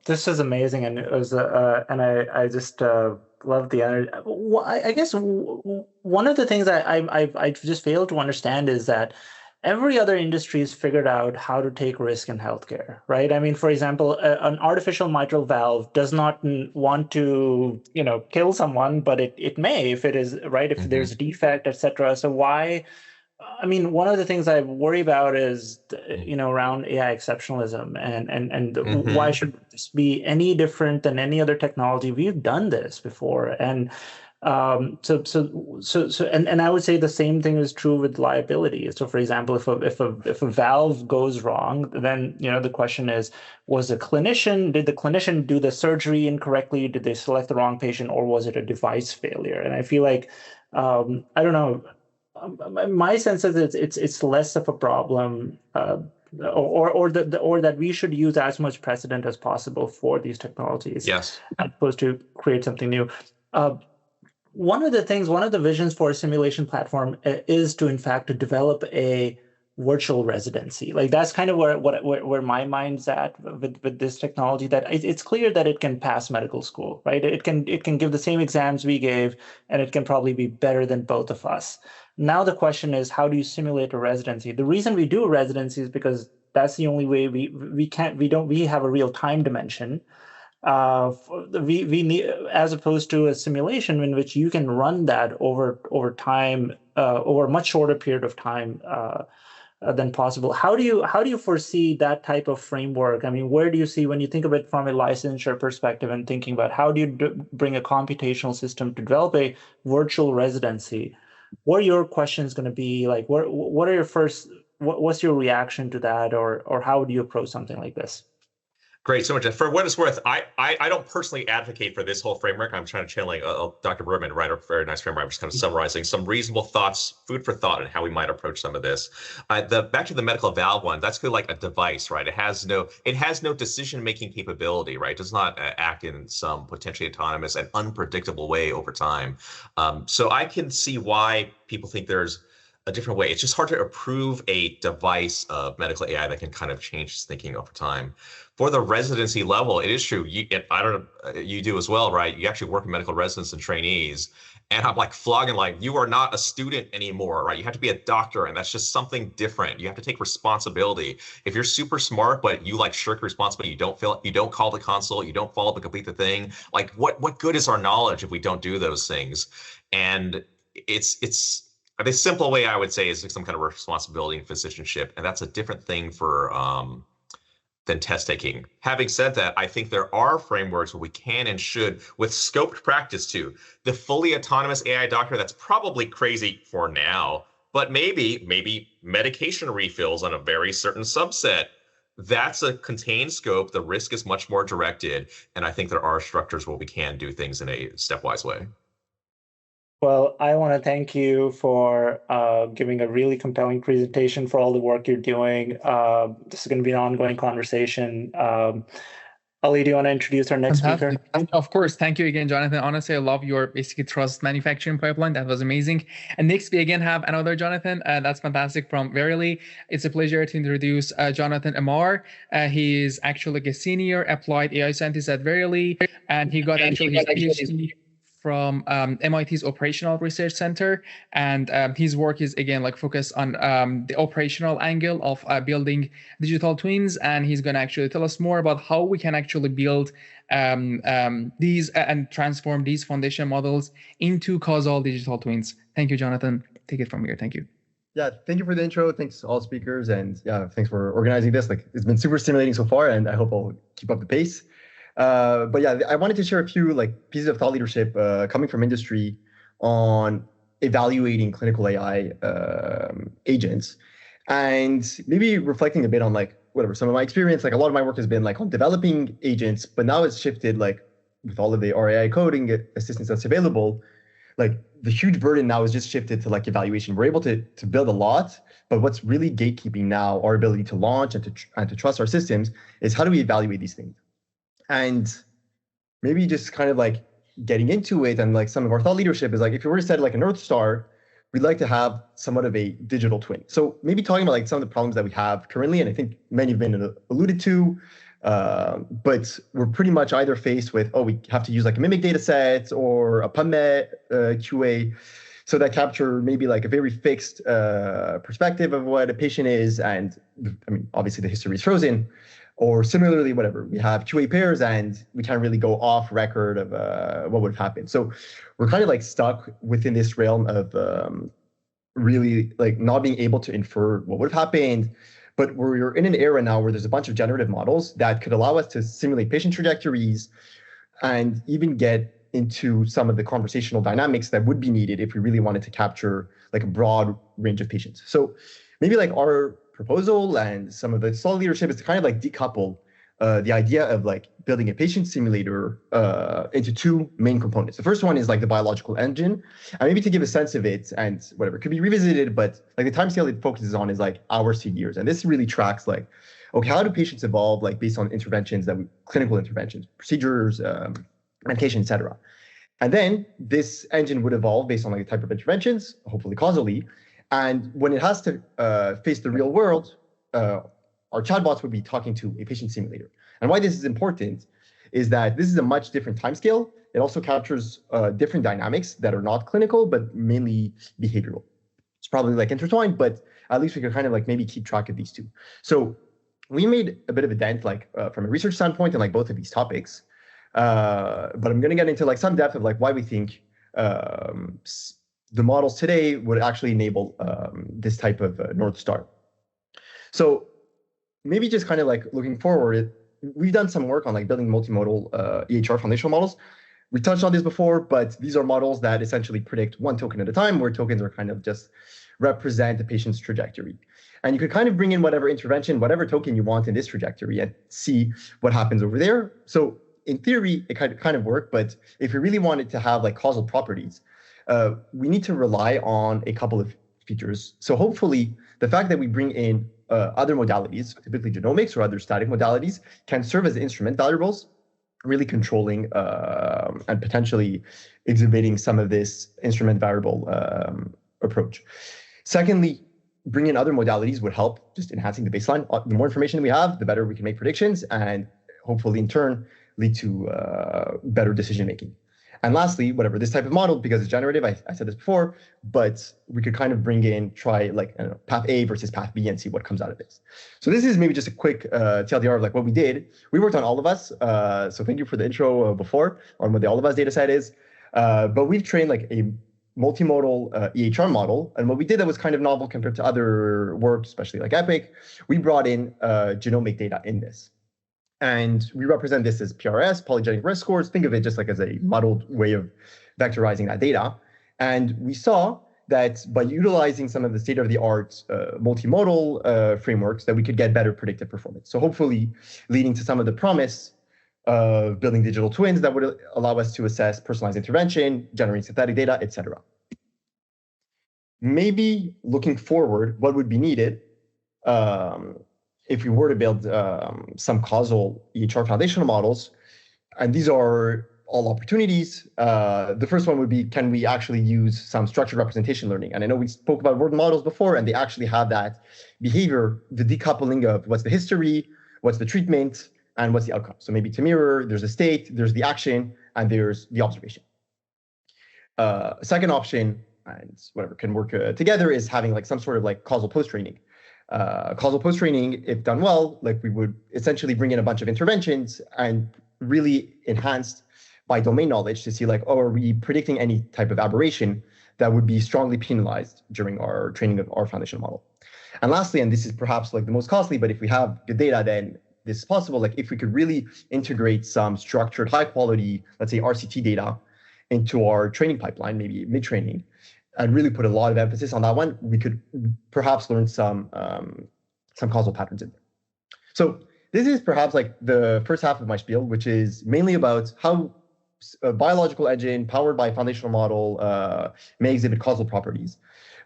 This is amazing, and it was, and I just love the energy. I guess one of the things I just failed to understand is that every other industry has figured out how to take risk in healthcare, right? I mean, for example, an artificial mitral valve does not want to, kill someone, but it may if it is, right, if there's a defect, et cetera. So why? I mean, one of the things I worry about is, around AI exceptionalism and why should this be any different than any other technology? We've done this before, and and I would say the same thing is true with liability. So, for example, if a valve goes wrong, then the question is, did the clinician do the surgery incorrectly? Did they select the wrong patient, or was it a device failure? And I feel like I don't know. My sense is it's less of a problem, or that we should use as much precedent as possible for these technologies. Yes, as opposed to create something new. One of the visions for a simulation platform is to, in fact, to develop a virtual residency. Like that's kind of where my mind's at with this technology. That it's clear that it can pass medical school, right? It can give the same exams we gave, and it can probably be better than both of us. Now the question is, how do you simulate a residency? The reason we do residency is because that's the only way we have a real time dimension. We need, as opposed to a simulation in which you can run that over time, over a much shorter period of time than possible. How do you foresee that type of framework? I mean, where do you see, when you think of it from a licensure perspective and thinking about how do you bring a computational system to develop a virtual residency? What are your questions going to be? Like, what are your first? What's your reaction to that, or how do you approach something like this? Great, so much. For what it's worth, I don't personally advocate for this whole framework. I'm trying to channel Dr. Berman, write a very nice framework. I'm just kind of summarizing some reasonable thoughts, food for thought, and how we might approach some of this. Back to the medical valve one, that's kind of like a device, right? It has no decision-making capability, right? It does not act in some potentially autonomous and unpredictable way over time. So I can see why people think there's a different way. It's just hard to approve a device of medical AI that can kind of change its thinking over time. For the residency level, it is true. I don't know, you do as well, right? You actually work in medical residents and trainees, and I'm like flogging, like, you are not a student anymore, right? You have to be a doctor, and that's just something different. You have to take responsibility. If you're super smart, but you like shirk responsibility, you don't call the consult, you don't follow up and complete the thing. Like, what good is our knowledge if we don't do those things? And it's the simple way I would say is some kind of responsibility and physicianship, and that's a different thing for than test taking. Having said that, I think there are frameworks where we can and should, with scoped practice too. The fully autonomous AI doctor, that's probably crazy for now, but maybe medication refills on a very certain subset. That's a contained scope. The risk is much more directed, and I think there are structures where we can do things in a stepwise way. Well, I want to thank you for giving a really compelling presentation, for all the work you're doing. This is going to be an ongoing conversation. Ali, do you want to introduce our next speaker? Of course. Thank you again, Jonathan. Honestly, I love your basically trust manufacturing pipeline. That was amazing. And next, we again have another Jonathan. That's fantastic, from Verily. It's a pleasure to introduce Jonathan Amar. He is actually like a senior applied AI scientist at Verily, and he got actually his PhD from MIT's Operational Research Center, and his work is again like focused on the operational angle of building digital twins, and he's going to actually tell us more about how we can actually build these and transform these foundation models into causal digital twins. Thank you, Jonathan. Take it from here. Thank you. Yeah, thank you for the intro. Thanks to all speakers, and yeah, thanks for organizing this. Like, it's been super stimulating so far, and I hope I'll keep up the pace. But yeah, I wanted to share a few like pieces of thought leadership coming from industry on evaluating clinical AI agents, and maybe reflecting a bit on like whatever some of my experience. Like, a lot of my work has been like on developing agents, but now it's shifted, like with all of the RAI coding assistance that's available. Like, the huge burden now is just shifted to like evaluation. We're able to build a lot, but what's really gatekeeping now our ability to launch and to trust our systems is how do we evaluate these things. And maybe just kind of like getting into it, and like some of our thought leadership is like, if you were to set like a North Star, we'd like to have somewhat of a digital twin. So maybe talking about like some of the problems that we have currently, and I think many have been alluded to, but we're pretty much either faced with, we have to use like a mimic data set or a PubMed QA, so that capture maybe like a very fixed perspective of what a patient is. And I mean, obviously the history is frozen. Or similarly, whatever, we have QA pairs and we can't really go off record of what would have happened. So we're kind of like stuck within this realm of really like not being able to infer what would have happened. But we're in an era now where there's a bunch of generative models that could allow us to simulate patient trajectories and even get into some of the conversational dynamics that would be needed if we really wanted to capture like a broad range of patients. So maybe like our proposal and some of the thought leadership is to kind of like decouple the idea of like building a patient simulator into two main components. The first one is like the biological engine, and maybe to give a sense of it, and whatever, it could be revisited, but like the timescale it focuses on is like hours to years. And this really tracks like, okay, how do patients evolve like based on interventions clinical interventions, procedures, medication, etc. And then this engine would evolve based on like the type of interventions, hopefully causally. And when it has to face the real world, our chatbots would be talking to a patient simulator. And why this is important is that this is a much different timescale. It also captures different dynamics that are not clinical, but mainly behavioral. It's probably like intertwined, but at least we could kind of like maybe keep track of these two. So we made a bit of a dent, like from a research standpoint, in like both of these topics. But I'm going to get into like some depth of like why we think the models today would actually enable this type of North Star. So maybe just kind of like looking forward, we've done some work on like building multimodal EHR foundational models. We touched on this before, but these are models that essentially predict one token at a time, where tokens are kind of just represent the patient's trajectory. And you could kind of bring in whatever intervention, whatever token you want in this trajectory and see what happens over there. So in theory, it kind of worked, but if we really wanted to have like causal properties, we need to rely on a couple of features. So hopefully the fact that we bring in other modalities, typically genomics or other static modalities, can serve as instrument variables, really controlling and potentially exhibiting some of this instrument variable approach. Secondly, bringing in other modalities would help just enhancing the baseline. The more information we have, the better we can make predictions and hopefully in turn lead to better decision making. And lastly, whatever, this type of model, because it's generative, I said this before, but we could kind of bring in, try like I don't know, path A versus path B and see what comes out of this. So this is maybe just a quick TLDR of like what we did. We worked on All of Us. So thank you for the intro before on what the All of Us data set is. But we've trained like a multimodal EHR model. And what we did that was kind of novel compared to other work, especially like Epoch, we brought in genomic data in this. And we represent this as PRS, polygenic risk scores. Think of it just like as a modeled way of vectorizing that data. And we saw that by utilizing some of the state-of-the-art multimodal frameworks, that we could get better predictive performance. So hopefully leading to some of the promise of building digital twins that would allow us to assess personalized intervention, generating synthetic data, et cetera. Maybe looking forward, what would be needed if we were to build some causal EHR foundational models, and these are all opportunities. The first one would be, can we actually use some structured representation learning? And I know we spoke about word models before, and they actually have that behavior, the decoupling of what's the history, what's the treatment, and what's the outcome. So maybe to mirror, there's a state, there's the action, and there's the observation. Second option, and whatever can work together, is having like some sort of like causal post-training. Causal post-training, if done well, like we would essentially bring in a bunch of interventions and really enhanced by domain knowledge to see like, oh, are we predicting any type of aberration that would be strongly penalized during our training of our foundational model. And lastly, and this is perhaps like the most costly, but if we have good data, then this is possible. Like if we could really integrate some structured, high quality, let's say RCT data into our training pipeline, maybe mid-training, and really put a lot of emphasis on that one, we could perhaps learn some causal patterns in there. So this is perhaps like the first half of my spiel, which is mainly about how a biological engine powered by a foundational model may exhibit causal properties.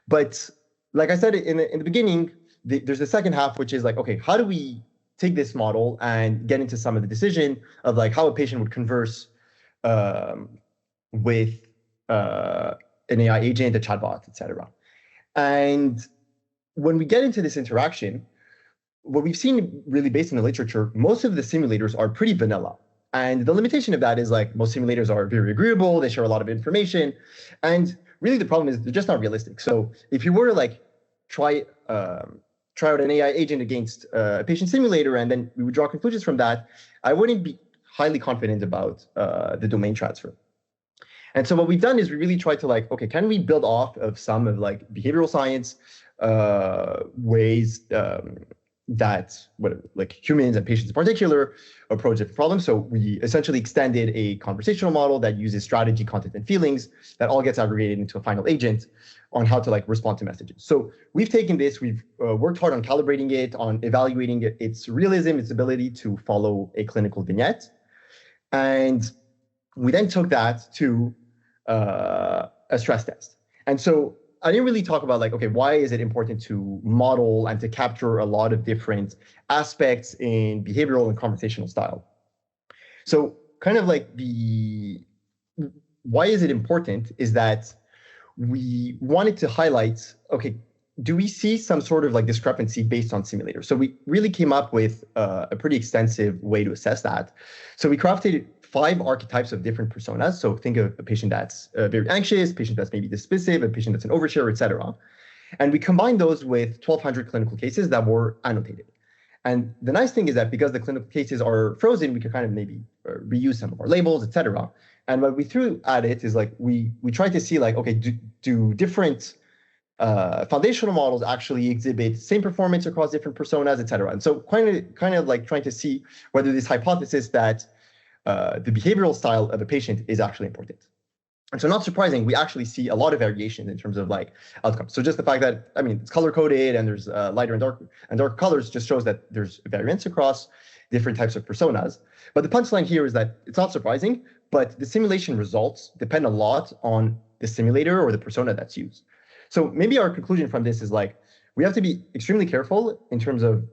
But like I said in the beginning, there's the second half, which is like, okay, how do we take this model and get into some of the decision of like how a patient would converse with an AI agent, a chatbot, et cetera. And when we get into this interaction, what we've seen really based in the literature, most of the simulators are pretty vanilla. And the limitation of that is like most simulators are very agreeable, they share a lot of information. And really the problem is they're just not realistic. So if you were to like try out an AI agent against a patient simulator and then we would draw conclusions from that, I wouldn't be highly confident about the domain transfer. And so what we've done is we really tried to like, okay, can we build off of some of like behavioral science ways that like humans and patients in particular approach different problems. So we essentially extended a conversational model that uses strategy, content, and feelings that all gets aggregated into a final agent on how to like respond to messages. So we've taken this, we've worked hard on calibrating it, on evaluating its realism, its ability to follow a clinical vignette. And we then took that to a stress test. And so I didn't really talk about like, okay, why is it important to model and to capture a lot of different aspects in behavioral and conversational style? So kind of like why is it important is that we wanted to highlight, okay, do we see some sort of like discrepancy based on simulators? So we really came up with a pretty extensive way to assess that. So we crafted 5 archetypes of different personas. So think of a patient that's very anxious, a patient that's maybe dismissive, a patient that's an overshare, et cetera. And we combined those with 1,200 clinical cases that were annotated. And the nice thing is that because the clinical cases are frozen, we can kind of maybe reuse some of our labels, etc. And what we threw at it is like we tried to see like, okay, do different foundational models actually exhibit same performance across different personas, etc. And so kind of like trying to see whether this hypothesis that the behavioral style of a patient is actually important. And so not surprising, we actually see a lot of variation in terms of like outcomes. So just the fact that, I mean, it's color coded and there's lighter and dark colors just shows that there's variance across different types of personas. But the punchline here is that it's not surprising, but the simulation results depend a lot on the simulator or the persona that's used. So maybe our conclusion from this is like, we have to be extremely careful in terms of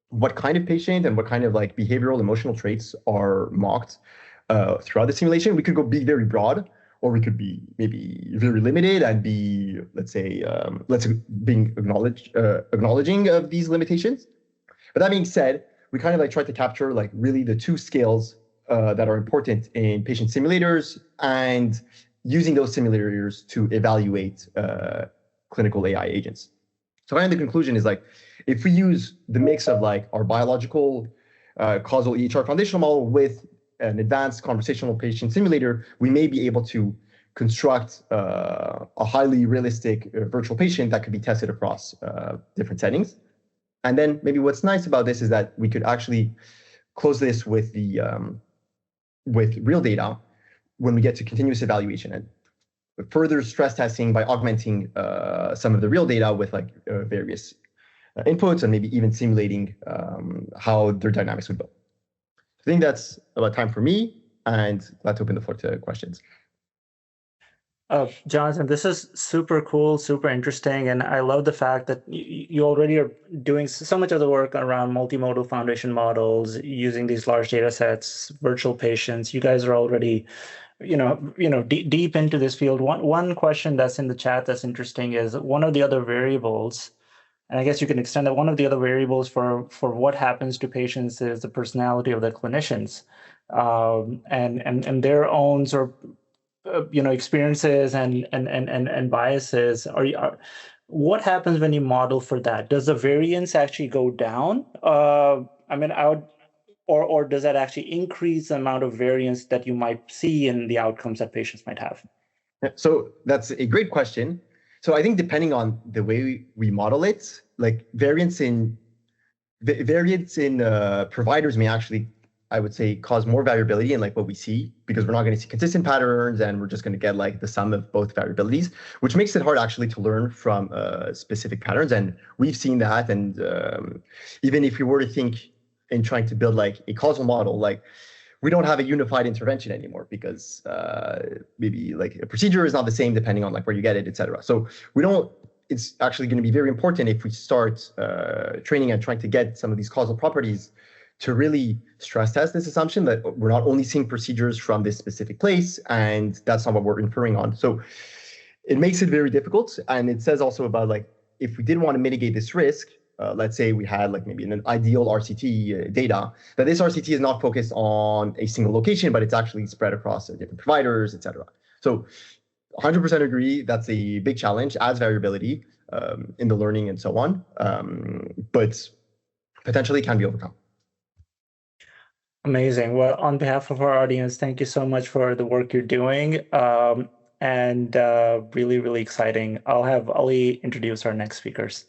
what kind of patient and what kind of like behavioral emotional traits are mocked throughout the simulation. We could go be very broad, or we could be maybe very limited and be, let's say, being acknowledging of these limitations. But that being said, we kind of like try to capture like really the two scales that are important in patient simulators and using those simulators to evaluate clinical AI agents. So kind of the conclusion is like, if we use the mix of like our biological causal EHR foundational model with an advanced conversational patient simulator, we may be able to construct a highly realistic virtual patient that could be tested across different settings. And then maybe what's nice about this is that we could actually close this with the with real data when we get to continuous evaluation and further stress testing by augmenting some of the real data with like various inputs and maybe even simulating how their dynamics would go. I think that's about time for me, and glad to open the floor to questions. Jonathan, this is super cool, super interesting, and I love the fact that you already are doing so much of the work around multimodal foundation models, using these large data sets, virtual patients. You guys are already, deep into this field. One question that's in the chat that's interesting is one of the other variables, and I guess you can extend that. One of the other variables for what happens to patients is the personality of the clinicians, and their own sort of experiences and biases. What happens when you model for that? Does the variance actually go down? Or does that actually increase the amount of variance that you might see in the outcomes that patients might have? So that's a great question. So I think depending on the way we model it, like variance in providers may actually, I would say, cause more variability in like what we see, because we're not going to see consistent patterns and we're just going to get like the sum of both variabilities, which makes it hard actually to learn from specific patterns. And we've seen that. And even if we were to think in trying to build like a causal model, like we don't have a unified intervention anymore, because maybe like a procedure is not the same depending on like where you get it, et cetera. So it's actually going to be very important if we start training and trying to get some of these causal properties to really stress test this assumption that we're not only seeing procedures from this specific place, and that's not what we're inferring on. So it makes it very difficult. And it says also about like, if we didn't want to mitigate this risk, let's say we had like maybe an ideal RCT data, that this RCT is not focused on a single location, but it's actually spread across different providers, et cetera. So 100% agree, that's a big challenge, adds variability in the learning and so on, but potentially can be overcome. Amazing. Well, on behalf of our audience, thank you so much for the work you're doing, and really, really exciting. I'll have Ali introduce our next speakers.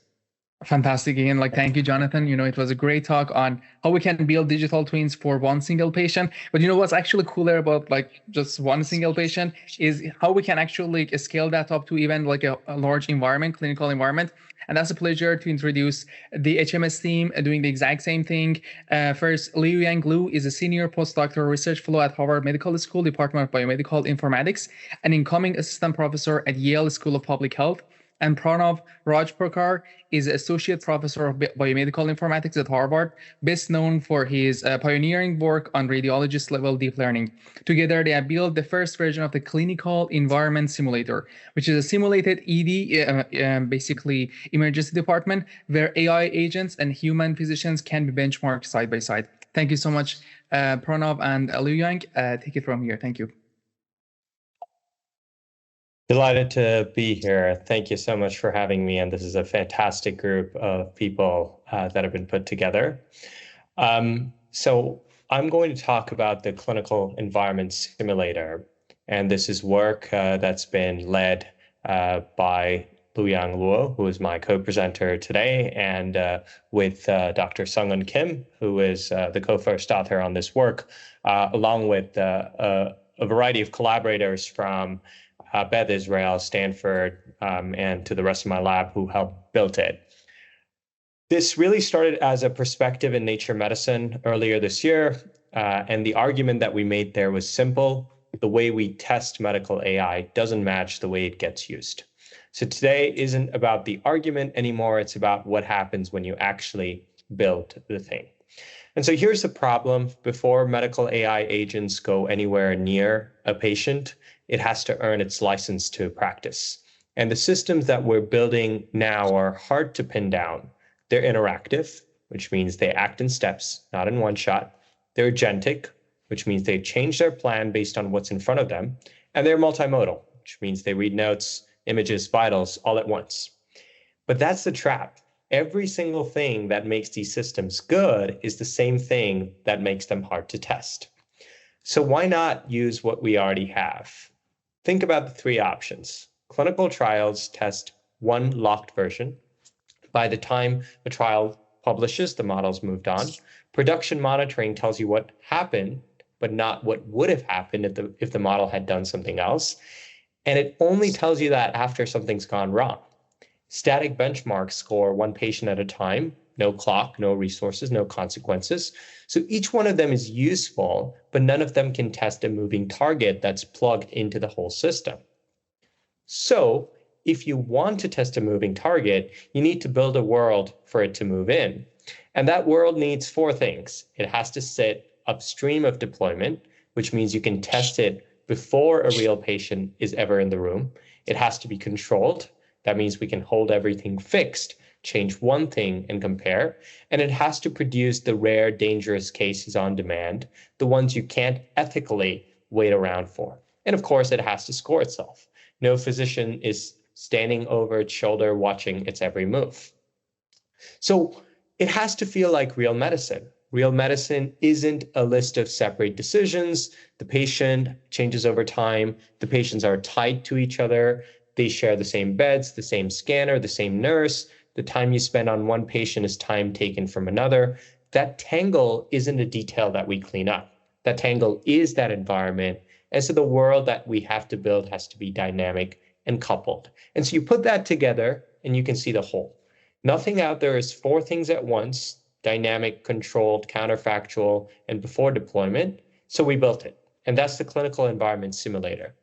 Fantastic. Again, thank you, Jonathan. It was a great talk on how we can build digital twins for one single patient. But what's actually cooler about just one single patient is how we can actually scale that up to even a large environment, clinical environment. And that's a pleasure to introduce the HMS team doing the exact same thing. First, Luyang is a senior postdoctoral research fellow at Harvard Medical School, Department of Biomedical Informatics, and incoming assistant professor at Yale School of Public Health. And Pranav Rajpurkar is Associate Professor of Biomedical Informatics at Harvard, best known for his pioneering work on radiologist-level deep learning. Together, they have built the first version of the Clinical Environment Simulator, which is a simulated ED, basically emergency department, where AI agents and human physicians can be benchmarked side by side. Thank you so much, Pranav and Luyang. Take it from here. Thank you. Delighted to be here. Thank you so much for having me. And this is a fantastic group of people that have been put together. So I'm going to talk about the clinical environment simulator. And this is work that's been led by Luyang, who is my co-presenter today, and with Dr. Sung-Un Kim, who is the co-first author on this work, along with a variety of collaborators from Beth Israel, Stanford, and to the rest of my lab who helped build it. This really started as a perspective in Nature Medicine earlier this year, and the argument that we made there was simple. The way we test medical AI doesn't match the way it gets used. So today isn't about the argument anymore, it's about what happens when you actually build the thing. And so here's the problem. Before medical AI agents go anywhere near a patient, it has to earn its license to practice. And the systems that we're building now are hard to pin down. They're interactive, which means they act in steps, not in one shot. They're agentic, which means they change their plan based on what's in front of them. And they're multimodal, which means they read notes, images, vitals all at once. But that's the trap. Every single thing that makes these systems good is the same thing that makes them hard to test. So why not use what we already have? Think about the three options. Clinical trials test one locked version. By the time a trial publishes, the model's moved on. Production monitoring tells you what happened, but not what would have happened if the model had done something else. And it only tells you that after something's gone wrong. Static benchmarks score one patient at a time, no clock, no resources, no consequences. So each one of them is useful, but none of them can test a moving target that's plugged into the whole system. So if you want to test a moving target, you need to build a world for it to move in. And that world needs four things. It has to sit upstream of deployment, which means you can test it before a real patient is ever in the room. It has to be controlled. That means we can hold everything fixed, change one thing and compare. And it has to produce the rare, dangerous cases on demand, the ones you can't ethically wait around for. And of course, it has to score itself. No physician is standing over its shoulder watching its every move. So it has to feel like real medicine. Real medicine isn't a list of separate decisions. The patient changes over time. The patients are tied to each other. They share the same beds, the same scanner, the same nurse. The time you spend on one patient is time taken from another. That tangle isn't a detail that we clean up. That tangle is that environment. And so the world that we have to build has to be dynamic and coupled. And so you put that together and you can see the whole. Nothing out there is four things at once: dynamic, controlled, counterfactual, and before deployment. So we built it. And that's the clinical environment simulator.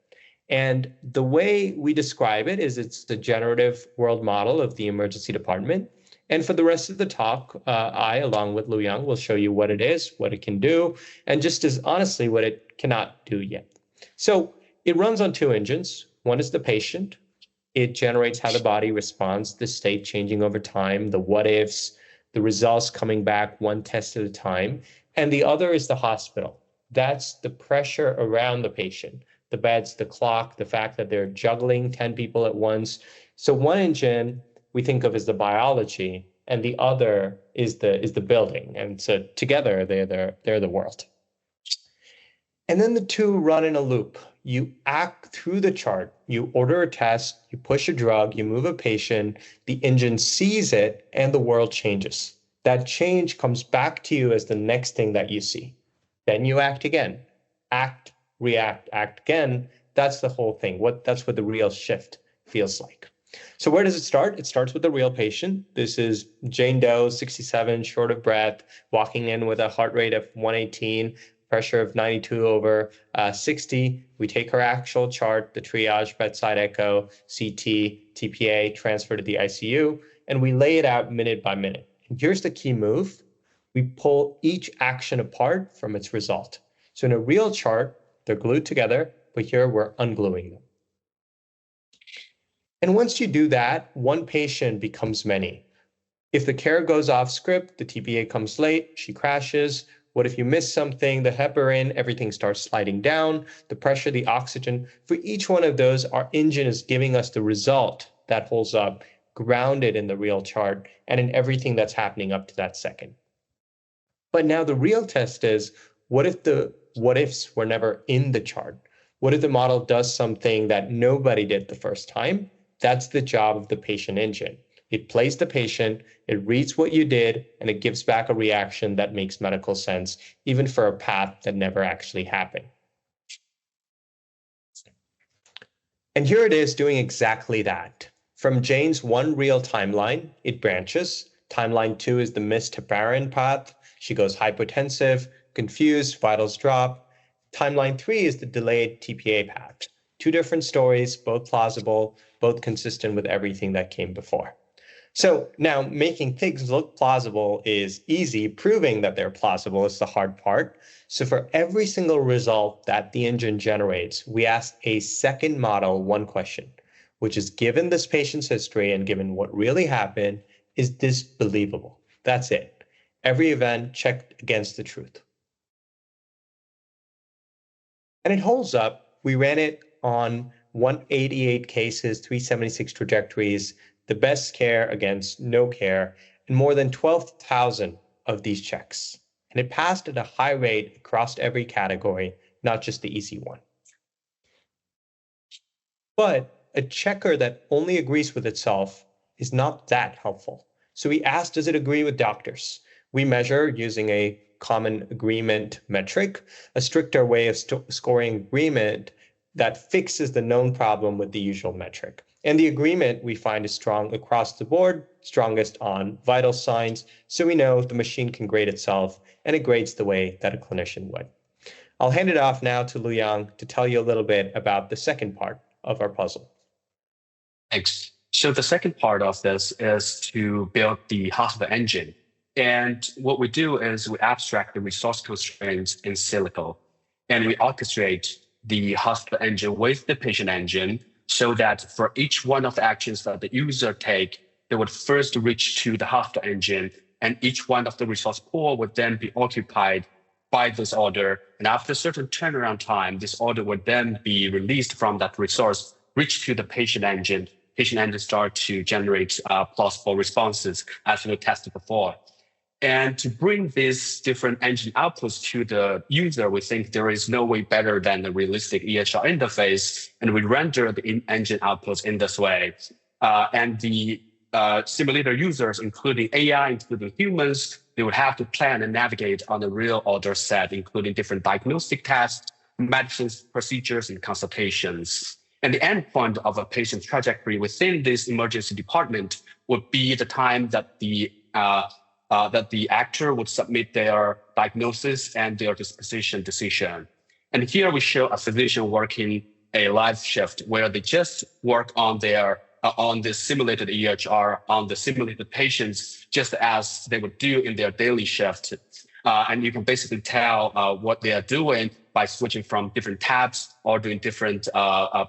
And the way we describe it is it's the generative world model of the emergency department. And for the rest of the talk, I, along with Luyang, will show you what it is, what it can do, and just as honestly, what it cannot do yet. So it runs on two engines. One is the patient. It generates how the body responds, the state changing over time, the what ifs, the results coming back one test at a time. And the other is the hospital. That's the pressure around the patient, the beds, the clock, the fact that they're juggling 10 people at once. So one engine we think of as the biology, and the other is the building. And so together they're the world. And then the two run in a loop. You act through the chart, you order a test, you push a drug, you move a patient, the engine sees it, and the world changes. That change comes back to you as the next thing that you see. Then you act again. Act, react, act again. That's the whole thing. That's what the real shift feels like. So where does it start? It starts with the real patient. This is Jane Doe, 67, short of breath, walking in with a heart rate of 118, pressure of 92 over 60. We take her actual chart, the triage, bedside echo, CT, TPA, transfer to the ICU, and we lay it out minute by minute. And here's the key move. We pull each action apart from its result. So in a real chart, they're glued together, but here we're ungluing them. And once you do that, one patient becomes many. If the care goes off script, the TPA comes late, she crashes, What if you miss something, the heparin, everything starts sliding down, the pressure, the oxygen. For each one of those, our engine is giving us the result that holds up, grounded in the real chart and in everything that's happening up to that second. But now the real test is, what if the what ifs were never in the chart? What if the model does something that nobody did the first time? That's the job of the patient engine. It plays the patient, it reads what you did, and it gives back a reaction that makes medical sense, even for a path that never actually happened. And here it is doing exactly that. From Jane's one real timeline, it branches. Timeline 2 is the missed heparin path. She goes hypotensive, confused, vitals drop. Timeline 3 is the delayed TPA path. Two different stories, both plausible, both consistent with everything that came before. So now making things look plausible is easy. Proving that they're plausible is the hard part. So for every single result that the engine generates, we ask a second model one question, which is, given this patient's history and given what really happened, is this believable? That's it. Every event checked against the truth. And it holds up. We ran it on 188 cases, 376 trajectories, the best care against no care, and more than 12,000 of these checks. And it passed at a high rate across every category, not just the easy one. But a checker that only agrees with itself is not that helpful. So we asked, does it agree with doctors? We measure using a common agreement metric, a stricter way of scoring agreement that fixes the known problem with the usual metric. And the agreement we find is strong across the board, strongest on vital signs, so we know the machine can grade itself, and it grades the way that a clinician would. I'll hand it off now to Luyang to tell you a little bit about the second part of our puzzle. Thanks. So the second part of this is to build the hospital engine. And what we do is we abstract the resource constraints in Silico, and we orchestrate the hospital engine with the patient engine so that for each one of the actions that the user take, they would first reach to the hospital engine, and each one of the resource pool would then be occupied by this order. And after a certain turnaround time, this order would then be released from that resource, reach to the patient engine. Patient engine start to generate plausible responses as we tested before. And to bring these different engine outputs to the user, we think there is no way better than the realistic EHR interface, and we render the engine outputs in this way. And the simulator users, including AI, including humans, they would have to plan and navigate on the real order set, including different diagnostic tests, medicines, procedures, and consultations. And the endpoint of a patient's trajectory within this emergency department would be the time that the actor would submit their diagnosis and their disposition decision. And here we show a physician working a live shift where they just work on their on the simulated EHR, on the simulated patients, just as they would do in their daily shift. And you can basically tell what they are doing by switching from different tabs or doing different,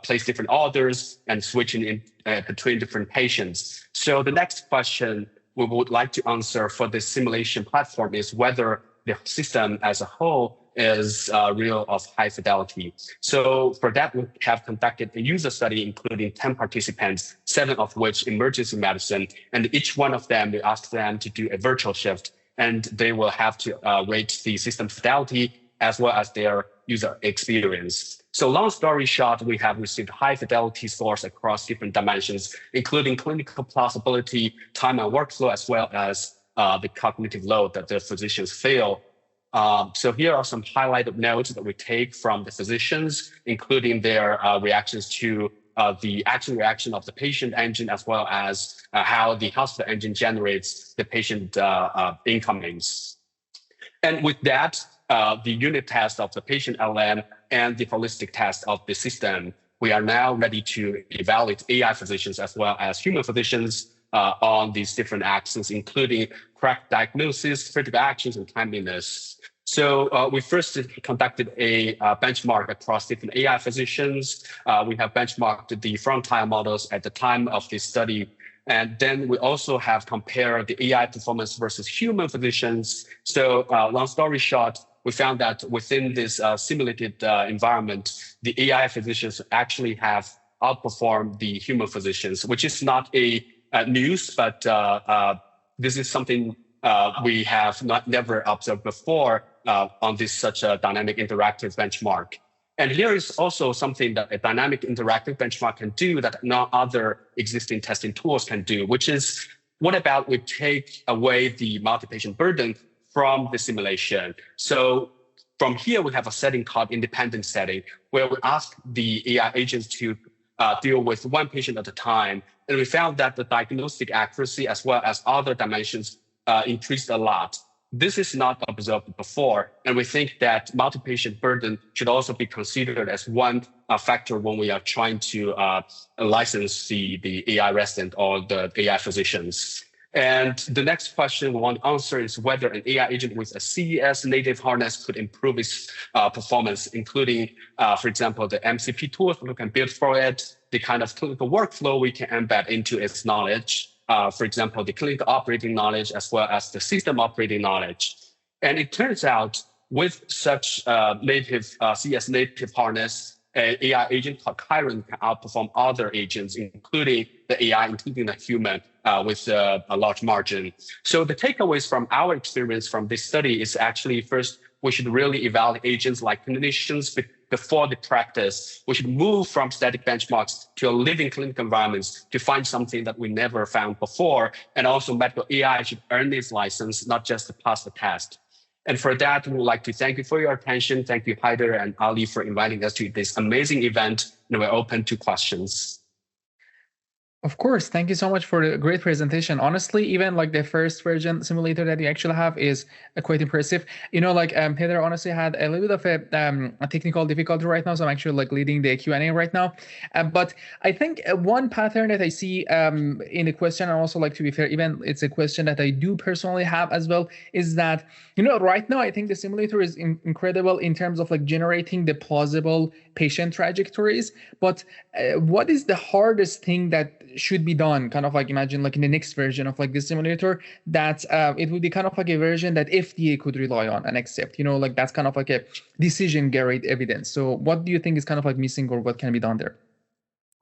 place different orders and switching in between different patients. So the next question we would like to answer for this simulation platform is whether the system as a whole is real of high fidelity. So for that, we have conducted a user study, including 10 participants, 7 of which emergency medicine, and each one of them, we asked them to do a virtual shift, and they will have to rate the system fidelity as well as their user experience. So long story short, we have received high fidelity scores across different dimensions, including clinical plausibility, time and workflow, as well as the cognitive load that the physicians feel. So here are some highlighted notes that we take from the physicians, including their reactions to the action reaction of the patient engine, as well as how the hospital engine generates the patient incomings. And with that, the unit test of the patient LM and the holistic test of the system, we are now ready to evaluate AI physicians as well as human physicians on these different actions, including correct diagnosis, critical actions, and timeliness. So we first conducted a benchmark across different AI physicians. We have benchmarked the frontier models at the time of this study And then we also have compared the AI performance versus human physicians. So long story short, we found that within this simulated environment, the AI physicians actually have outperformed the human physicians, which is not a news, but this is something we have never observed before on this such a dynamic interactive benchmark. And here is also something that a dynamic interactive benchmark can do that no other existing testing tools can do, which is what about we take away the multi-patient burden from the simulation. So from here, we have a setting called independent setting, where we ask the AI agents to deal with one patient at a time. And we found that the diagnostic accuracy as well as other dimensions increased a lot. This is not observed before, and we think that multi-patient burden should also be considered as one factor when we are trying to license the AI resident or the AI physicians. And the next question we want to answer is whether an AI agent with a CES native harness could improve its performance, including, for example, the MCP tools we can build for it, the kind of clinical workflow we can embed into its knowledge. For example, the clinical operating knowledge as well as the system operating knowledge. And it turns out with such native CS native harness, an AI agent called Chiron can outperform other agents, including the AI, including the human, with a large margin. So the takeaways from our experience from this study is actually first, we should really evaluate agents like clinicians before the practice. We should move from static benchmarks to a living clinical environments to find something that we never found before. And also medical AI should earn its license, not just to pass the test. And for that, we would like to thank you for your attention. Thank you, Haider and Ali, for inviting us to this amazing event. And we're open to questions. Of course. Thank you so much for the great presentation. Honestly, even like the first version simulator that you actually have is quite impressive. You know, like Haider honestly had a little bit of a technical difficulty right now. So I'm actually like leading the Q&A right now. But I think one pattern that I see in the question, and also like to be fair, even it's a question that I do personally have as well, is that, you know, right now, I think the simulator is incredible in terms of like generating the plausible patient trajectories. But what is the hardest thing that should be done, kind of like imagine like in the next version of like this simulator, that it would be kind of like a version that FDA could rely on and accept, you know, like that's kind of like a decision grade evidence. So what do you think is kind of like missing, or what can be done there?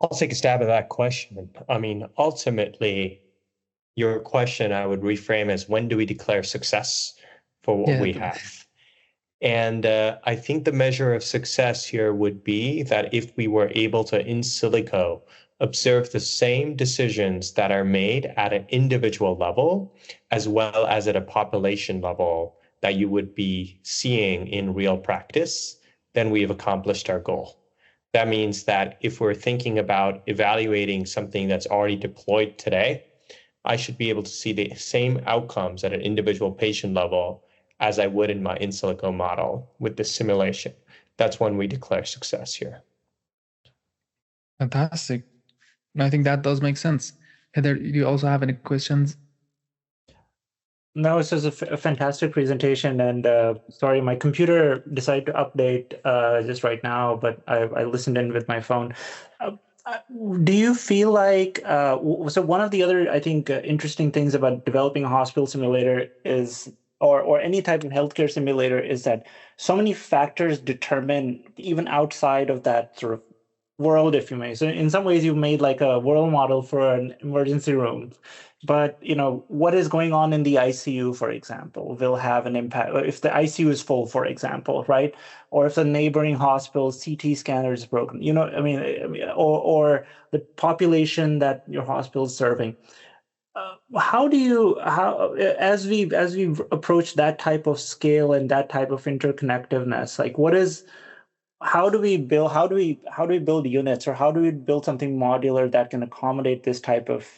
I'll take a stab at that question. I mean, ultimately, your question I would reframe as, when do we declare success for what we have? And I think the measure of success here would be that if we were able to, in silico, observe the same decisions that are made at an individual level, as well as at a population level that you would be seeing in real practice, then we have accomplished our goal. That means that if we're thinking about evaluating something that's already deployed today, I should be able to see the same outcomes at an individual patient level as I would in my in silico model with the simulation. That's when we declare success here. Fantastic. I think that does make sense. Haider, do you also have any questions? No, this is a fantastic presentation, and sorry, my computer decided to update just right now, but I listened in with my phone. Do you feel like, so one of the other, I think, interesting things about developing a hospital simulator is, or any type of healthcare simulator, is that so many factors determine, even outside of that sort of world, if you may. So in some ways, you've made like a world model for an emergency room. But, you know, what is going on in the ICU, for example, will have an impact. If the ICU is full, for example, right? Or if the neighboring hospital CT scanner is broken, you know, I mean, or the population that your hospital is serving. As we approach that type of scale and that type of interconnectiveness, like how do we build units, or how do we build something modular that can accommodate this type of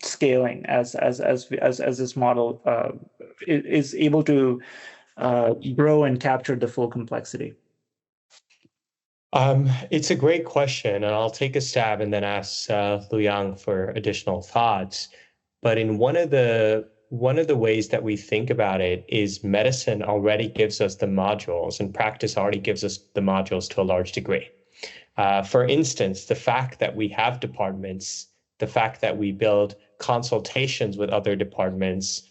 scaling as this model is able to grow and capture the full complexity? It's a great question, and I'll take a stab and then ask Luyang for additional thoughts. But in one of the ways that we think about it is medicine already gives us the modules, and practice already gives us the modules to a large degree. For instance, the fact that we have departments, the fact that we build consultations with other departments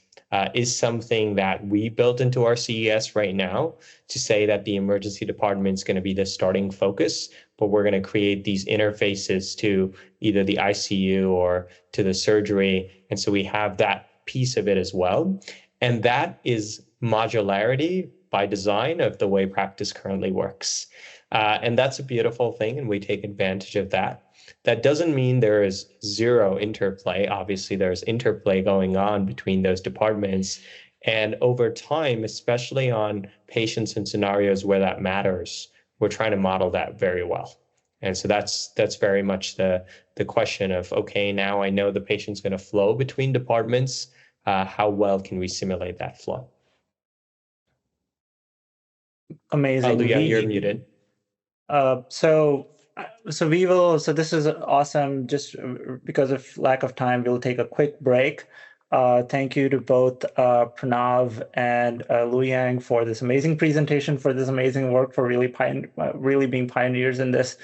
is something that we built into our CES right now to say that the emergency department is going to be the starting focus, but we're going to create these interfaces to either the ICU or to the surgery. And so we have that piece of it as well. And that is modularity by design of the way practice currently works. And that's a beautiful thing, and we take advantage of that. That doesn't mean there is zero interplay. Obviously, there's interplay going on between those departments. And over time, especially on patients and scenarios where that matters, we're trying to model that very well. And so that's very much the question of, okay, now I know the patient's going to flow between departments. How well can we simulate that flow? Amazing. Aldo, yeah, you're muted. So this is awesome. Just because of lack of time, we'll take a quick break. Thank you to both Pranav and Luyang for this amazing presentation, for this amazing work, for really being pioneers in this.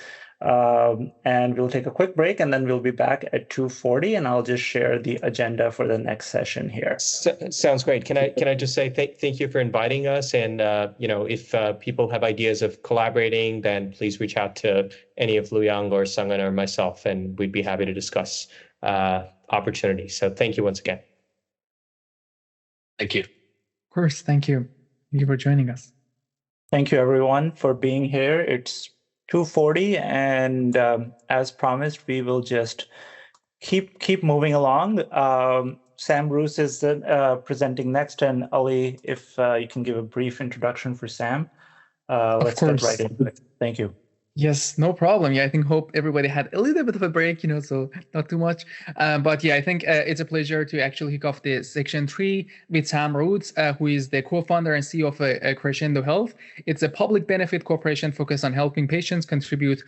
And we'll take a quick break, and then we'll be back at 2:40, and I'll just share the agenda for the next session here. Sounds great. Can I just say thank you for inviting us, and if people have ideas of collaborating, then please reach out to any of Luyang or Sungan or myself, and we'd be happy to discuss opportunities. So thank you once again. Thank you. Of course, thank you. Thank you for joining us. Thank you, everyone, for being here. It's 2:40, and as promised, we will just keep moving along. Sam Roosz is presenting next, and Ali, if you can give a brief introduction for Sam. Let's get right into it. Thank you. Yes, no problem. Yeah, hope everybody had a little bit of a break, so not too much. But yeah, I think it's a pleasure to actually kick off the section 3 with Sam Roosz, who is the co-founder and CEO of Crescendo Health. It's a public benefit corporation focused on helping patients contribute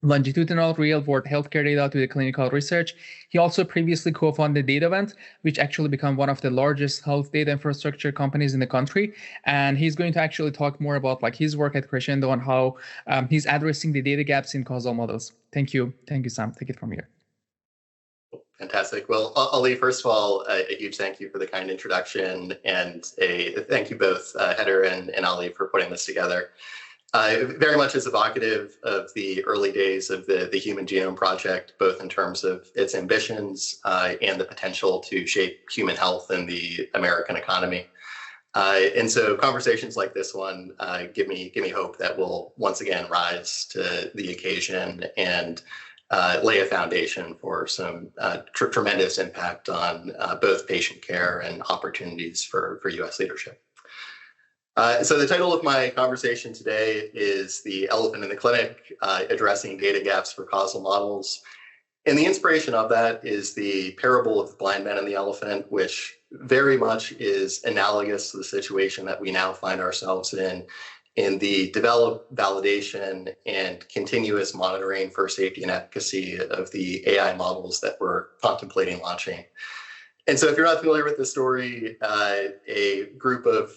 longitudinal real-world healthcare data to the clinical research. He also previously co-founded Datavant, which actually became one of the largest health data infrastructure companies in the country. And he's going to actually talk more about his work at Crescendo and how he's addressing the data gaps in causal models. Thank you, Sam. Take it from here. Fantastic. Well, Ali, first of all, a huge thank you for the kind introduction, and a thank you both, Haider and Ali, for putting this together. Very much is evocative of the early days of the Human Genome Project, both in terms of its ambitions and the potential to shape human health and the American economy. And so conversations like this one give me hope that we'll once again rise to the occasion and lay a foundation for some tremendous impact on both patient care and opportunities for U.S. leadership. So the title of my conversation today is The Elephant in the Clinic, Addressing Data Gaps for Causal Models. And the inspiration of that is the parable of the blind man and the elephant, which very much is analogous to the situation that we now find ourselves in the develop, validation, and continuous monitoring for safety and efficacy of the AI models that we're contemplating launching. And so if you're not familiar with the story, a group of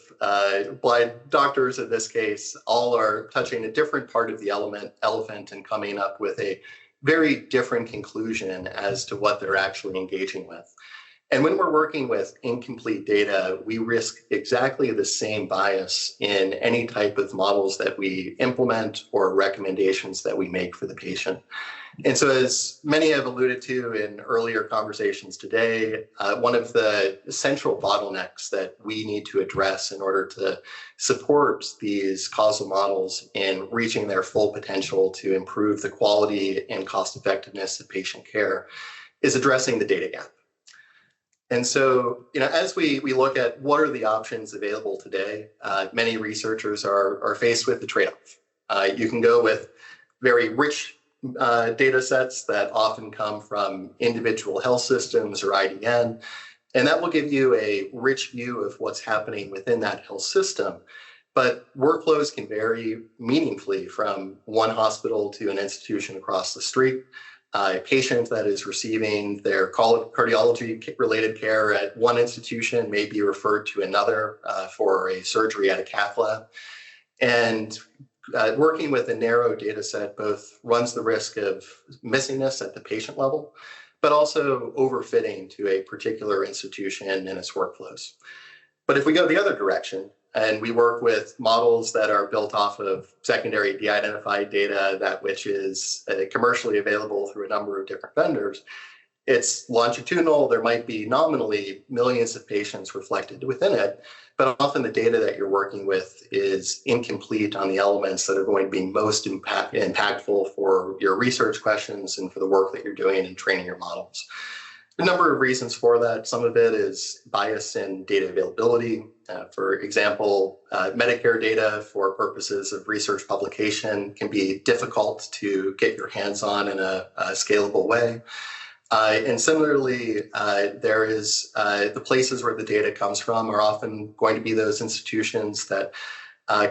blind doctors in this case all are touching a different part of the elephant and coming up with a very different conclusion as to what they're actually engaging with. And when we're working with incomplete data, we risk exactly the same bias in any type of models that we implement or recommendations that we make for the patient. And so as many have alluded to in earlier conversations today, one of the central bottlenecks that we need to address in order to support these causal models in reaching their full potential to improve the quality and cost effectiveness of patient care is addressing the data gap. And so, as we look at what are the options available today, many researchers are faced with the trade-off. You can go with very rich data sets that often come from individual health systems or IDN, and that will give you a rich view of what's happening within that health system. But workflows can vary meaningfully from one hospital to an institution across the street. A patient that is receiving their cardiology-related care at one institution may be referred to another for a surgery at a cath lab. And working with a narrow data set both runs the risk of missingness at the patient level, but also overfitting to a particular institution and its workflows. But if we go the other direction and we work with models that are built off of secondary de-identified data, that which is commercially available through a number of different vendors, it's longitudinal. There might be nominally millions of patients reflected within it, but often the data that you're working with is incomplete on the elements that are going to be most impactful for your research questions and for the work that you're doing in training your models. A number of reasons for that. Some of it is bias in data availability. For example, Medicare data for purposes of research publication can be difficult to get your hands on in a scalable way. And similarly, there is the places where the data comes from are often going to be those institutions that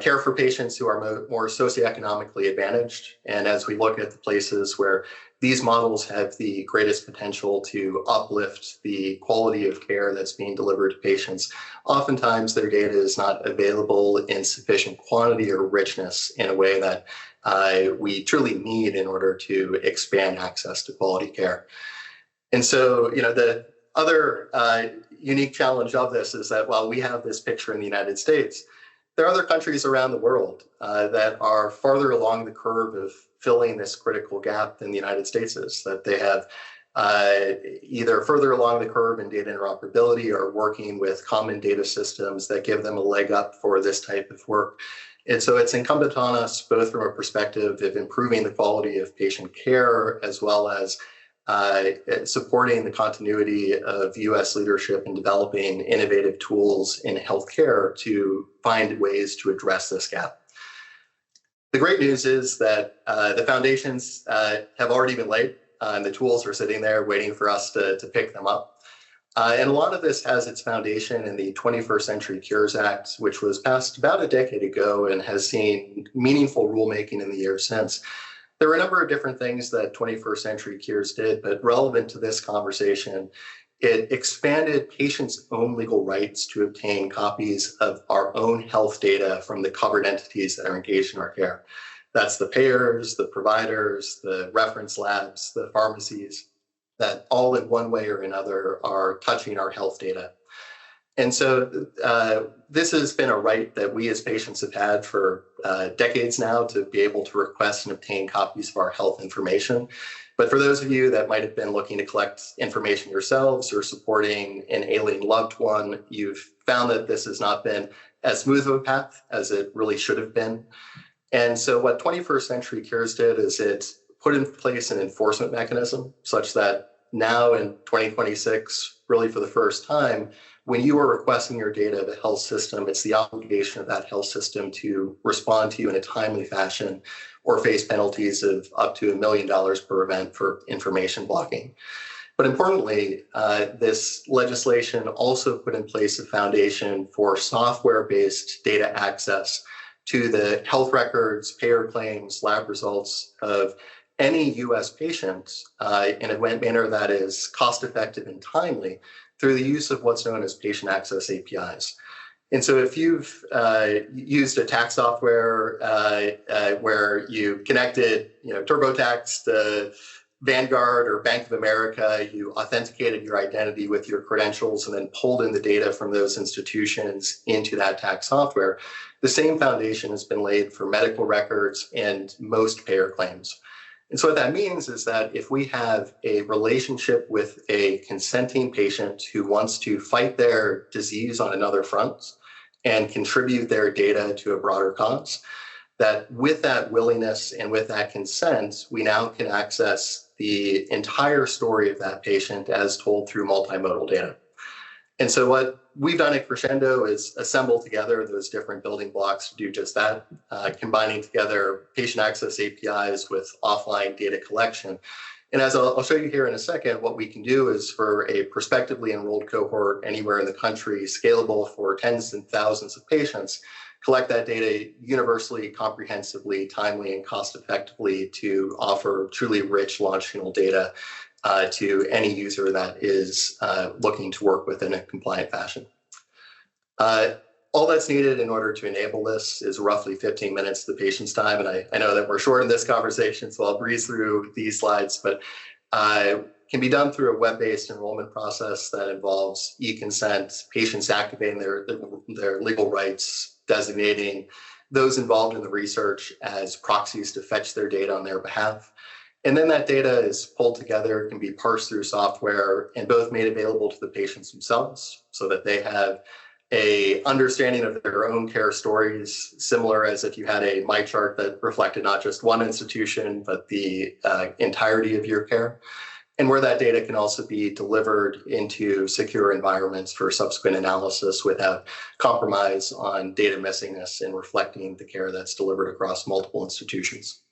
care for patients who are more socioeconomically advantaged. And as we look at the places where these models have the greatest potential to uplift the quality of care that's being delivered to patients, oftentimes their data is not available in sufficient quantity or richness in a way that we truly need in order to expand access to quality care. And so, the other unique challenge of this is that while we have this picture in the United States, there are other countries around the world that are farther along the curve of filling this critical gap than the United States is, that they have either further along the curve in data interoperability or working with common data systems that give them a leg up for this type of work. And so it's incumbent on us, both from a perspective of improving the quality of patient care, as well as supporting the continuity of U.S. leadership in developing innovative tools in healthcare to find ways to address this gap. The great news is that the foundations have already been laid, and the tools are sitting there waiting for us to pick them up. And a lot of this has its foundation in the 21st Century Cures Act, which was passed about a decade ago and has seen meaningful rulemaking in the years since. There were a number of different things that 21st Century Cures did, but relevant to this conversation, it expanded patients' own legal rights to obtain copies of our own health data from the covered entities that are engaged in our care. That's the payers, the providers, the reference labs, the pharmacies, that all in one way or another are touching our health data. And so this has been a right that we as patients have had for decades now, to be able to request and obtain copies of our health information. But for those of you that might have been looking to collect information yourselves or supporting an alien loved one, you've found that this has not been as smooth of a path as it really should have been. And so what 21st Century Cures did is it put in place an enforcement mechanism such that now in 2026, really for the first time, when you are requesting your data of a health system, it's the obligation of that health system to respond to you in a timely fashion or face penalties of up to $1 million per event for information blocking. But importantly, this legislation also put in place a foundation for software-based data access to the health records, payer claims, lab results of any U.S. patient in a manner that is cost-effective and timely, through the use of what's known as patient access APIs. And so if you've used a tax software where you connected, TurboTax to Vanguard or Bank of America, you authenticated your identity with your credentials and then pulled in the data from those institutions into that tax software, the same foundation has been laid for medical records and most payer claims. And so what that means is that if we have a relationship with a consenting patient who wants to fight their disease on another front and contribute their data to a broader cause, that with that willingness and with that consent, we now can access the entire story of that patient as told through multimodal data. And so what we've done at Crescendo is assemble together those different building blocks to do just that, combining together patient access APIs with offline data collection. And as I'll show you here in a second, what we can do is for a prospectively enrolled cohort anywhere in the country, scalable for tens and thousands of patients, collect that data universally, comprehensively, timely, and cost effectively to offer truly rich longitudinal data to any user that is looking to work within a compliant fashion. All that's needed in order to enable this is roughly 15 minutes of the patient's time. And I know that we're short in this conversation, so I'll breeze through these slides. But can be done through a web-based enrollment process that involves e-consent, patients activating their legal rights, designating those involved in the research as proxies to fetch their data on their behalf. And then that data is pulled together, can be parsed through software, and both made available to the patients themselves so that they have a understanding of their own care stories, similar as if you had a My chart that reflected not just one institution, but the entirety of your care. And where that data can also be delivered into secure environments for subsequent analysis without compromise on data messiness and reflecting the care that's delivered across multiple institutions.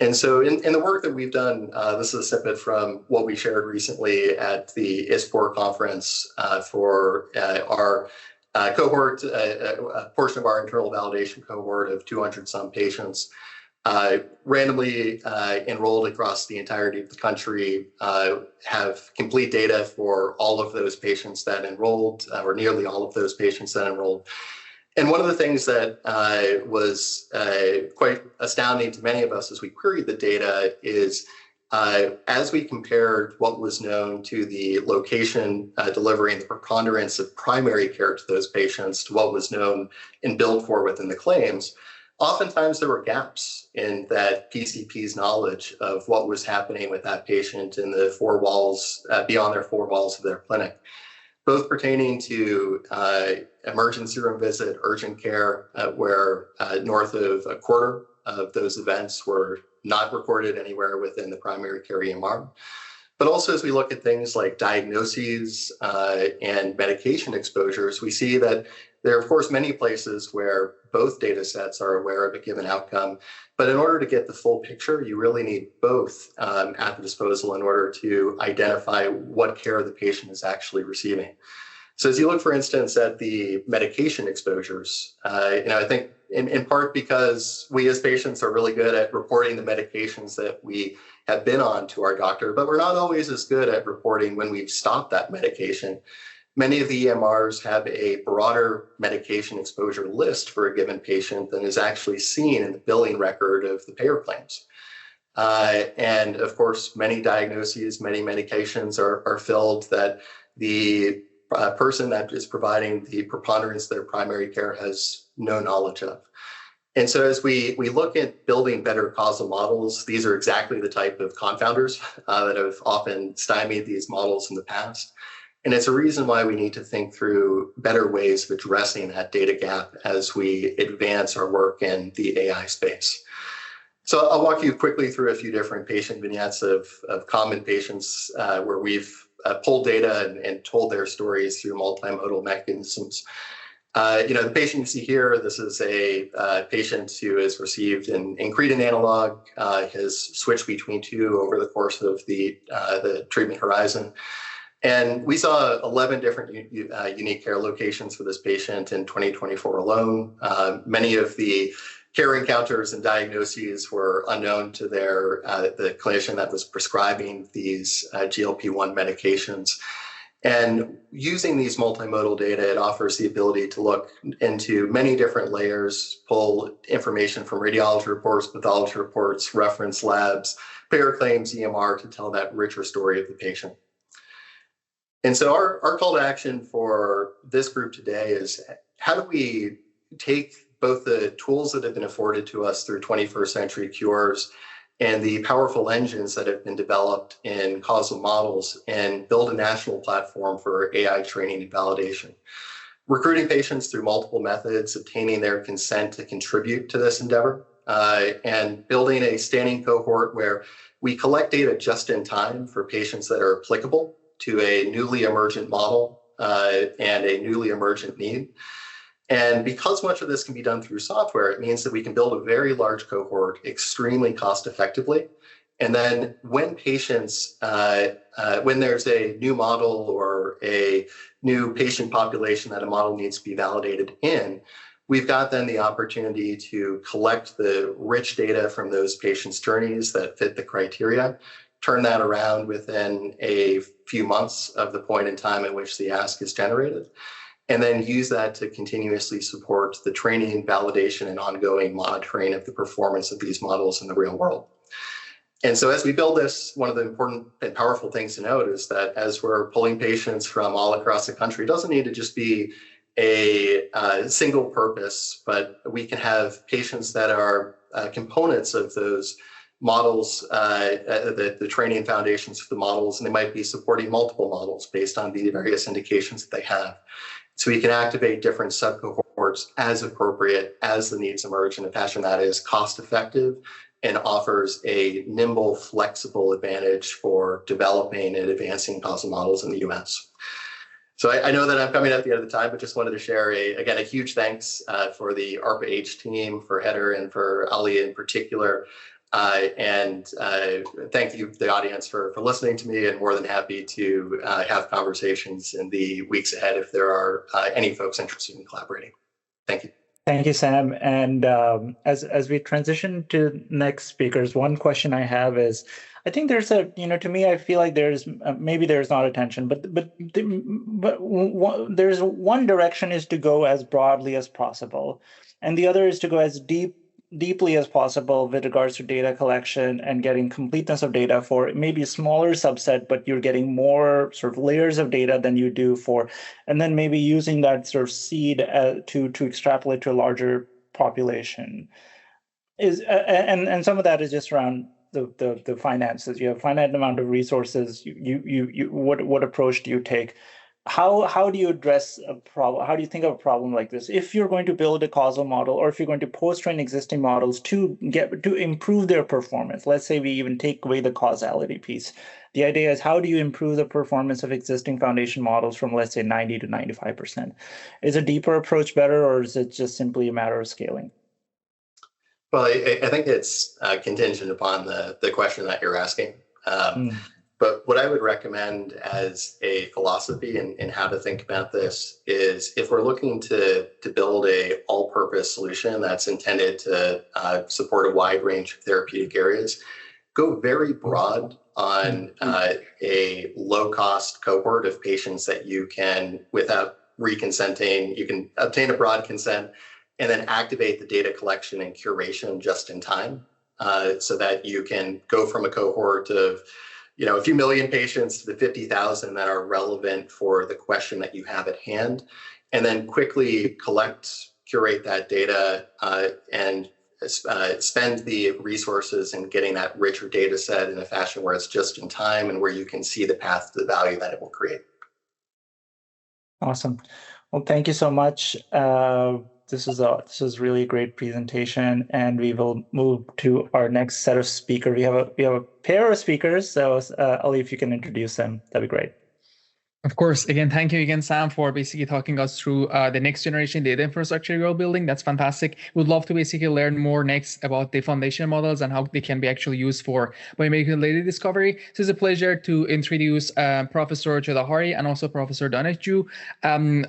And so in the work that we've done, this is a snippet from what we shared recently at the ISPOR conference for our cohort, a portion of our internal validation cohort of 200 some patients, randomly enrolled across the entirety of the country, have complete data for all of those patients that enrolled, or nearly all of those patients that enrolled. And one of the things that was quite astounding to many of us as we queried the data is as we compared what was known to the location delivering the preponderance of primary care to those patients to what was known and billed for within the claims, oftentimes there were gaps in that PCP's knowledge of what was happening with that patient in the four walls, beyond their four walls of their clinic, both pertaining to emergency room visit, urgent care, where north of a quarter of those events were not recorded anywhere within the primary care EMR. But also as we look at things like diagnoses and medication exposures, we see that there are, of course, many places where both data sets are aware of a given outcome. But in order to get the full picture, you really need both at the disposal in order to identify what care the patient is actually receiving. So as you look, for instance, at the medication exposures, I think in part because we as patients are really good at reporting the medications that we have been on to our doctor, but we're not always as good at reporting when we've stopped that medication. Many of the EMRs have a broader medication exposure list for a given patient than is actually seen in the billing record of the payer claims. And of course, many diagnoses, many medications are filled that the person that is providing the preponderance of their primary care has no knowledge of. And so as we look at building better causal models, these are exactly the type of confounders that have often stymied these models in the past. And it's a reason why we need to think through better ways of addressing that data gap as we advance our work in the AI space. So I'll walk you quickly through a few different patient vignettes of common patients where we've pulled data and told their stories through multimodal mechanisms. The patient you see here, this is a patient who has received an incretin analog, has switched between two over the course of the treatment horizon. And we saw 11 different unique care locations for this patient in 2024 alone. Many of the care encounters and diagnoses were unknown to the clinician that was prescribing these GLP-1 medications. And using these multimodal data, it offers the ability to look into many different layers, pull information from radiology reports, pathology reports, reference labs, payer claims, EMR to tell that richer story of the patient. And so our call to action for this group today is how do we take both the tools that have been afforded to us through 21st century cures and the powerful engines that have been developed in causal models and build a national platform for AI training and validation. Recruiting patients through multiple methods, obtaining their consent to contribute to this endeavor, and building a standing cohort where we collect data just in time for patients that are applicable to a newly emergent model and a newly emergent need. And because much of this can be done through software, it means that we can build a very large cohort extremely cost effectively. And then when patients, when there's a new model or a new patient population that a model needs to be validated in, we've got then the opportunity to collect the rich data from those patients' journeys that fit the criteria, turn that around within a few months of the point in time at which the ask is generated, and then use that to continuously support the training, validation, and ongoing monitoring of the performance of these models in the real world. And so as we build this, one of the important and powerful things to note is that as we're pulling patients from all across the country, it doesn't need to just be a single purpose, but we can have patients that are components of those models, the training and foundations for the models, and they might be supporting multiple models based on the various indications that they have. So we can activate different subcohorts as appropriate as the needs emerge in a fashion that is cost effective and offers a nimble, flexible advantage for developing and advancing causal models in the US. So I know that I'm coming at the end of the time, but just wanted to share, again, a huge thanks for the ARPA-H team, for Haider and for Ali in particular. And thank you, the audience, for listening to me, and more than happy to have conversations in the weeks ahead if there are any folks interested in collaborating. Thank you. Thank you, Sam. And as we transition to next speakers, one question I have is, I think there's a, to me, I feel like there's maybe there's not attention, but there's one direction is to go as broadly as possible, and the other is to go as deeply as possible with regards to data collection and getting completeness of data for maybe a smaller subset, but you're getting more sort of layers of data than you do for, and then maybe using that sort of seed to extrapolate to a larger population. And some of that is just around the finances. You have a finite amount of resources. What approach do you take? How do you address a problem? How do you think of a problem like this? If you're going to build a causal model, or if you're going to post-train existing models to improve their performance, let's say we even take away the causality piece. The idea is, how do you improve the performance of existing foundation models from, let's say, 90 to 95%? Is a deeper approach better, or is it just simply a matter of scaling? Well, I think it's contingent upon the question that you're asking. But what I would recommend as a philosophy in how to think about this is, if we're looking to build a all-purpose solution that's intended to support a wide range of therapeutic areas, go very broad on a low-cost cohort of patients that you can, without reconsenting, you can obtain a broad consent and then activate the data collection and curation just in time, so that you can go from a cohort of a few million patients to the 50,000 that are relevant for the question that you have at hand, and then quickly curate that data, and spend the resources in getting that richer data set in a fashion where it's just in time and where you can see the path to the value that it will create. Awesome. Well, thank you so much. This is really a great presentation, and we will move to our next set of speakers. We have a pair of speakers, so Ali, if you can introduce them, that'd be great. Of course. Again, thank you again, Sam, for basically talking us through the next generation data infrastructure you're building. That's fantastic. We'd love to basically learn more next about the foundation models and how they can be actually used for biomedical data discovery. So it's a pleasure to introduce Professor Choudhary and also Professor Daneshju.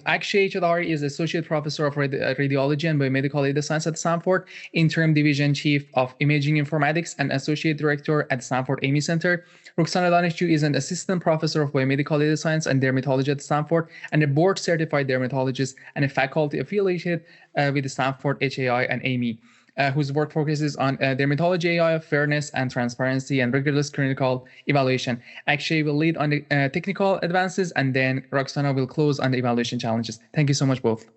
Akshay Choudhary is Associate Professor of Radiology and Biomedical Data Science at Stanford, Interim Division Chief of Imaging Informatics and Associate Director at Stanford AMI Center. Roosz is an Assistant Professor of Biomedical Data Science and Dermatology at Stanford, and a board-certified dermatologist and a faculty affiliated with the Stanford HAI and AMI, whose work focuses on dermatology AI, fairness and transparency, and rigorous clinical evaluation. Akshay will lead on the technical advances, and then Roxana will close on the evaluation challenges. Thank you so much, both.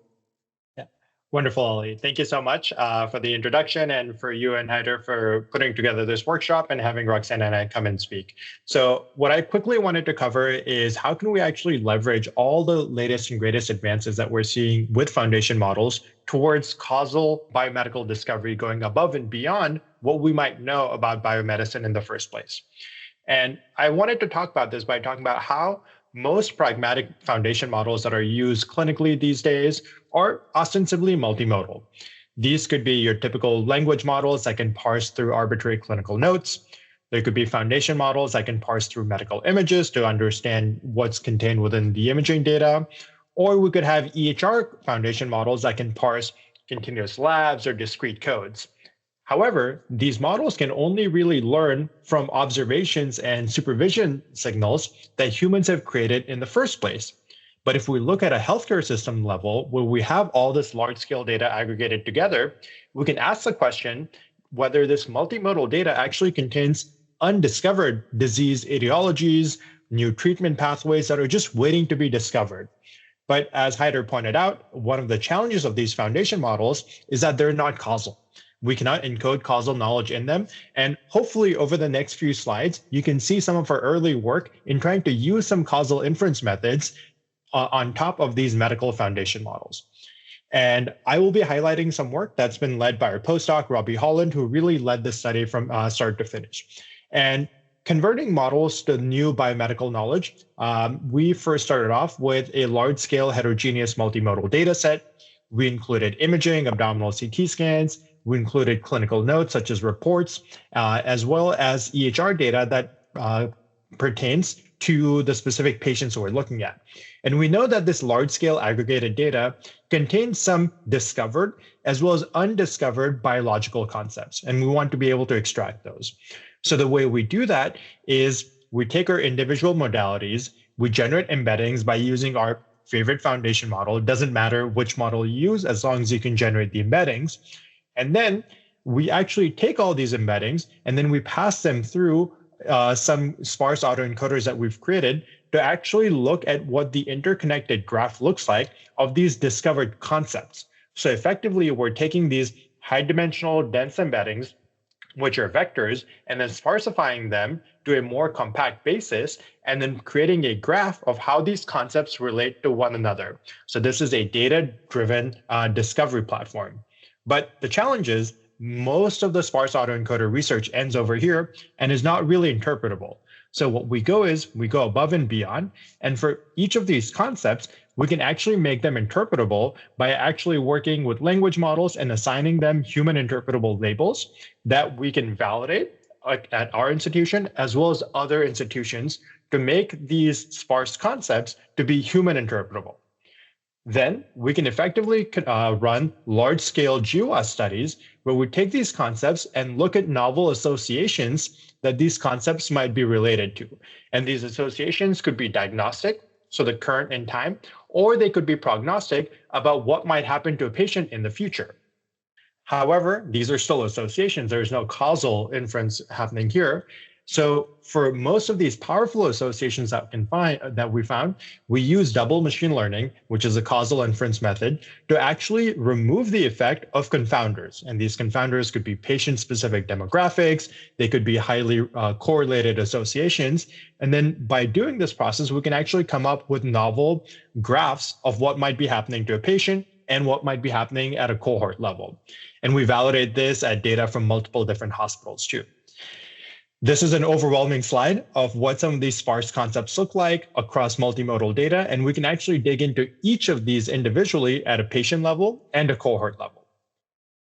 Wonderful, Ali. Thank you so much for the introduction, and for you and Haider for putting together this workshop and having Roxana and I come and speak. So what I quickly wanted to cover is, how can we actually leverage all the latest and greatest advances that we're seeing with foundation models towards causal biomedical discovery, going above and beyond what we might know about biomedicine in the first place. And I wanted to talk about this by talking about how most pragmatic foundation models that are used clinically these days are ostensibly multimodal. These could be your typical language models that can parse through arbitrary clinical notes. There could be foundation models that can parse through medical images to understand what's contained within the imaging data. Or we could have EHR foundation models that can parse continuous labs or discrete codes. However, these models can only really learn from observations and supervision signals that humans have created in the first place. But if we look at a healthcare system level, where we have all this large-scale data aggregated together, we can ask the question whether this multimodal data actually contains undiscovered disease etiologies, new treatment pathways that are just waiting to be discovered. But as Haider pointed out, one of the challenges of these foundation models is that they're not causal. We cannot encode causal knowledge in them. And hopefully over the next few slides, you can see some of our early work in trying to use some causal inference methods on top of these medical foundation models. And I will be highlighting some work that's been led by our postdoc, Robbie Holland, who really led this study from start to finish. And converting models to new biomedical knowledge, we first started off with a large-scale heterogeneous multimodal data set. We included imaging, abdominal CT scans. We included clinical notes such as reports, as well as EHR data that pertains to the specific patients we're looking at. And we know that this large-scale aggregated data contains some discovered as well as undiscovered biological concepts, and we want to be able to extract those. So the way we do that is we take our individual modalities, we generate embeddings by using our favorite foundation model. It doesn't matter which model you use as long as you can generate the embeddings. And then we actually take all these embeddings and then we pass them through some sparse autoencoders that we've created to actually look at what the interconnected graph looks like of these discovered concepts. So effectively, we're taking these high-dimensional dense embeddings, which are vectors, and then sparsifying them to a more compact basis, and then creating a graph of how these concepts relate to one another. So this is a data-driven discovery platform. But the challenge is most of the sparse autoencoder research ends over here and is not really interpretable. So what we go above and beyond. And for each of these concepts, we can actually make them interpretable by actually working with language models and assigning them human interpretable labels that we can validate at our institution as well as other institutions to make these sparse concepts to be human interpretable. Then we can effectively run large-scale GWAS studies where we take these concepts and look at novel associations that these concepts might be related to. And these associations could be diagnostic, so the current in time, or they could be prognostic about what might happen to a patient in the future. However, these are still associations. There's no causal inference happening here. So for most of these powerful associations that we found, we use double machine learning, which is a causal inference method, to actually remove the effect of confounders. And these confounders could be patient-specific demographics. They could be highly correlated associations. And then by doing this process, we can actually come up with novel graphs of what might be happening to a patient and what might be happening at a cohort level. And we validate this at data from multiple different hospitals too. This is an overwhelming slide of what some of these sparse concepts look like across multimodal data, and we can actually dig into each of these individually at a patient level and a cohort level.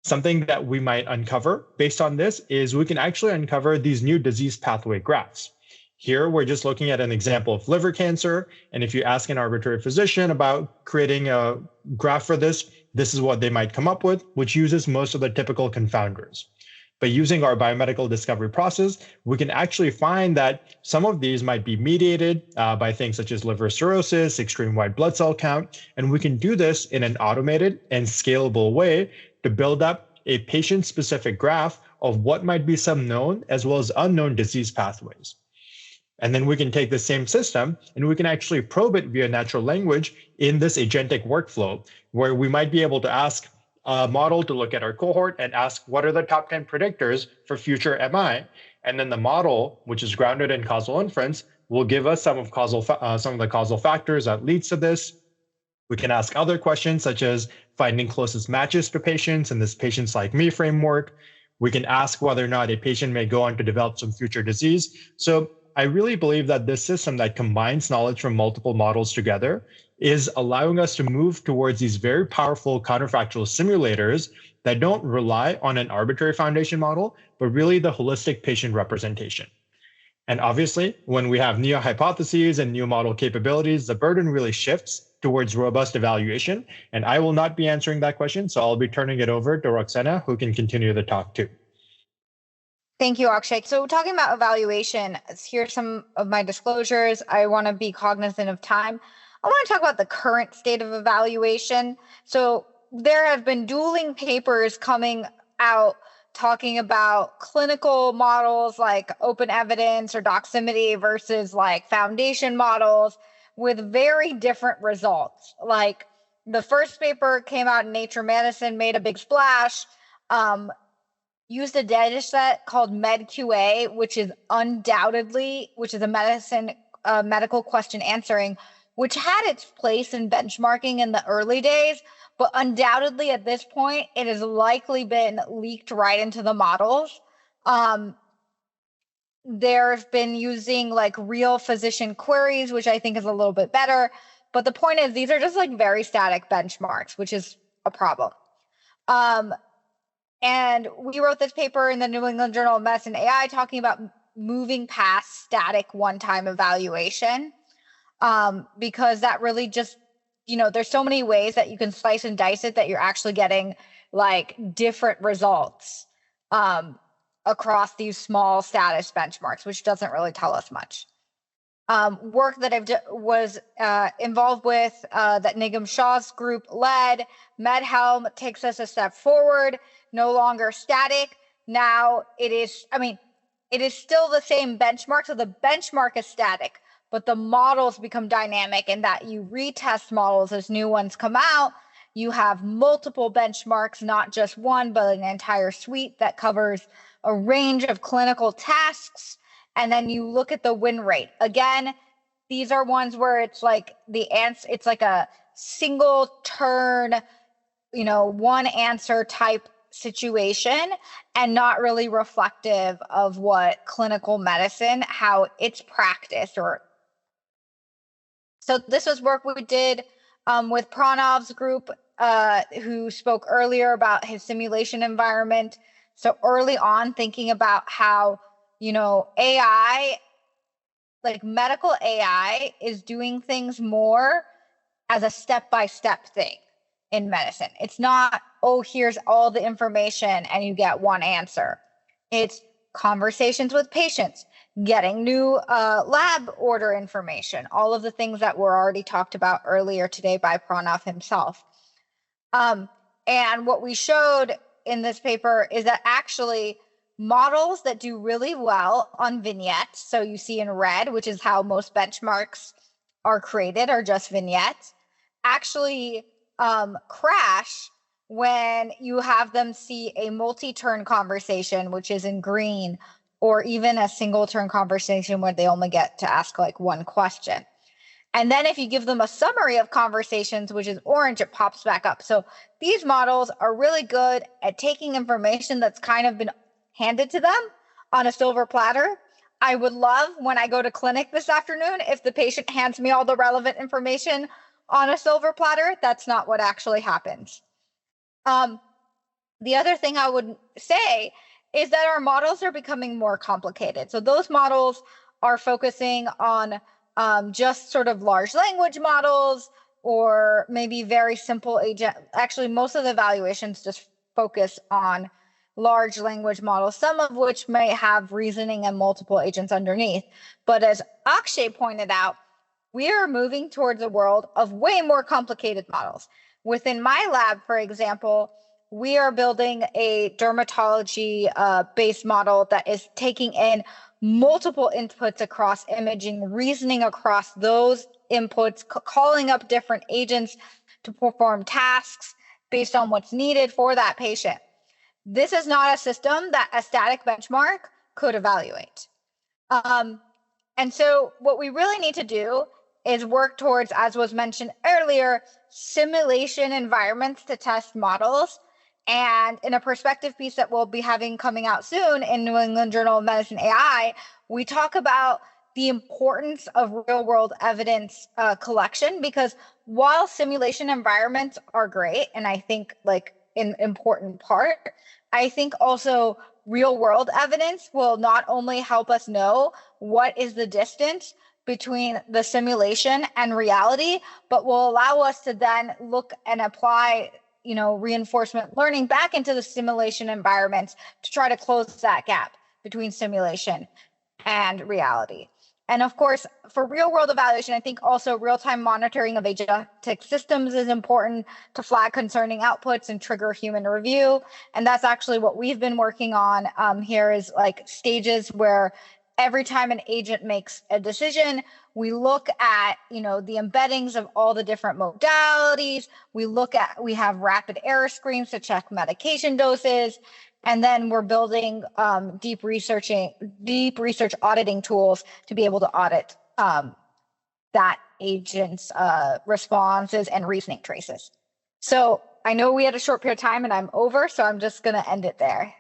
Something that we might uncover based on this is we can actually uncover these new disease pathway graphs. Here, we're just looking at an example of liver cancer, and if you ask an arbitrary physician about creating a graph for this, this is what they might come up with, which uses most of the typical confounders. But using our biomedical discovery process, we can actually find that some of these might be mediated by things such as liver cirrhosis, extreme white blood cell count, and we can do this in an automated and scalable way to build up a patient-specific graph of what might be some known as well as unknown disease pathways. And then we can take the same system and we can actually probe it via natural language in this agentic workflow, where we might be able to ask a model to look at our cohort and ask what are the top 10 predictors for future MI, and then the model, which is grounded in causal inference, will give us some of the causal factors that leads to this. We can ask other questions such as finding closest matches to patients in this patients like me framework. We can ask whether or not a patient may go on to develop some future disease. So I really believe that this system that combines knowledge from multiple models together is allowing us to move towards these very powerful counterfactual simulators that don't rely on an arbitrary foundation model, but really the holistic patient representation. And obviously, when we have new hypotheses and new model capabilities, the burden really shifts towards robust evaluation. And I will not be answering that question, so I'll be turning it over to Roxana, who can continue the talk too. Thank you, Akshay. So talking about evaluation, here's some of my disclosures. I want to be cognizant of time. I want to talk about the current state of evaluation. So there have been dueling papers coming out talking about clinical models like open evidence or doximity versus like foundation models with very different results. Like the first paper came out in Nature Medicine, made a big splash, used a data set called MedQA, which is a medical question answering, which had its place in benchmarking in the early days, but undoubtedly at this point, it has likely been leaked right into the models. There's been using like real physician queries, which I think is a little bit better. But the point is, these are just like very static benchmarks, which is a problem. And we wrote this paper in the New England Journal of Medicine AI talking about moving past static one-time evaluation, because that really just, there's so many ways that you can slice and dice it that you're actually getting like different results across these small status benchmarks, which doesn't really tell us much. Work that I was involved with that Nigam Shah's group led, MedHelm takes us a step forward, no longer static. Now it is still the same benchmark. So the benchmark is static, but the models become dynamic in that you retest models as new ones come out. You have multiple benchmarks, not just one, but an entire suite that covers a range of clinical tasks. And then you look at the win rate. Again, these are ones where it's like it's like a single turn, one answer type situation and not really reflective of what clinical medicine, how it's practiced. So this was work we did with Pranav's group, who spoke earlier about his simulation environment. So early on, thinking about how AI, like medical AI, is doing things more as a step-by-step thing in medicine. It's not, oh, here's all the information and you get one answer. It's conversations with patients, getting new lab order information, all of the things that were already talked about earlier today by Pranav himself. And what we showed in this paper is that actually models that do really well on vignettes, so you see in red, which is how most benchmarks are created, are just vignettes, actually crash when you have them see a multi-turn conversation, which is in green, or even a single turn conversation where they only get to ask like one question. And then if you give them a summary of conversations, which is orange, it pops back up. So these models are really good at taking information that's kind of been handed to them on a silver platter. I would love, when I go to clinic this afternoon, if the patient hands me all the relevant information on a silver platter. That's not what actually happens. The other thing I would say is that our models are becoming more complicated. So those models are focusing on just sort of large language models, or maybe very simple agent. Actually, most of the evaluations just focus on large language models, some of which may have reasoning and multiple agents underneath. But as Akshay pointed out, we are moving towards a world of way more complicated models. Within my lab, for example, we are building a dermatology-based model that is taking in multiple inputs across imaging, reasoning across those inputs, calling up different agents to perform tasks based on what's needed for that patient. This is not a system that a static benchmark could evaluate. And so what we really need to do is work towards, as was mentioned earlier, simulation environments to test models. And in a perspective piece that we'll be having coming out soon in New England Journal of Medicine AI, we talk about the importance of real-world evidence collection, because while simulation environments are great, and I think like an important part, I think also real-world evidence will not only help us know what is the distance between the simulation and reality, but will allow us to then look and apply reinforcement learning back into the simulation environments to try to close that gap between simulation and reality. And of course, for real world evaluation, I think also real-time monitoring of agentic systems is important to flag concerning outputs and trigger human review. And that's actually what we've been working on here is like stages where every time an agent makes a decision, we look at, the embeddings of all the different modalities. We have rapid error screens to check medication doses. And then we're building deep research auditing tools to be able to audit that agent's responses and reasoning traces. So I know we had a short period of time and I'm over, so I'm just going to end it there.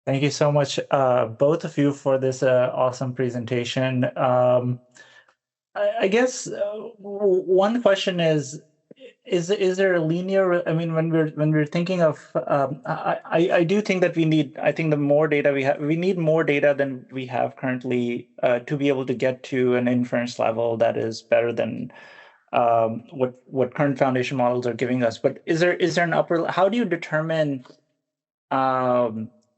Thank you so much, both of you, for this awesome presentation. I guess one question is there a linear? I mean, when we're thinking of, I do think that we need more data we need more data than we have currently to be able to get to an inference level that is better than what current foundation models are giving us. But is there an upper? How do you determine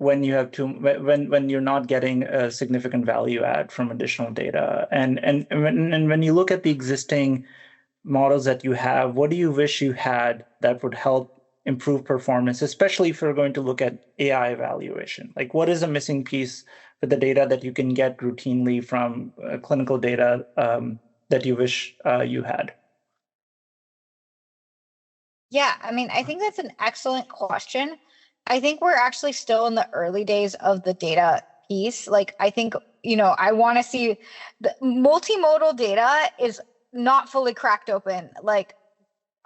when you have when you're not getting a significant value add from additional data, and when you look at the existing models that you have, what do you wish you had that would help improve performance, especially if we're going to look at AI evaluation? Like, what is a missing piece for the data that you can get routinely from clinical data that you wish you had? Yeah, I mean, I think that's an excellent question. I think we're actually still in the early days of the data piece. Like, I think, I want to see the multimodal data is not fully cracked open. Like,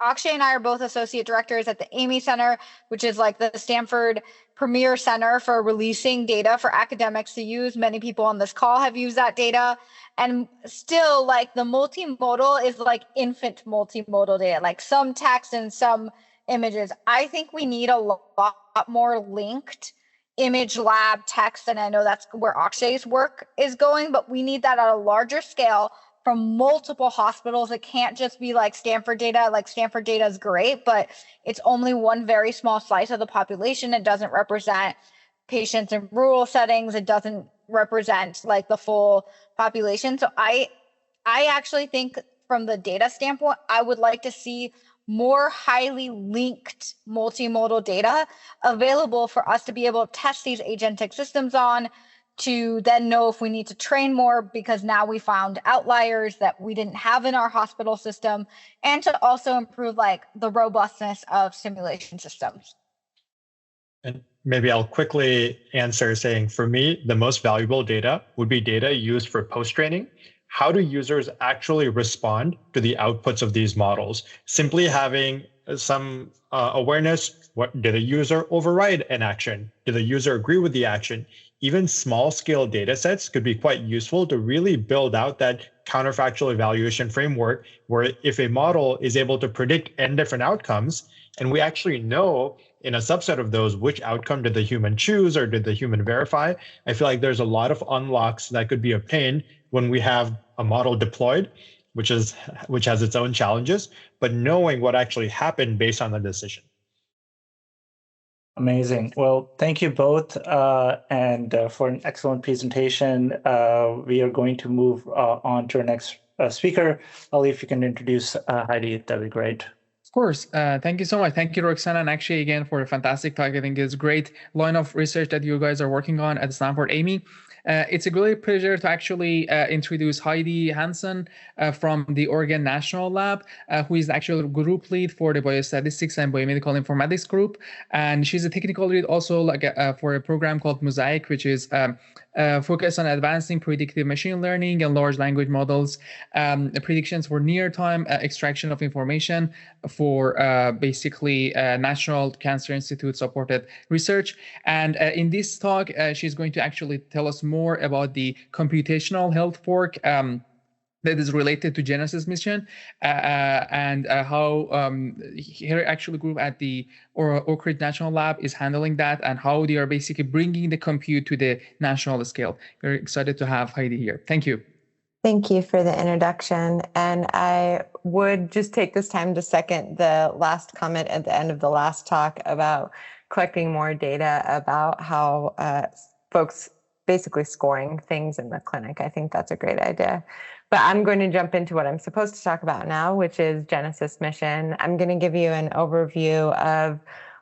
Akshay and I are both associate directors at the Amy Center, which is like the Stanford premier center for releasing data for academics to use. Many people on this call have used that data. And still, like, the multimodal is like infant multimodal data, like some text and some images. I think we need a lot more linked image lab text. And I know that's where Akshay's work is going, but we need that at a larger scale from multiple hospitals. It can't just be like Stanford data. Like, Stanford data is great, but it's only one very small slice of the population. It doesn't represent patients in rural settings. It doesn't represent like the full population. So I actually think from the data standpoint, I would like to see more highly linked multimodal data available for us to be able to test these agentic systems on, to then know if we need to train more, because now we found outliers that we didn't have in our hospital system, and to also improve like the robustness of simulation systems. And maybe I'll quickly answer saying, for me, the most valuable data would be data used for post-training. How do users actually respond to the outputs of these models? Simply having some awareness, did the user override an action? Did the user agree with the action? Even small scale data sets could be quite useful to really build out that counterfactual evaluation framework, where if a model is able to predict n different outcomes, and we actually know in a subset of those which outcome did the human choose or did the human verify, I feel like there's a lot of unlocks that could be obtained when we have a model deployed, which has its own challenges, but knowing what actually happened based on the decision. Amazing. Well, thank you both, and for an excellent presentation. We are going to move on to our next speaker. Ali, if you can introduce Heidi, that'd be great. Of course. Thank you so much. Thank you, Roxana and Akshay, again, for a fantastic talk. I think it's a great line of research that you guys are working on at Stanford Amy. It's a great pleasure to actually introduce Heidi Hansen from the Oregon National Lab, who is actually group lead for the Biostatistics and Biomedical Informatics group. And she's a technical lead also for a program called Mosaic, which is focused on advancing predictive machine learning and large language models, predictions for near-time extraction of information for basically National Cancer Institute supported research. And in this talk, she's going to actually tell us more about the computational health fork that is related to Genesis mission, and how her actual group at the Oak Ridge National Lab is handling that, and how they are basically bringing the compute to the national scale. Very excited to have Heidi here. Thank you. Thank you for the introduction. And I would just take this time to second the last comment at the end of the last talk about collecting more data about how folks basically scoring things in the clinic. I think that's a great idea. But I'm going to jump into what I'm supposed to talk about now, which is Genesis mission. I'm going to give you an overview of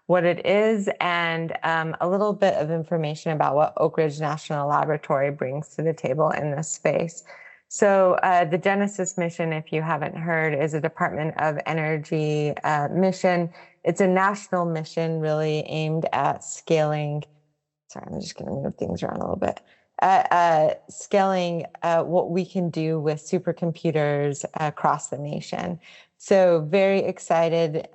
what it is and a little bit of information about what Oak Ridge National Laboratory brings to the table in this space. So the Genesis mission, if you haven't heard, is a Department of Energy mission. It's a national mission really aimed at scaling. Sorry, I'm just going to move things around a little bit. Scaling what we can do with supercomputers across the nation. So very excited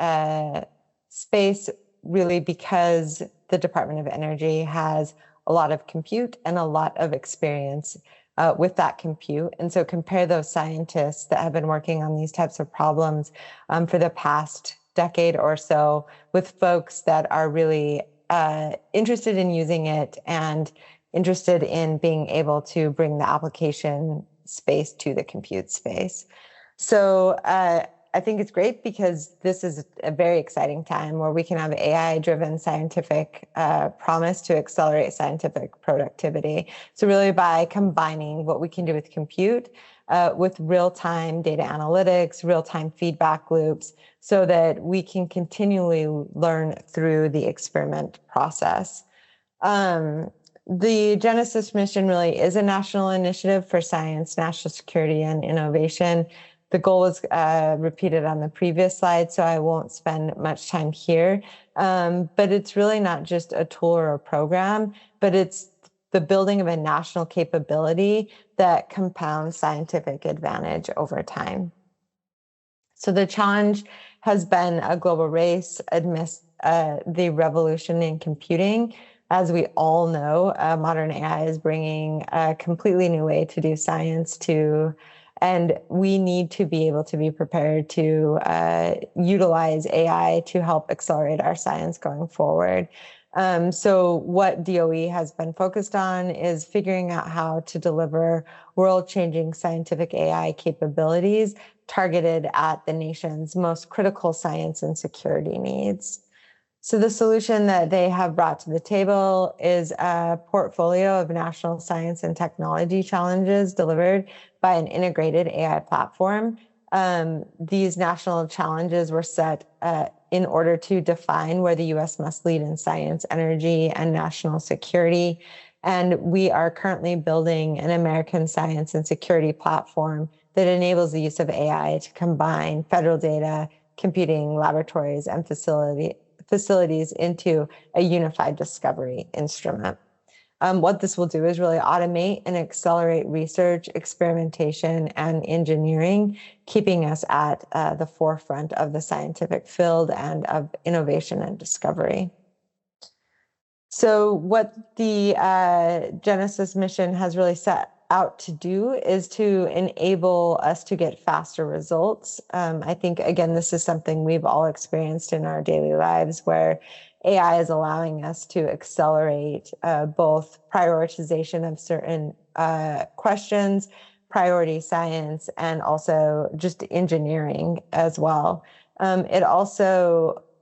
space, really, because the Department of Energy has a lot of compute and a lot of experience with that compute. And so compare those scientists that have been working on these types of problems for the past decade or so with folks that are really interested in using it and interested in being able to bring the application space to the compute space. So I think it's great because this is a very exciting time where we can have AI-driven scientific promise to accelerate scientific productivity. So really by combining what we can do with compute with real-time data analytics, real-time feedback loops, so that we can continually learn through the experiment process. The Genesis mission really is a national initiative for science, national security, and innovation. The goal was repeated on the previous slide, so I won't spend much time here. But it's really not just a tool or a program, but it's the building of a national capability that compounds scientific advantage over time. So the challenge has been a global race amidst the revolution in computing. As we all know, modern AI is bringing a completely new way to do science and we need to be able to be prepared to utilize AI to help accelerate our science going forward. So what DOE has been focused on is figuring out how to deliver world-changing scientific AI capabilities targeted at the nation's most critical science and security needs. So the solution that they have brought to the table is a portfolio of national science and technology challenges delivered by an integrated AI platform. These national challenges were set in order to define where the U.S. must lead in science, energy, and national security. And we are currently building an American science and security platform that enables the use of AI to combine federal data, computing, laboratories, and facilities into a unified discovery instrument. What this will do is really automate and accelerate research, experimentation, and engineering, keeping us at the forefront of the scientific field and of innovation and discovery. So what the Genesis mission has really set out to do is to enable us to get faster results. I think, again, this is something we've all experienced in our daily lives where AI is allowing us to accelerate both prioritization of certain questions, priority science, and also just engineering as well.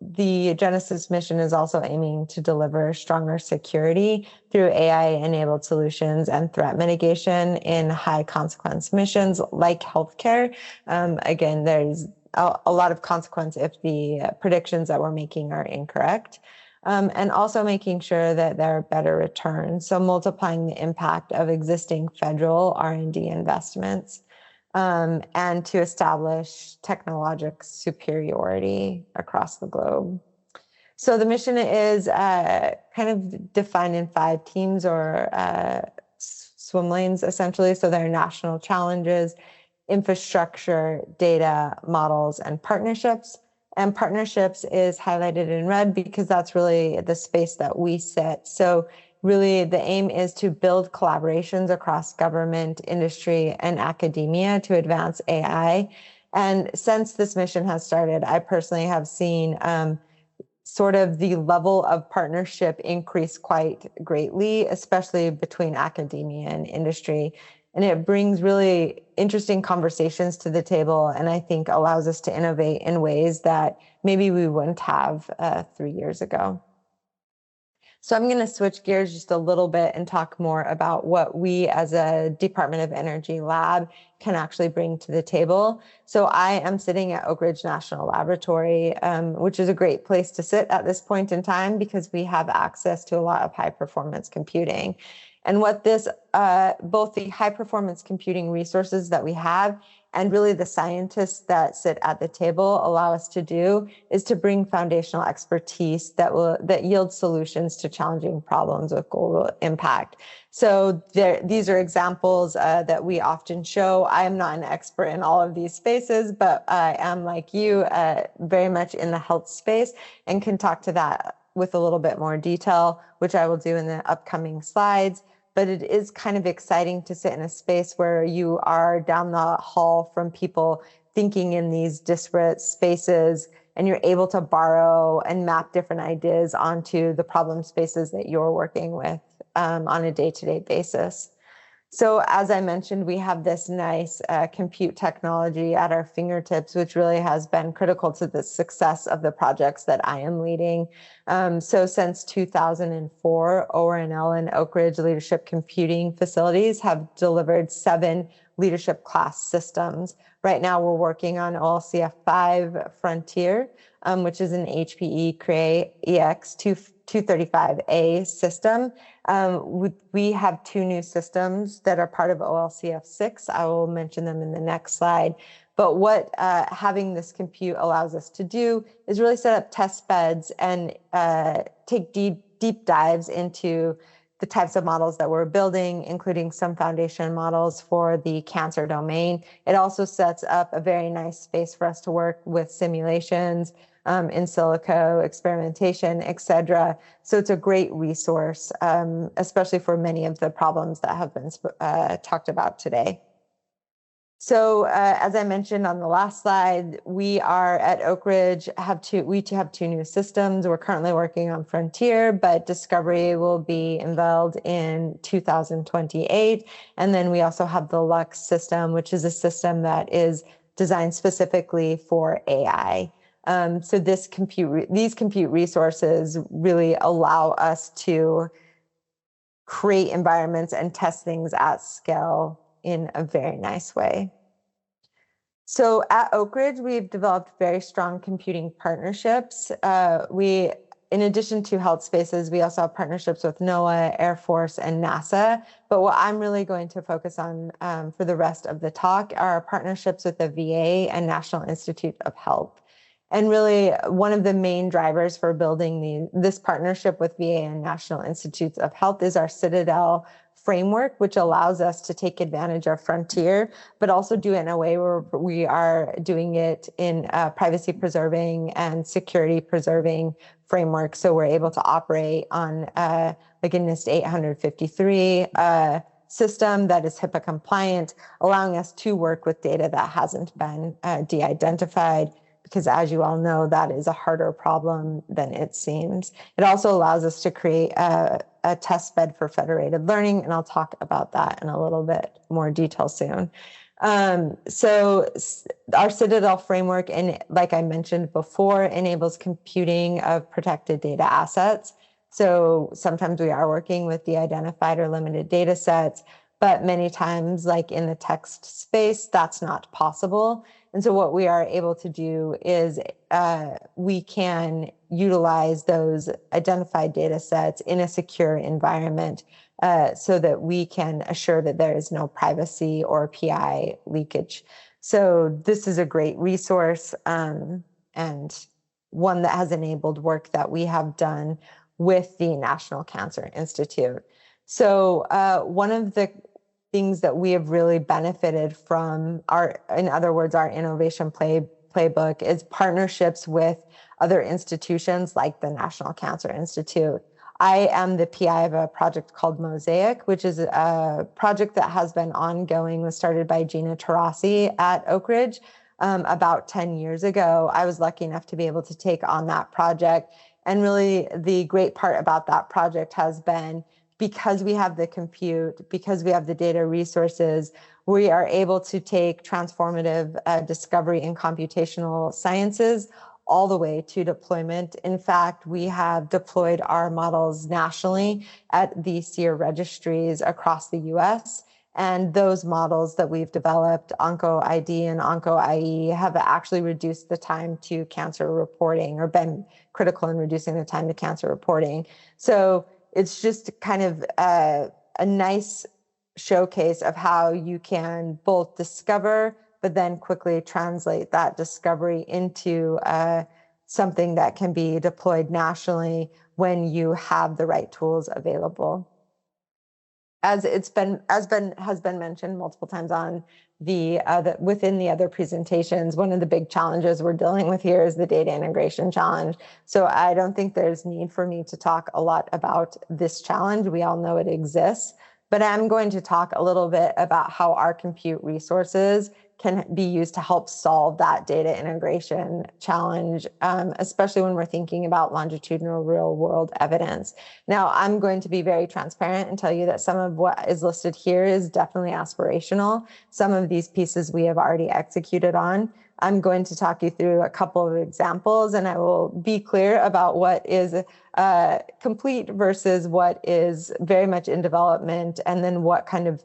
The Genesis mission is also aiming to deliver stronger security through AI-enabled solutions and threat mitigation in high-consequence missions like healthcare. Again, there's a lot of consequence if the predictions that we're making are incorrect. And also making sure that there are better returns, so multiplying the impact of existing federal R&D investments. And to establish technologic superiority across the globe. So the mission is kind of defined in 5 teams or swim lanes, essentially. So there are national challenges, infrastructure, data, models, and partnerships. And partnerships is highlighted in red because that's really the space that we sit. So really, the aim is to build collaborations across government, industry, and academia to advance AI. And since this mission has started, I personally have seen sort of the level of partnership increase quite greatly, especially between academia and industry. And it brings really interesting conversations to the table, and I think allows us to innovate in ways that maybe we wouldn't have 3 years ago. So I'm going to switch gears just a little bit and talk more about what we as a Department of Energy lab can actually bring to the table. So I am sitting at Oak Ridge National Laboratory, which is a great place to sit at this point in time because we have access to a lot of high performance computing. And what this, both the high performance computing resources that we have and really the scientists that sit at the table allow us to do is to bring foundational expertise that yields solutions to challenging problems with global impact. So these are examples that we often show. I am not an expert in all of these spaces, but I am, like you, very much in the health space and can talk to that with a little bit more detail, which I will do in the upcoming slides. But it is kind of exciting to sit in a space where you are down the hall from people thinking in these disparate spaces, and you're able to borrow and map different ideas onto the problem spaces that you're working with on a day-to-day basis. So as I mentioned, we have this nice compute technology at our fingertips, which really has been critical to the success of the projects that I am leading. So since 2004, ORNL and Oak Ridge Leadership Computing Facilities have delivered 7 leadership class systems. Right now, we're working on OLCF5 Frontier, which is an HPE Cray EX 235A system. We have 2 new systems that are part of OLCF6. I will mention them in the next slide. But what having this compute allows us to do is really set up test beds and take deep dives into the types of models that we're building, including some foundation models for the cancer domain. It also sets up a very nice space for us to work with simulations, in silico, experimentation, et cetera. So it's a great resource, especially for many of the problems that have been talked about today. So as I mentioned on the last slide, we are at Oak Ridge, we have 2 new systems. We're currently working on Frontier, but Discovery will be unveiled in 2028. And then we also have the Lux system, which is a system that is designed specifically for AI. So these compute resources really allow us to create environments and test things at scale in a very nice way. So at Oak Ridge, we've developed very strong computing partnerships. In addition to health spaces, we also have partnerships with NOAA, Air Force, and NASA. But what I'm really going to focus on for the rest of the talk are partnerships with the VA and National Institute of Health. And really, one of the main drivers for building this partnership with VA and National Institutes of Health is our Citadel framework, which allows us to take advantage of Frontier, but also do it in a way where we are doing it in a privacy preserving and security preserving framework. So we're able to operate on like a NIST 853 system that is HIPAA compliant, allowing us to work with data that hasn't been de-identified, because as you all know, that is a harder problem than it seems. It also allows us to create a test bed for federated learning, and I'll talk about that in a little bit more detail soon. So our Citadel framework, and like I mentioned before, enables computing of protected data assets. So sometimes we are working with de-identified or limited data sets, but many times, like in the text space, that's not possible. And so what we are able to do is we can utilize those identified data sets in a secure environment so that we can assure that there is no privacy or PI leakage. So this is a great resource and one that has enabled work that we have done with the National Cancer Institute. So one of the things that we have really benefited from in other words, our innovation playbook is partnerships with other institutions like the National Cancer Institute. I am the PI of a project called Mosaic, which is a project that has been ongoing, was started by Gina Tarasi at Oak Ridge about 10 years ago. I was lucky enough to be able to take on that project. And really the great part about that project has been because we have the compute, because we have the data resources, we are able to take transformative discovery in computational sciences all the way to deployment. In fact, we have deployed our models nationally at the SEER registries across the US. And those models that we've developed, OncoID and OncoIE, have actually reduced the time to cancer reporting, or been critical in reducing the time to cancer reporting. So it's just kind of a nice showcase of how you can both discover, but then quickly translate that discovery into something that can be deployed nationally when you have the right tools available. As has been mentioned multiple times on within the other presentations, one of the big challenges we're dealing with here is the data integration challenge. So I don't think there's need for me to talk a lot about this challenge. We all know it exists, but I'm going to talk a little bit about how our compute resources can be used to help solve that data integration challenge, especially when we're thinking about longitudinal real-world evidence. Now, I'm going to be very transparent and tell you that some of what is listed here is definitely aspirational. Some of these pieces we have already executed on. I'm going to talk you through a couple of examples, and I will be clear about what is complete versus what is very much in development, and then what kind of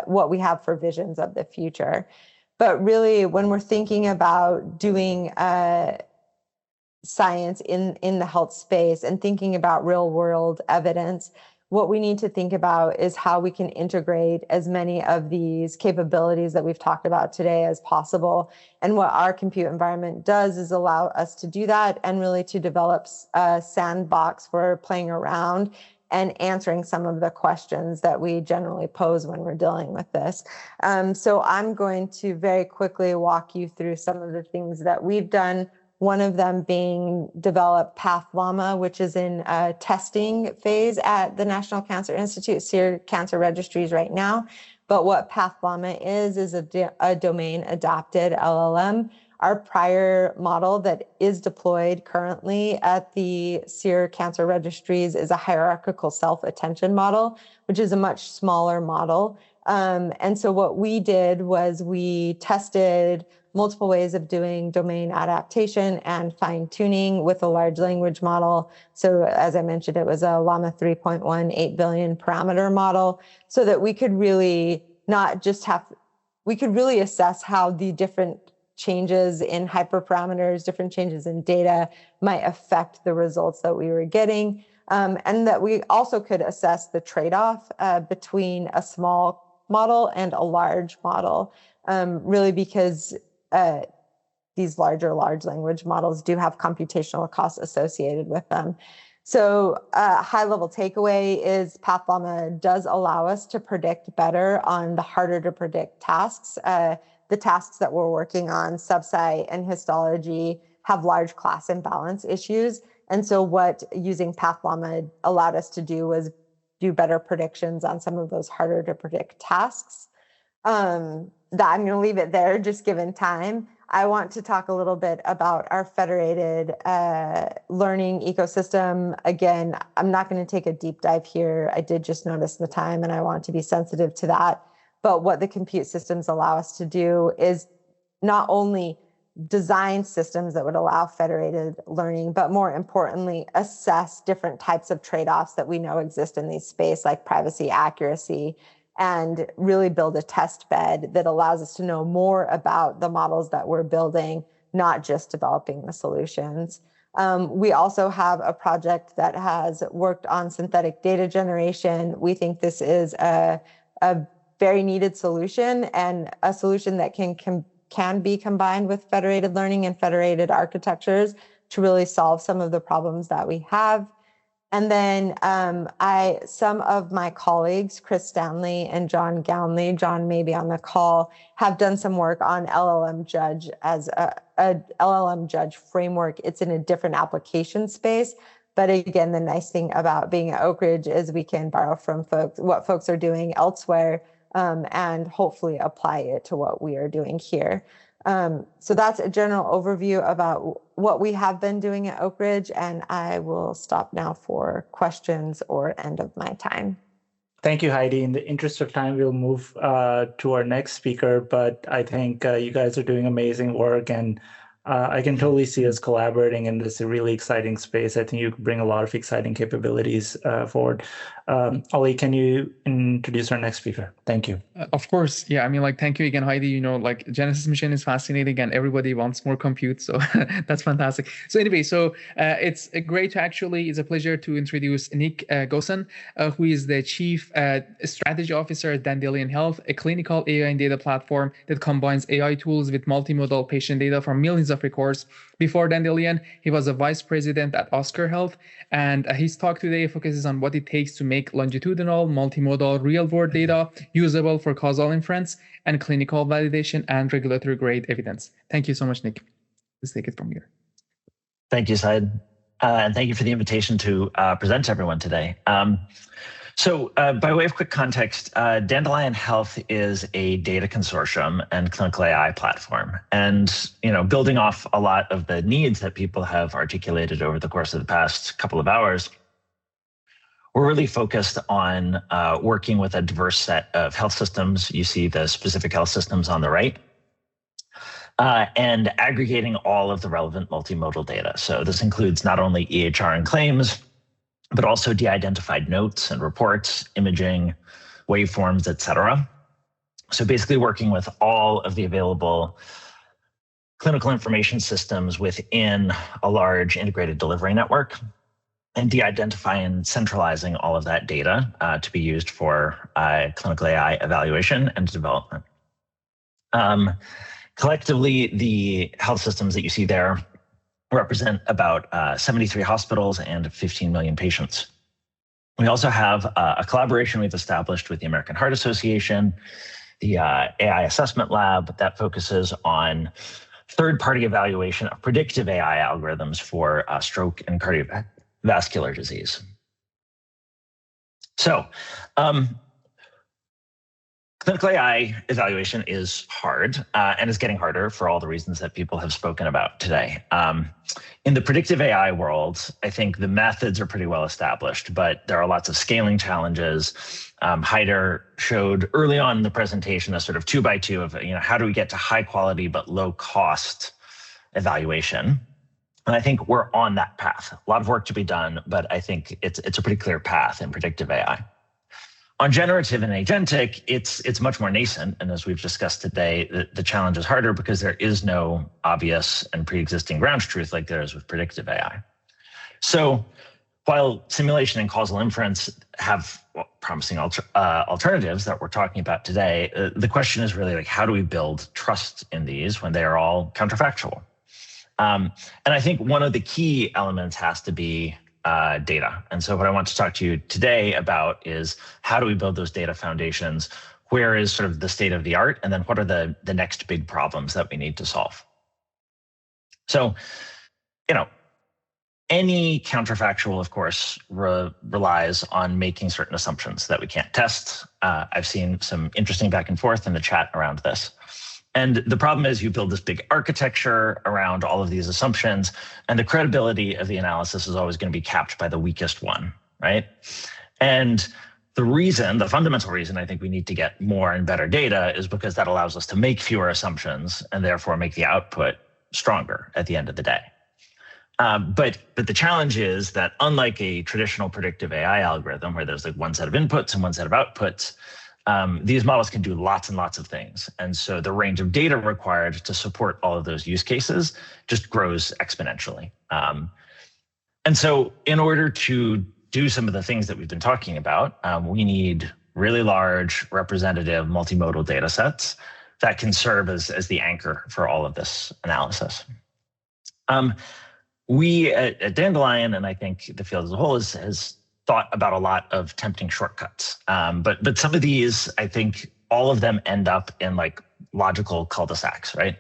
what we have for visions of the future. But really, when we're thinking about doing science in the health space and thinking about real world evidence, what we need to think about is how we can integrate as many of these capabilities that we've talked about today as possible. And what our compute environment does is allow us to do that, and really to develop a sandbox for playing around and answering some of the questions that we generally pose when we're dealing with this. So I'm going to very quickly walk you through some of the things that we've done. One of them being develop PathLlama, which is in a testing phase at the National Cancer Institute SEER cancer registries right now. But what PathLlama is a domain adapted LLM. Our prior model that is deployed currently at the SEER cancer registries is a hierarchical self-attention model, which is a much smaller model. And so what we did was we tested multiple ways of doing domain adaptation and fine-tuning with a large language model. So as I mentioned, it was a Llama 3.1 8 billion parameter model, so that we could really we could really assess how the different changes in hyperparameters, different changes in data might affect the results that we were getting. And that we also could assess the trade-off between a small model and a large model, really because these large language models do have computational costs associated with them. So high-level takeaway is PathLlama does allow us to predict better on the harder to predict tasks. The tasks that we're working on, subsite and histology, have large class imbalance issues. And so what using PathLlama allowed us to do was do better predictions on some of those harder to predict tasks. I'm going to leave it there, just given time. I want to talk a little bit about our federated learning ecosystem. Again, I'm not going to take a deep dive here. I did just notice the time, and I want to be sensitive to that. But what the compute systems allow us to do is not only design systems that would allow federated learning, but more importantly, assess different types of trade-offs that we know exist in these space, like privacy, accuracy, and really build a test bed that allows us to know more about the models that we're building, not just developing the solutions. We also have a project that has worked on synthetic data generation. We think this is a very needed solution, and a solution that can be combined with federated learning and federated architectures to really solve some of the problems that we have. And then some of my colleagues, Chris Stanley and John Gownley, John may be on the call, have done some work on LLM Judge as a LLM Judge framework. It's in a different application space. But again, the nice thing about being at Oak Ridge is we can borrow from what folks are doing elsewhere, and hopefully apply it to what we are doing here. So that's a general overview about what we have been doing at Oak Ridge, and I will stop now for questions or end of my time. Thank you, Heidi. In the interest of time, we'll move to our next speaker, but I think you guys are doing amazing work, and I can totally see us collaborating in this really exciting space. I think you bring a lot of exciting capabilities forward. Ollie, can you introduce our next speaker? Thank you. Of course. Yeah. I mean, like, thank you again, Heidi. You know, like, Genesis Mission is fascinating and everybody wants more compute. So that's fantastic. So anyway, it's great to it's a pleasure to introduce Nick Gosen, who is the Chief Strategy Officer at Dandelion Health, a clinical AI and data platform that combines AI tools with multimodal patient data from millions of records. Before Dandelion, he was a vice president at Oscar Health, and his talk today focuses on what it takes to make longitudinal, multimodal, real-world data usable for causal inference and clinical validation and regulatory-grade evidence. Thank you so much, Nick. Let's take it from here. Thank you, Syed, and thank you for the invitation to present to everyone today. By way of quick context, Dandelion Health is a data consortium and clinical AI platform. And, building off a lot of the needs that people have articulated over the course of the past couple of hours, we're really focused on working with a diverse set of health systems. You see the specific health systems on the right, and aggregating all of the relevant multimodal data. So this includes not only EHR and claims, but also de-identified notes and reports, imaging, waveforms, et cetera. So basically working with all of the available clinical information systems within a large integrated delivery network, and de-identifying and centralizing all of that data to be used for clinical AI evaluation and development. Collectively, the health systems that you see there represent about 73 hospitals and 15 million patients. We also have a collaboration we've established with the American Heart Association, the AI Assessment Lab that focuses on third-party evaluation of predictive AI algorithms for stroke and cardiovascular disease. So, clinical AI evaluation is hard and is getting harder for all the reasons that people have spoken about today. In the predictive AI world, I think the methods are pretty well established, but there are lots of scaling challenges. Haider showed early on in the presentation a sort of 2x2 of how do we get to high quality but low cost evaluation. And I think we're on that path. A lot of work to be done, but I think it's a pretty clear path in predictive AI. On generative and agentic, it's much more nascent, and as we've discussed today, the challenge is harder because there is no obvious and pre-existing ground truth like there is with predictive AI. So while simulation and causal inference have promising alternatives that we're talking about today, the question is really like, how do we build trust in these when they are all counterfactual? And I think one of the key elements has to be data. And so what I want to talk to you today about is how do we build those data foundations? Where is sort of the state of the art? And then what are the next big problems that we need to solve? So, any counterfactual, of course, relies on making certain assumptions that we can't test. I've seen some interesting back and forth in the chat around this. And the problem is you build this big architecture around all of these assumptions, and the credibility of the analysis is always going to be capped by the weakest one, right? And the fundamental reason I think we need to get more and better data is because that allows us to make fewer assumptions and therefore make the output stronger at the end of the day. But the challenge is that unlike a traditional predictive AI algorithm where there's like one set of inputs and one set of outputs, these models can do lots and lots of things. And so the range of data required to support all of those use cases just grows exponentially. And so in order to do some of the things that we've been talking about, we need really large representative multimodal data sets that can serve as the anchor for all of this analysis. We at Dandelion, and I think the field as a whole, has thought about a lot of tempting shortcuts. But some of these, I think all of them end up in like logical cul-de-sacs, right?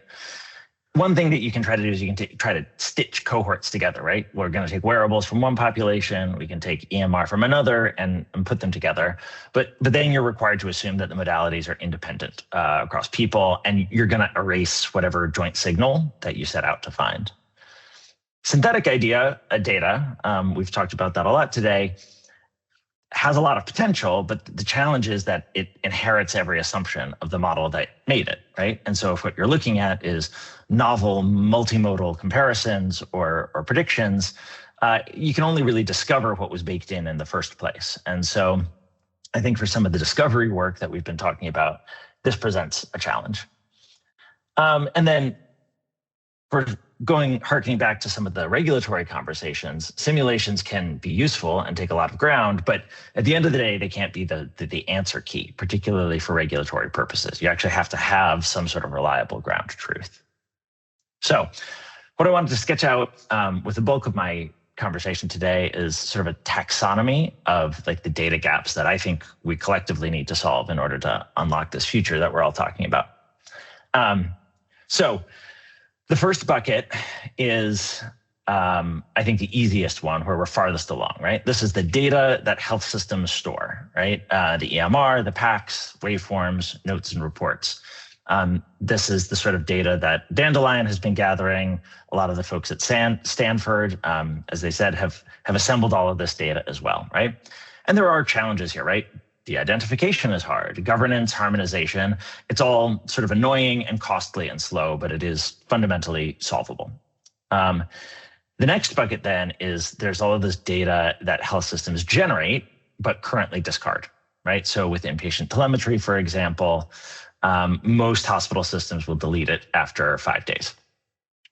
One thing that you can try to do is you can try to stitch cohorts together, right? We're going to take wearables from one population, we can take EMR from another and put them together. But then you're required to assume that the modalities are independent across people, and you're going to erase whatever joint signal that you set out to find. Synthetic data, we've talked about that a lot today. has a lot of potential, but the challenge is that it inherits every assumption of the model that made it, right? And so if what you're looking at is novel multimodal comparisons or predictions, you can only really discover what was baked in the first place. And so I think for some of the discovery work that we've been talking about, this presents a challenge. And then for harkening back to some of the regulatory conversations, simulations can be useful and take a lot of ground, but at the end of the day, they can't be the answer key, particularly for regulatory purposes. You actually have to have some sort of reliable ground truth. So what I wanted to sketch out with the bulk of my conversation today is sort of a taxonomy of like the data gaps that I think we collectively need to solve in order to unlock this future that we're all talking about. So the first bucket is, I think, the easiest one, where we're farthest along, right? This is the data that health systems store, right? The EMR, the PACS, waveforms, notes, and reports. This is the sort of data that Dandelion has been gathering. A lot of the folks at Stanford, as they said, have assembled all of this data as well, right? And there are challenges here, right? The identification is hard. Governance, harmonization, it's all sort of annoying and costly and slow, but it is fundamentally solvable. The next bucket then is there's all of this data that health systems generate, but currently discard, right? So with inpatient telemetry, for example, most hospital systems will delete it after 5 days.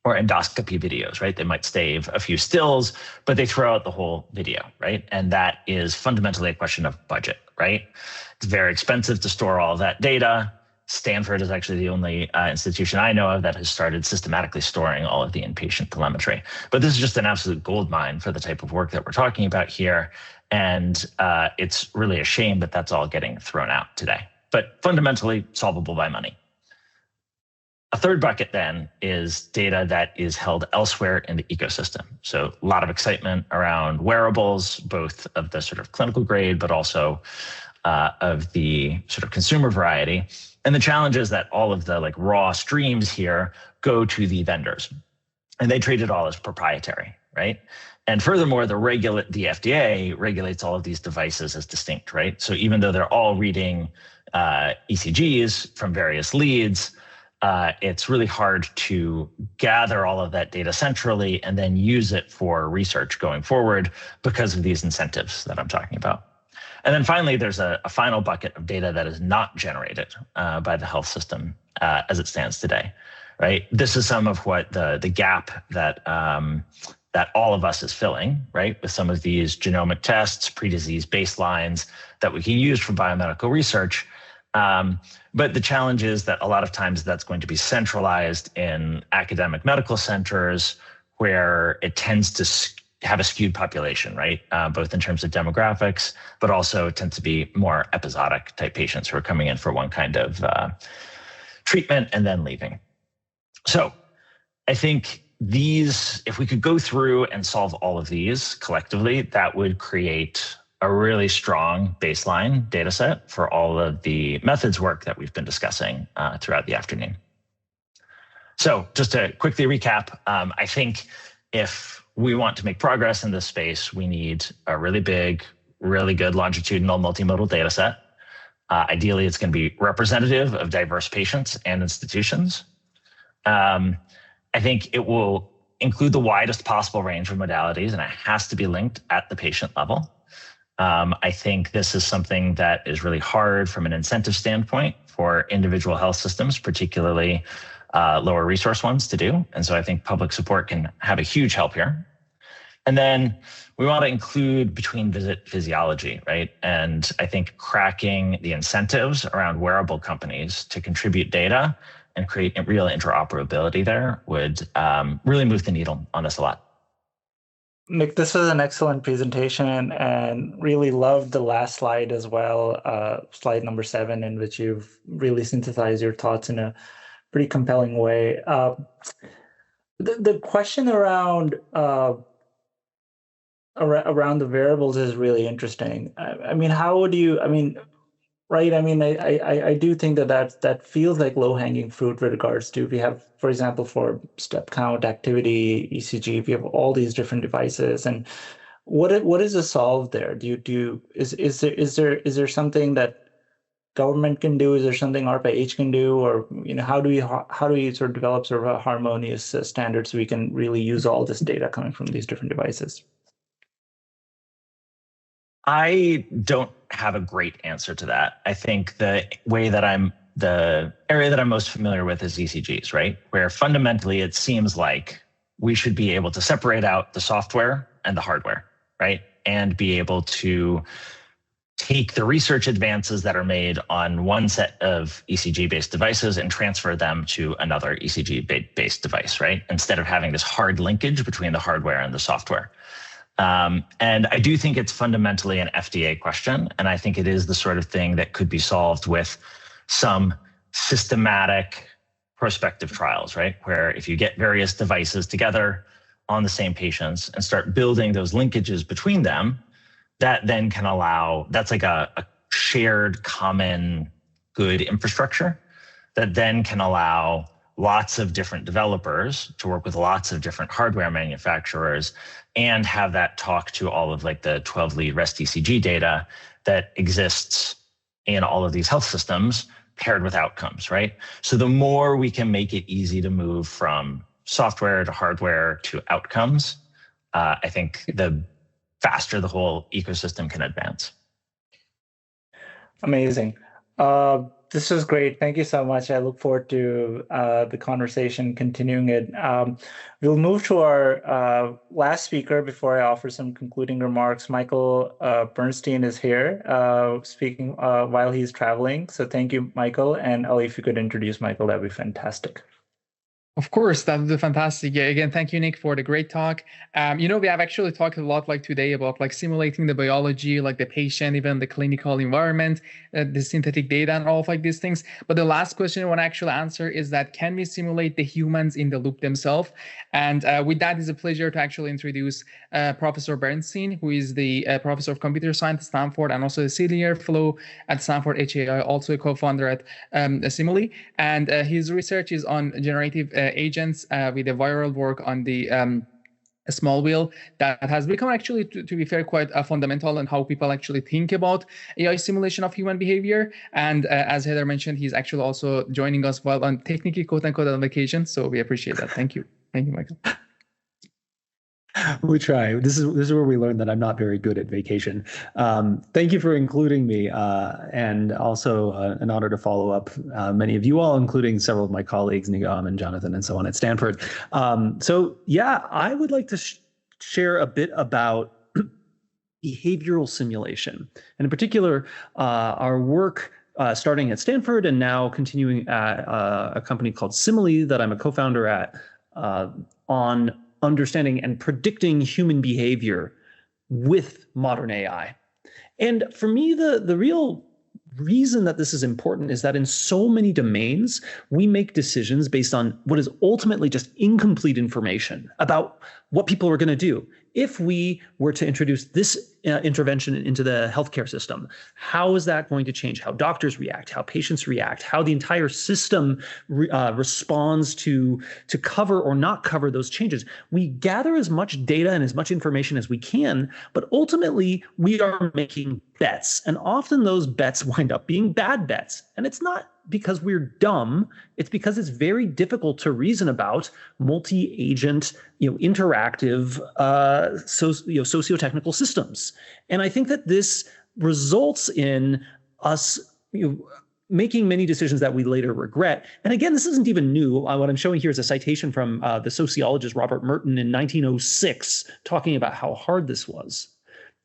Or endoscopy videos, right? They might save a few stills, but they throw out the whole video, right? And that is fundamentally a question of budget, right? It's very expensive to store all of that data. Stanford is actually the only institution I know of that has started systematically storing all of the inpatient telemetry. But this is just an absolute goldmine for the type of work that we're talking about here. And it's really a shame that that's all getting thrown out today, but fundamentally solvable by money. A third bucket then is data that is held elsewhere in the ecosystem. So a lot of excitement around wearables, both of the sort of clinical grade, but also of the sort of consumer variety. And the challenge is that all of the like raw streams here go to the vendors, and they treat it all as proprietary, right? And furthermore, the FDA regulates all of these devices as distinct, right? So even though they're all reading ECGs from various leads, it's really hard to gather all of that data centrally and then use it for research going forward because of these incentives that I'm talking about. And then finally, there's a final bucket of data that is not generated by the health system as it stands today, right? This is some of what the gap that that all of us is filling, right? With some of these genomic tests, pre-disease baselines that we can use for biomedical research. But the challenge is that a lot of times that's going to be centralized in academic medical centers where it tends to have a skewed population, right? Both in terms of demographics, but also it tends to be more episodic type patients who are coming in for one kind of treatment and then leaving. So I think if we could go through and solve all of these collectively, that would create a really strong baseline data set for all of the methods work that we've been discussing throughout the afternoon. So just to quickly recap, I think if we want to make progress in this space, we need a really big, really good longitudinal multimodal data set. Ideally, it's going to be representative of diverse patients and institutions. I think it will include the widest possible range of modalities, and it has to be linked at the patient level. I think this is something that is really hard from an incentive standpoint for individual health systems, particularly lower resource ones, to do. And so I think public support can have a huge help here. And then we want to include between visit physiology, right? And I think cracking the incentives around wearable companies to contribute data and create real interoperability there would really move the needle on this a lot. Nick, this was an excellent presentation and really loved the last slide as well, slide number 7, in which you've really synthesized your thoughts in a pretty compelling way. The question around the variables is really interesting. I mean, how would you, right? I do think that feels like low-hanging fruit with regards to, we have, for example, for step count, activity, ECG, we have all these different devices. And What is the solve there? Is there something that government can do? Is there something ARPA-H can do, or how do we sort of develop sort of a harmonious standard so we can really use all this data coming from these different devices? I don't have a great answer to that. I think the area that I'm most familiar with is ECGs, right? Where fundamentally it seems like we should be able to separate out the software and the hardware, right? And be able to take the research advances that are made on one set of ECG-based devices and transfer them to another ECG-based device, right? Instead of having this hard linkage between the hardware and the software. And I do think it's fundamentally an FDA question. And I think it is the sort of thing that could be solved with some systematic prospective trials, right? Where if you get various devices together on the same patients and start building those linkages between them, that then can allow, that's like a shared common good infrastructure that then can allow lots of different developers to work with lots of different hardware manufacturers and have that talk to all of like the 12 lead REST ECG data that exists in all of these health systems paired with outcomes, right? So the more we can make it easy to move from software to hardware to outcomes, I think the faster the whole ecosystem can advance. Amazing. This was great. Thank you so much. I look forward to the conversation, continuing it. We'll move to our last speaker before I offer some concluding remarks. Michael Bernstein is here speaking while he's traveling. So thank you, Michael. And Ali, if you could introduce Michael, that'd be fantastic. Of course, that would be fantastic. Yeah, again, thank you, Nick, for the great talk. We have actually talked a lot like today about like simulating the biology, like the patient, even the clinical environment, the synthetic data and all of like these things. But the last question I want to actually answer is that can we simulate the humans in the loop themselves? And with that, it's a pleasure to actually introduce Professor Bernstein, who is the professor of computer science at Stanford and also a senior fellow at Stanford HAI, also a co-founder at Simile. And his research is on generative agents with a viral work on the small wheel that has become actually, to be fair, quite fundamental in how people actually think about AI simulation of human behavior. And as Haider mentioned, he's actually also joining us while on technically quote unquote on vacation. So we appreciate that. Thank you. Thank you, Michael. We try. This is where we learned that I'm not very good at vacation. Thank you for including me, and also an honor to follow up many of you all, including several of my colleagues, Nigam and Jonathan, and so on at Stanford. So yeah, I would like to share a bit about behavioral simulation, and in particular, our work starting at Stanford and now continuing at a company called Simile that I'm a co-founder at on understanding and predicting human behavior with modern AI. And for me, the real reason that this is important is that in so many domains, we make decisions based on what is ultimately just incomplete information about what people are going to do. If we were to introduce this intervention into the healthcare system, how is that going to change how doctors react, how patients react, how the entire system responds to cover or not cover those changes? We gather as much data and as much information as we can, but ultimately we are making bets. And often those bets wind up being bad bets. And it's not because we're dumb, it's because it's very difficult to reason about multi-agent, interactive, socio-technical systems. And I think that this results in us, making many decisions that we later regret. And again, this isn't even new. What I'm showing here is a citation from the sociologist Robert Merton in 1906, talking about how hard this was.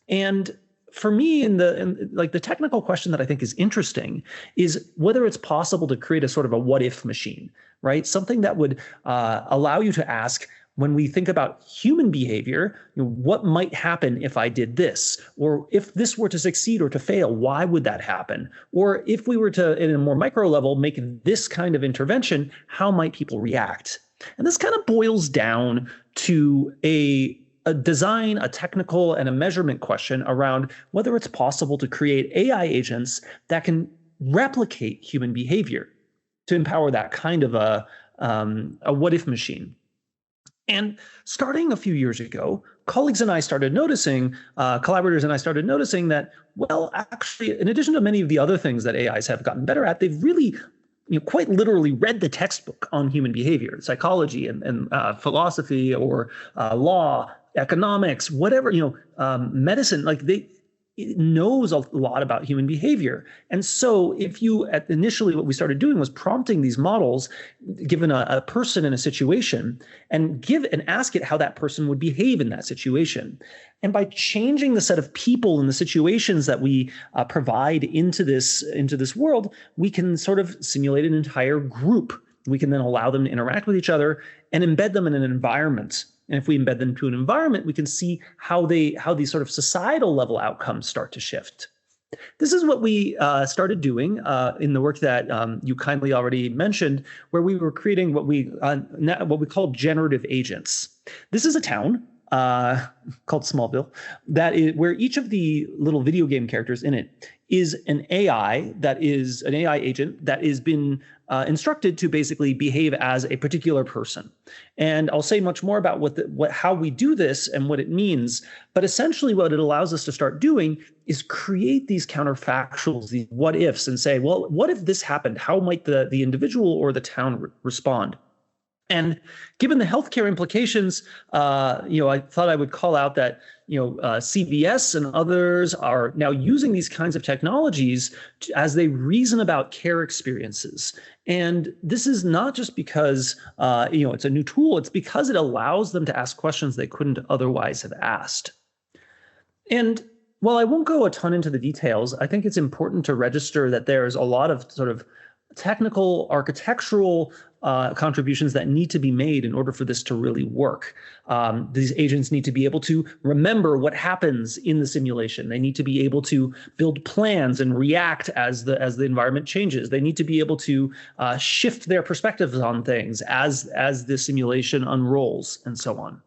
And for me, the technical question that I think is interesting is whether it's possible to create a sort of a what-if machine, right? Something that would allow you to ask, when we think about human behavior, what might happen if I did this? Or if this were to succeed or to fail, why would that happen? Or if we were to, in a more micro level, make this kind of intervention, how might people react? And this kind of boils down to a design, a technical, and a measurement question around whether it's possible to create AI agents that can replicate human behavior to empower that kind of a what-if machine. And starting a few years ago, colleagues and I started noticing, collaborators and I started noticing that, well, actually, in addition to many of the other things that AIs have gotten better at, they've really quite literally read the textbook on human behavior, psychology and philosophy or law, economics, whatever, medicine, like it knows a lot about human behavior. And so if you, initially what we started doing was prompting these models, given a person in a situation, and ask it how that person would behave in that situation. And by changing the set of people and the situations that we provide into this world, we can sort of simulate an entire group. We can then allow them to interact with each other and embed them in an environment. And if we embed them to an environment, we can see how these sort of societal level outcomes start to shift. This is what we started doing in the work that you kindly already mentioned, where we were creating what we call generative agents. This is a town called Smallville where each of the little video game characters in it is an AI agent that has been instructed to basically behave as a particular person. And I'll say much more about how we do this and what it means. But essentially what it allows us to start doing is create these counterfactuals, these what ifs, and say, well, what if this happened? How might the individual or the town respond? And given the healthcare implications, I thought I would call out that CVS and others are now using these kinds of technologies as they reason about care experiences. And this is not just because it's a new tool; it's because it allows them to ask questions they couldn't otherwise have asked. And while I won't go a ton into the details, I think it's important to register that there's a lot of sort of technical, architectural contributions that need to be made in order for this to really work. These agents need to be able to remember what happens in the simulation. They need to be able to build plans and react as the environment changes. They need to be able to shift their perspectives on things as the simulation unrolls, and so on.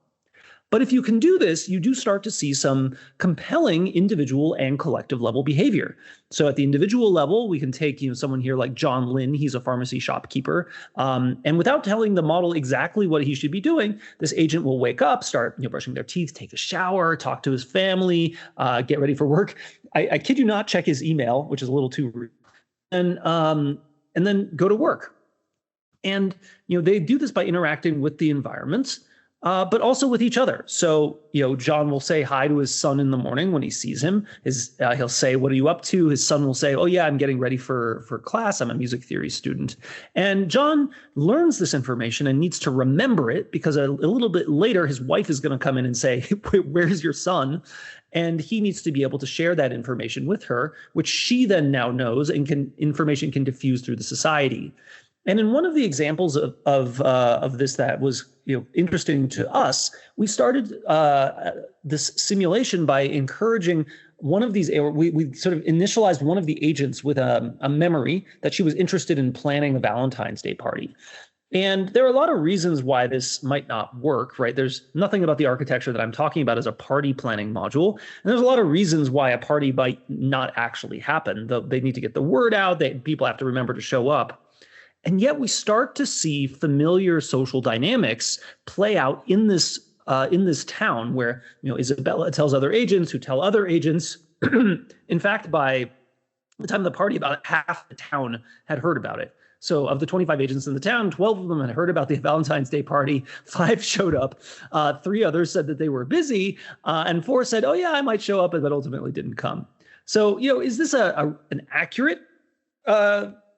But if you can do this, you do start to see some compelling individual and collective level behavior. So at the individual level, we can take someone here like John Lynn. He's a pharmacy shopkeeper. And without telling the model exactly what he should be doing, this agent will wake up, start brushing their teeth, take a shower, talk to his family, get ready for work. I kid you not, check his email, which is a little too rude, and then go to work. And they do this by interacting with the environment. But also with each other. So, John will say hi to his son in the morning when he sees him. He'll say, "What are you up to?" His son will say, "Oh yeah, I'm getting ready for class. I'm a music theory student." And John learns this information and needs to remember it because a little bit later, his wife is going to come in and say, "Where's your son?" And he needs to be able to share that information with her, which she then now knows, and information can diffuse through the society. And in one of the examples of this that was interesting to us, we started this simulation by encouraging one of these. We sort of initialized one of the agents with a memory that she was interested in planning a Valentine's Day party. And there are a lot of reasons why this might not work, right? There's nothing about the architecture that I'm talking about as a party planning module. And there's a lot of reasons why a party might not actually happen. They need to get the word out. People have to remember to show up. And yet we start to see familiar social dynamics play out in this town where Isabella tells other agents who tell other agents. In fact, by the time of the party, about half the town had heard about it. So of the 25 agents in the town, 12 of them had heard about the Valentine's Day party. 5 showed up. 3 others said that they were busy, and 4 said, "Oh yeah, I might show up," but ultimately didn't come. So is this an accurate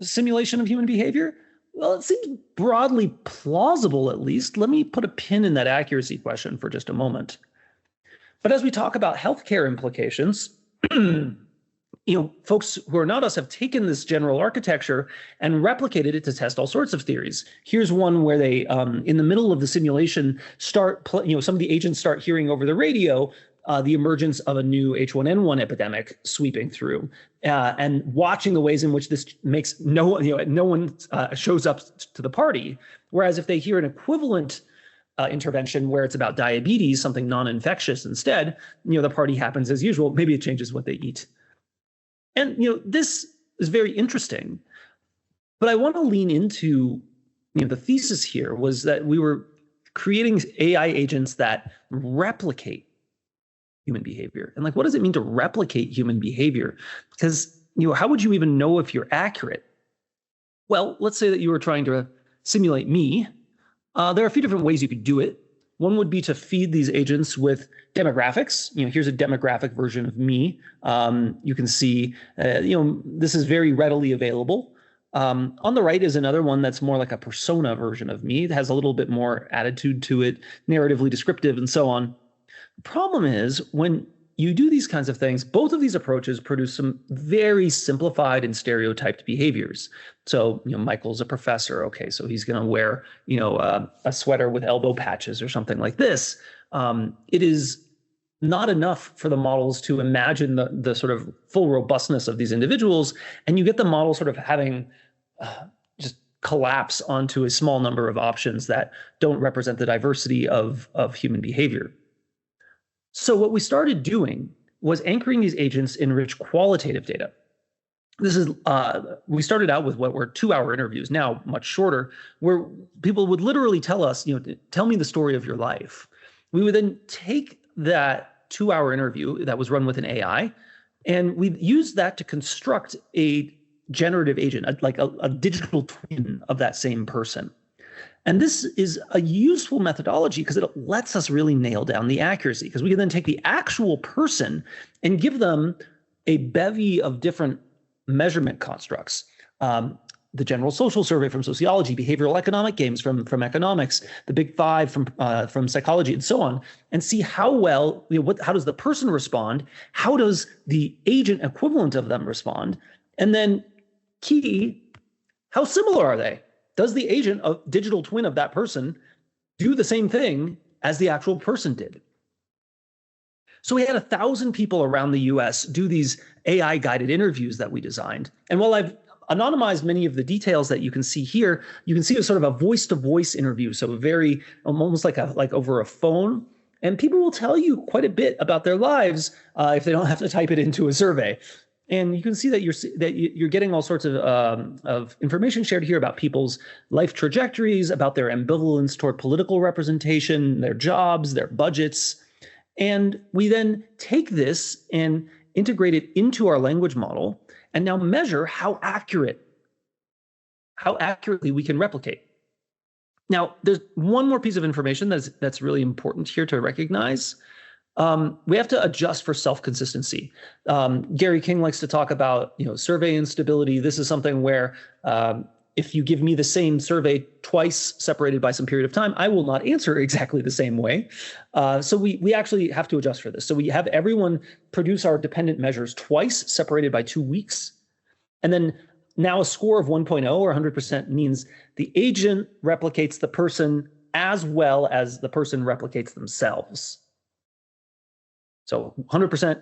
simulation of human behavior? Well, it seems broadly plausible, at least. Let me put a pin in that accuracy question for just a moment. But as we talk about healthcare implications, folks who are not us have taken this general architecture and replicated it to test all sorts of theories. Here's one where they, in the middle of the simulation, some of the agents start hearing over the radio the emergence of a new H1N1 epidemic sweeping through, and watching the ways in which this makes no one shows up to the party. Whereas if they hear an equivalent intervention where it's about diabetes, something non-infectious instead, the party happens as usual. Maybe it changes what they eat. And this is very interesting. But I want to lean into the thesis here was that we were creating AI agents that replicate human behavior. And like, what does it mean to replicate human behavior? Because, how would you even know if you're accurate? Well, let's say that you were trying to simulate me. There are a few different ways you could do it. One would be to feed these agents with demographics. Here's a demographic version of me. You can see, this is very readily available. On the right is another one that's more like a persona version of me. It has a little bit more attitude to it, narratively descriptive, and so on. The problem is when you do these kinds of things, both of these approaches produce some very simplified and stereotyped behaviors. So, Michael's a professor. Okay, so he's going to wear, a sweater with elbow patches or something like this. It is not enough for the models to imagine the sort of full robustness of these individuals, and you get the model sort of having just collapse onto a small number of options that don't represent the diversity of human behavior. So what we started doing was anchoring these agents in rich qualitative data. This is, we started out with what were 2-hour interviews, now much shorter, where people would literally tell us, tell me the story of your life. We would then take that 2-hour interview that was run with an AI, and we'd use that to construct a generative agent, like a digital twin of that same person. And this is a useful methodology because it lets us really nail down the accuracy, because we can then take the actual person and give them a bevy of different measurement constructs. The general social survey from sociology, behavioral economic games from economics, the big five from psychology, and so on, and see how well, how does the person respond? How does the agent equivalent of them respond? And then how similar are they? Does the agent, a digital twin of that person, do the same thing as the actual person did? So we had 1,000 people around the US do these AI-guided interviews that we designed. And while I've anonymized many of the details that you can see here, you can see a sort of a voice-to-voice interview, so very almost like over a phone. And people will tell you quite a bit about their lives if they don't have to type it into a survey. And you can see that you're getting all sorts of information shared here about people's life trajectories, about their ambivalence toward political representation, their jobs, their budgets. And we then take this and integrate it into our language model and now measure how accurately we can replicate. Now, there's one more piece of information that's really important here to recognize. We have to adjust for self-consistency. Gary King likes to talk about, survey instability. This is something where if you give me the same survey twice separated by some period of time, I will not answer exactly the same way. So we actually have to adjust for this. So we have everyone produce our dependent measures twice separated by 2 weeks. And then now a score of 1.0 or 100% means the agent replicates the person as well as the person replicates themselves. So 100%,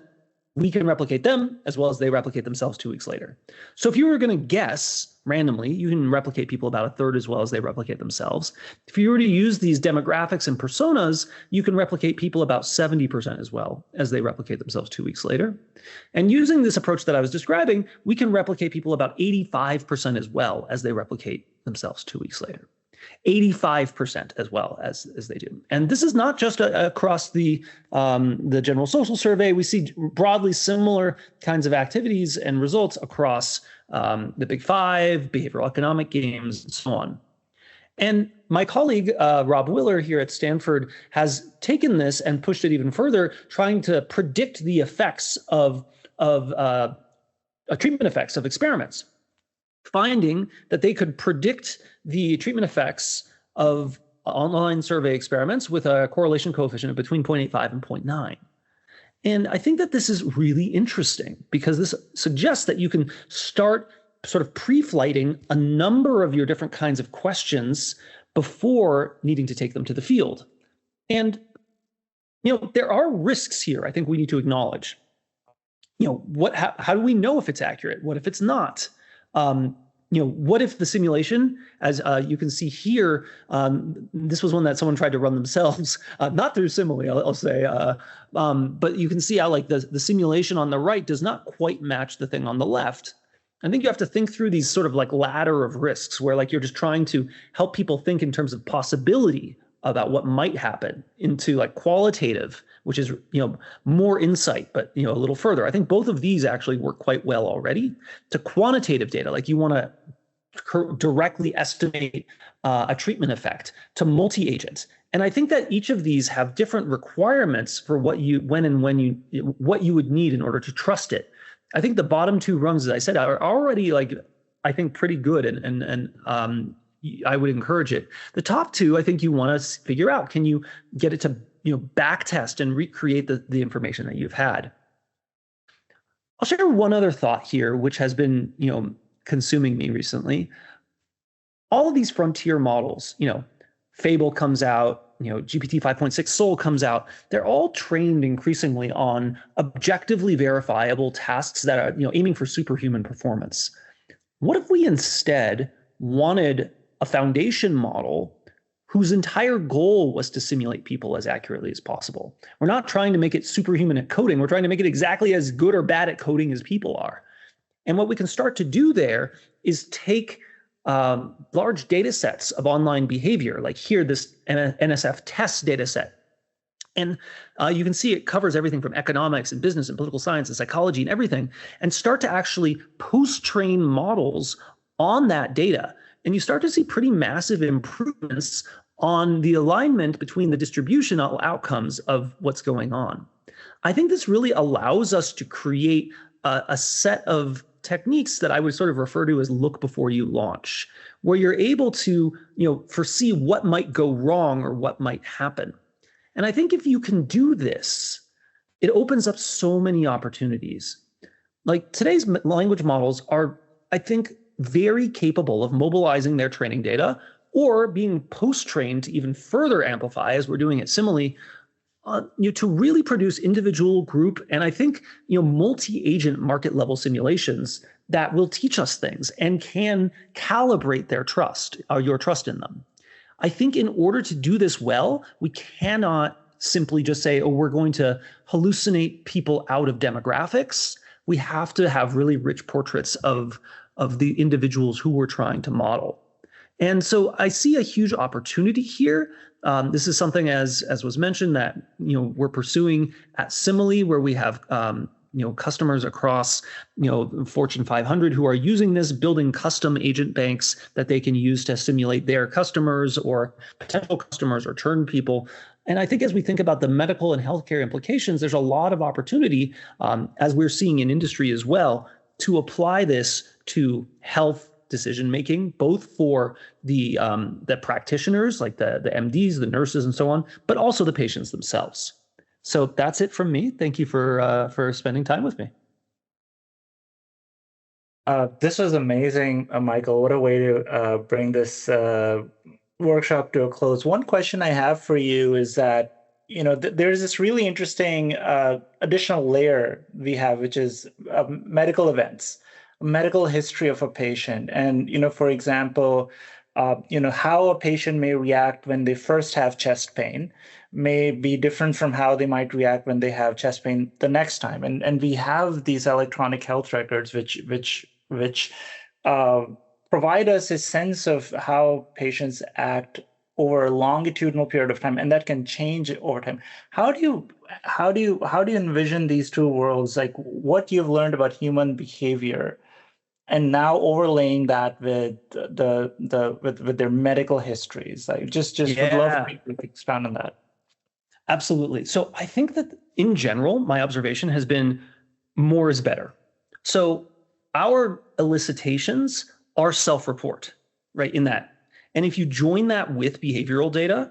we can replicate them as well as they replicate themselves 2 weeks later. So if you were going to guess randomly, you can replicate people about a third as well as they replicate themselves. If you were to use these demographics and personas, you can replicate people about 70% as well as they replicate themselves 2 weeks later. And using this approach that I was describing, we can replicate people about 85% as well as they replicate themselves 2 weeks later. 85% as well as they do. And this is not just across the general social survey. We see broadly similar kinds of activities and results across the big five, behavioral economic games, and so on. And my colleague, Rob Willer here at Stanford, has taken this and pushed it even further, trying to predict the effects of treatment effects of experiments, finding that they could predict the treatment effects of online survey experiments with a correlation coefficient of between 0.85 and 0.9. And I think that this is really interesting because this suggests that you can start sort of pre-flighting a number of your different kinds of questions before needing to take them to the field. And, there are risks here I think we need to acknowledge. How do we know if it's accurate? What if it's not? What if the simulation, as you can see here, this was one that someone tried to run themselves, not through Simile, I'll say, but you can see how the simulation on the right does not quite match the thing on the left. I think you have to think through these sort of ladder of risks where you're just trying to help people think in terms of possibility about what might happen into like qualitative, which is, more insight, but, a little further. I think both of these actually work quite well already, to quantitative data, like you want to directly estimate a treatment effect, to multi-agent. And I think that each of these have different requirements for what you would need in order to trust it. I think the bottom two rungs, as I said, are already I think pretty good, and I would encourage it. The top two, I think you want to figure out, can you get it to back test and recreate the information that you've had? I'll share one other thought here, which has been consuming me recently. All of these frontier models, Fable comes out, GPT 5.6 Sol comes out. They're all trained increasingly on objectively verifiable tasks that are aiming for superhuman performance. What if we instead wanted a foundation model whose entire goal was to simulate people as accurately as possible? We're not trying to make it superhuman at coding. We're trying to make it exactly as good or bad at coding as people are. And what we can start to do there is take large data sets of online behavior, like here, this NSF test data set. And you can see it covers everything from economics and business and political science and psychology and everything, and start to actually post-train models on that data. And you start to see pretty massive improvements on the alignment between the distributional outcomes of what's going on. I think this really allows us to create a set of techniques that I would sort of refer to as look before you launch, where you're able to, foresee what might go wrong or what might happen. And I think if you can do this, it opens up so many opportunities. Like today's language models are, I think, very capable of mobilizing their training data or being post-trained to even further amplify, as we're doing at Simile, to really produce individual, group, and I think multi-agent market level simulations that will teach us things and can calibrate their trust, or your trust in them. I think in order to do this well, we cannot simply just say, oh, we're going to hallucinate people out of demographics. We have to have really rich portraits of the individuals who we're trying to model. And so I see a huge opportunity here. This is something, as was mentioned, that we're pursuing at Simile, where we have customers across Fortune 500 who are using this, building custom agent banks that they can use to simulate their customers or potential customers or churn people. And I think as we think about the medical and healthcare implications, there's a lot of opportunity, as we're seeing in industry as well, to apply this to health decision-making, both for the practitioners, like the MDs, the nurses, and so on, but also the patients themselves. So that's it from me. Thank you for spending time with me. This was amazing, Michael. What a way to bring this workshop to a close. One question I have for you is that, there's this really interesting additional layer we have, which is medical events. Medical history of a patient, and for example, how a patient may react when they first have chest pain may be different from how they might react when they have chest pain the next time. And we have these electronic health records which provide us a sense of how patients act over a longitudinal period of time, and that can change over time. How do you envision these two worlds, like what you've learned about human behavior, and now overlaying that with with their medical histories? Like just would love to expound on that. Absolutely. So I think that in general, my observation has been more is better. So our elicitations are self-report, right, in that. And if you join that with behavioral data,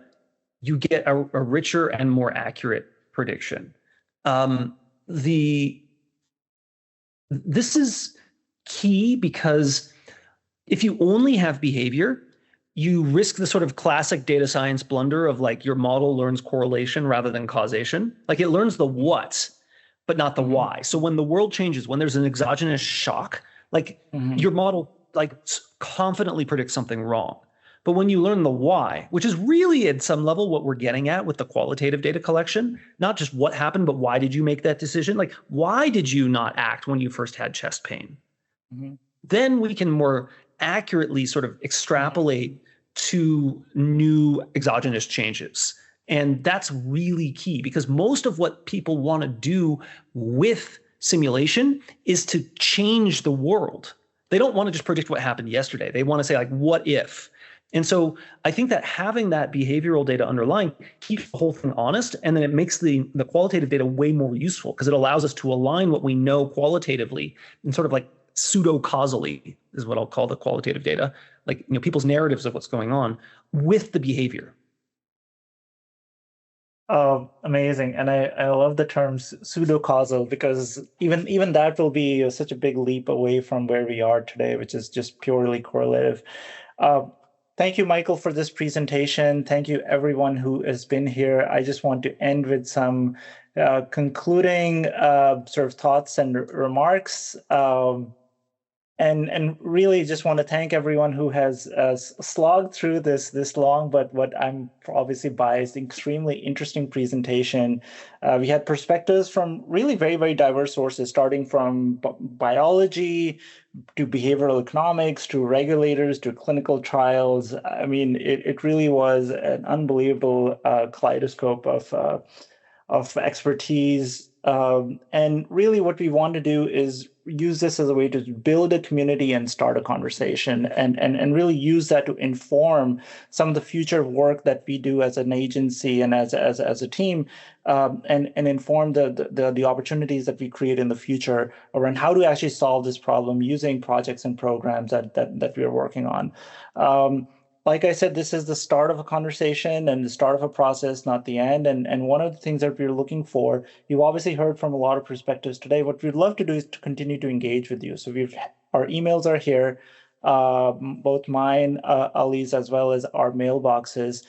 you get a richer and more accurate prediction. This is key because if you only have behavior, you risk the sort of classic data science blunder of like your model learns correlation rather than causation. Like it learns the what, but not the why. So when the world changes, when there's an exogenous shock, like your model like confidently predicts something wrong. But when you learn the why, which is really at some level what we're getting at with the qualitative data collection, not just what happened, but why did you make that decision? Like, why did you not act when you first had chest pain? Then we can more accurately sort of extrapolate to new exogenous changes. And that's really key, because most of what people want to do with simulation is to change the world. They don't want to just predict what happened yesterday. They want to say, like, what if? And so I think that having that behavioral data underlying keeps the whole thing honest, and then it makes the qualitative data way more useful, because it allows us to align what we know qualitatively and sort of like pseudo-causally is what I'll call the qualitative data, like, people's narratives of what's going on with the behavior. Amazing. And I love the terms pseudo-causal, because even that will be such a big leap away from where we are today, which is just purely correlative. Thank you, Michael, for this presentation. Thank you, everyone who has been here. I just want to end with some concluding sort of thoughts and remarks. And really just want to thank everyone who has slogged through this long, but what I'm obviously biased, extremely interesting presentation. We had perspectives from really very, very diverse sources, starting from biology to behavioral economics, to regulators, to clinical trials. I mean, it really was an unbelievable kaleidoscope of expertise. And really what we want to do is use this as a way to build a community and start a conversation, and really use that to inform some of the future work that we do as an agency and as a team, and inform the opportunities that we create in the future around how to actually solve this problem using projects and programs that we are working on. Like I said, this is the start of a conversation and the start of a process, not the end. And one of the things that we're looking for, you've obviously heard from a lot of perspectives today. What we'd love to do is to continue to engage with you. So our emails are here, both mine, Ali's, as well as our mailboxes.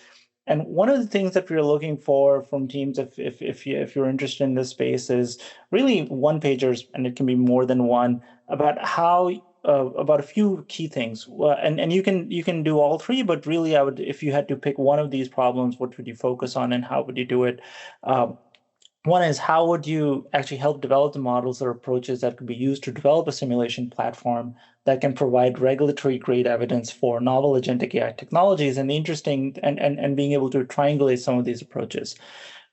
And one of the things that we're looking for from teams, if you're interested in this space, is really one-pagers, and it can be more than one, about how about a few key things. And you can do all three, but really I would, if you had to pick one of these problems, what would you focus on and how would you do it? One is, how would you actually help develop the models or approaches that could be used to develop a simulation platform that can provide regulatory grade evidence for novel agentic AI technologies, and interesting and being able to triangulate some of these approaches?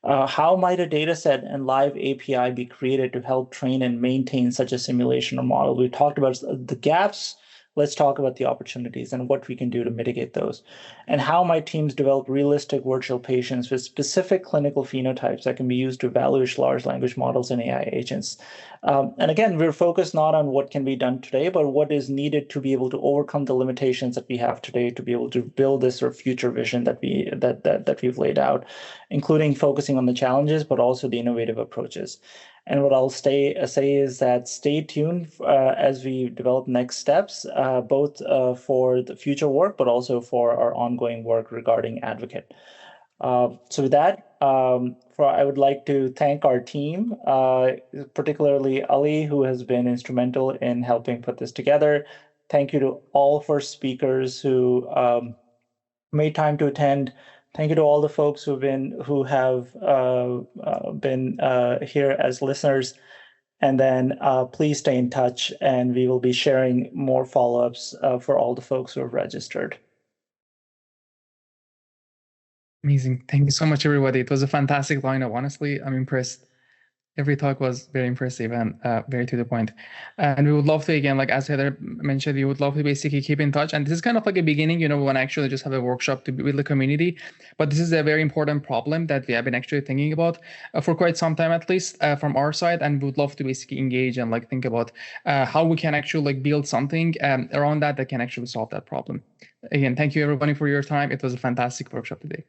How might a data set and live API be created to help train and maintain such a simulation or model? We talked about the gaps. Let's talk about the opportunities and what we can do to mitigate those. And how might teams develop realistic virtual patients with specific clinical phenotypes that can be used to evaluate large language models and AI agents? And again, we're focused not on what can be done today, but what is needed to be able to overcome the limitations that we have today to be able to build this sort of future vision that we've laid out, including focusing on the challenges, but also the innovative approaches. And what I'll say is that stay tuned as we develop next steps, both for the future work, but also for our ongoing work regarding Advocate. So with that, I would like to thank our team, particularly Ali, who has been instrumental in helping put this together. Thank you to all first speakers who made time to attend. Thank you to all the folks who have been here as listeners. And then please stay in touch, and we will be sharing more follow-ups for all the folks who have registered. Amazing. Thank you so much, everybody. It was a fantastic lineup. Honestly, I'm impressed. Every talk was very impressive and very to the point. And we would love to, again, like as Haider mentioned, we would love to basically keep in touch. And this is kind of like a beginning, we want to actually just have a workshop to build the community. But this is a very important problem that we have been actually thinking about for quite some time, at least from our side. And we would love to basically engage and like think about how we can actually like build something around that can actually solve that problem. Again, thank you everybody for your time. It was a fantastic workshop today.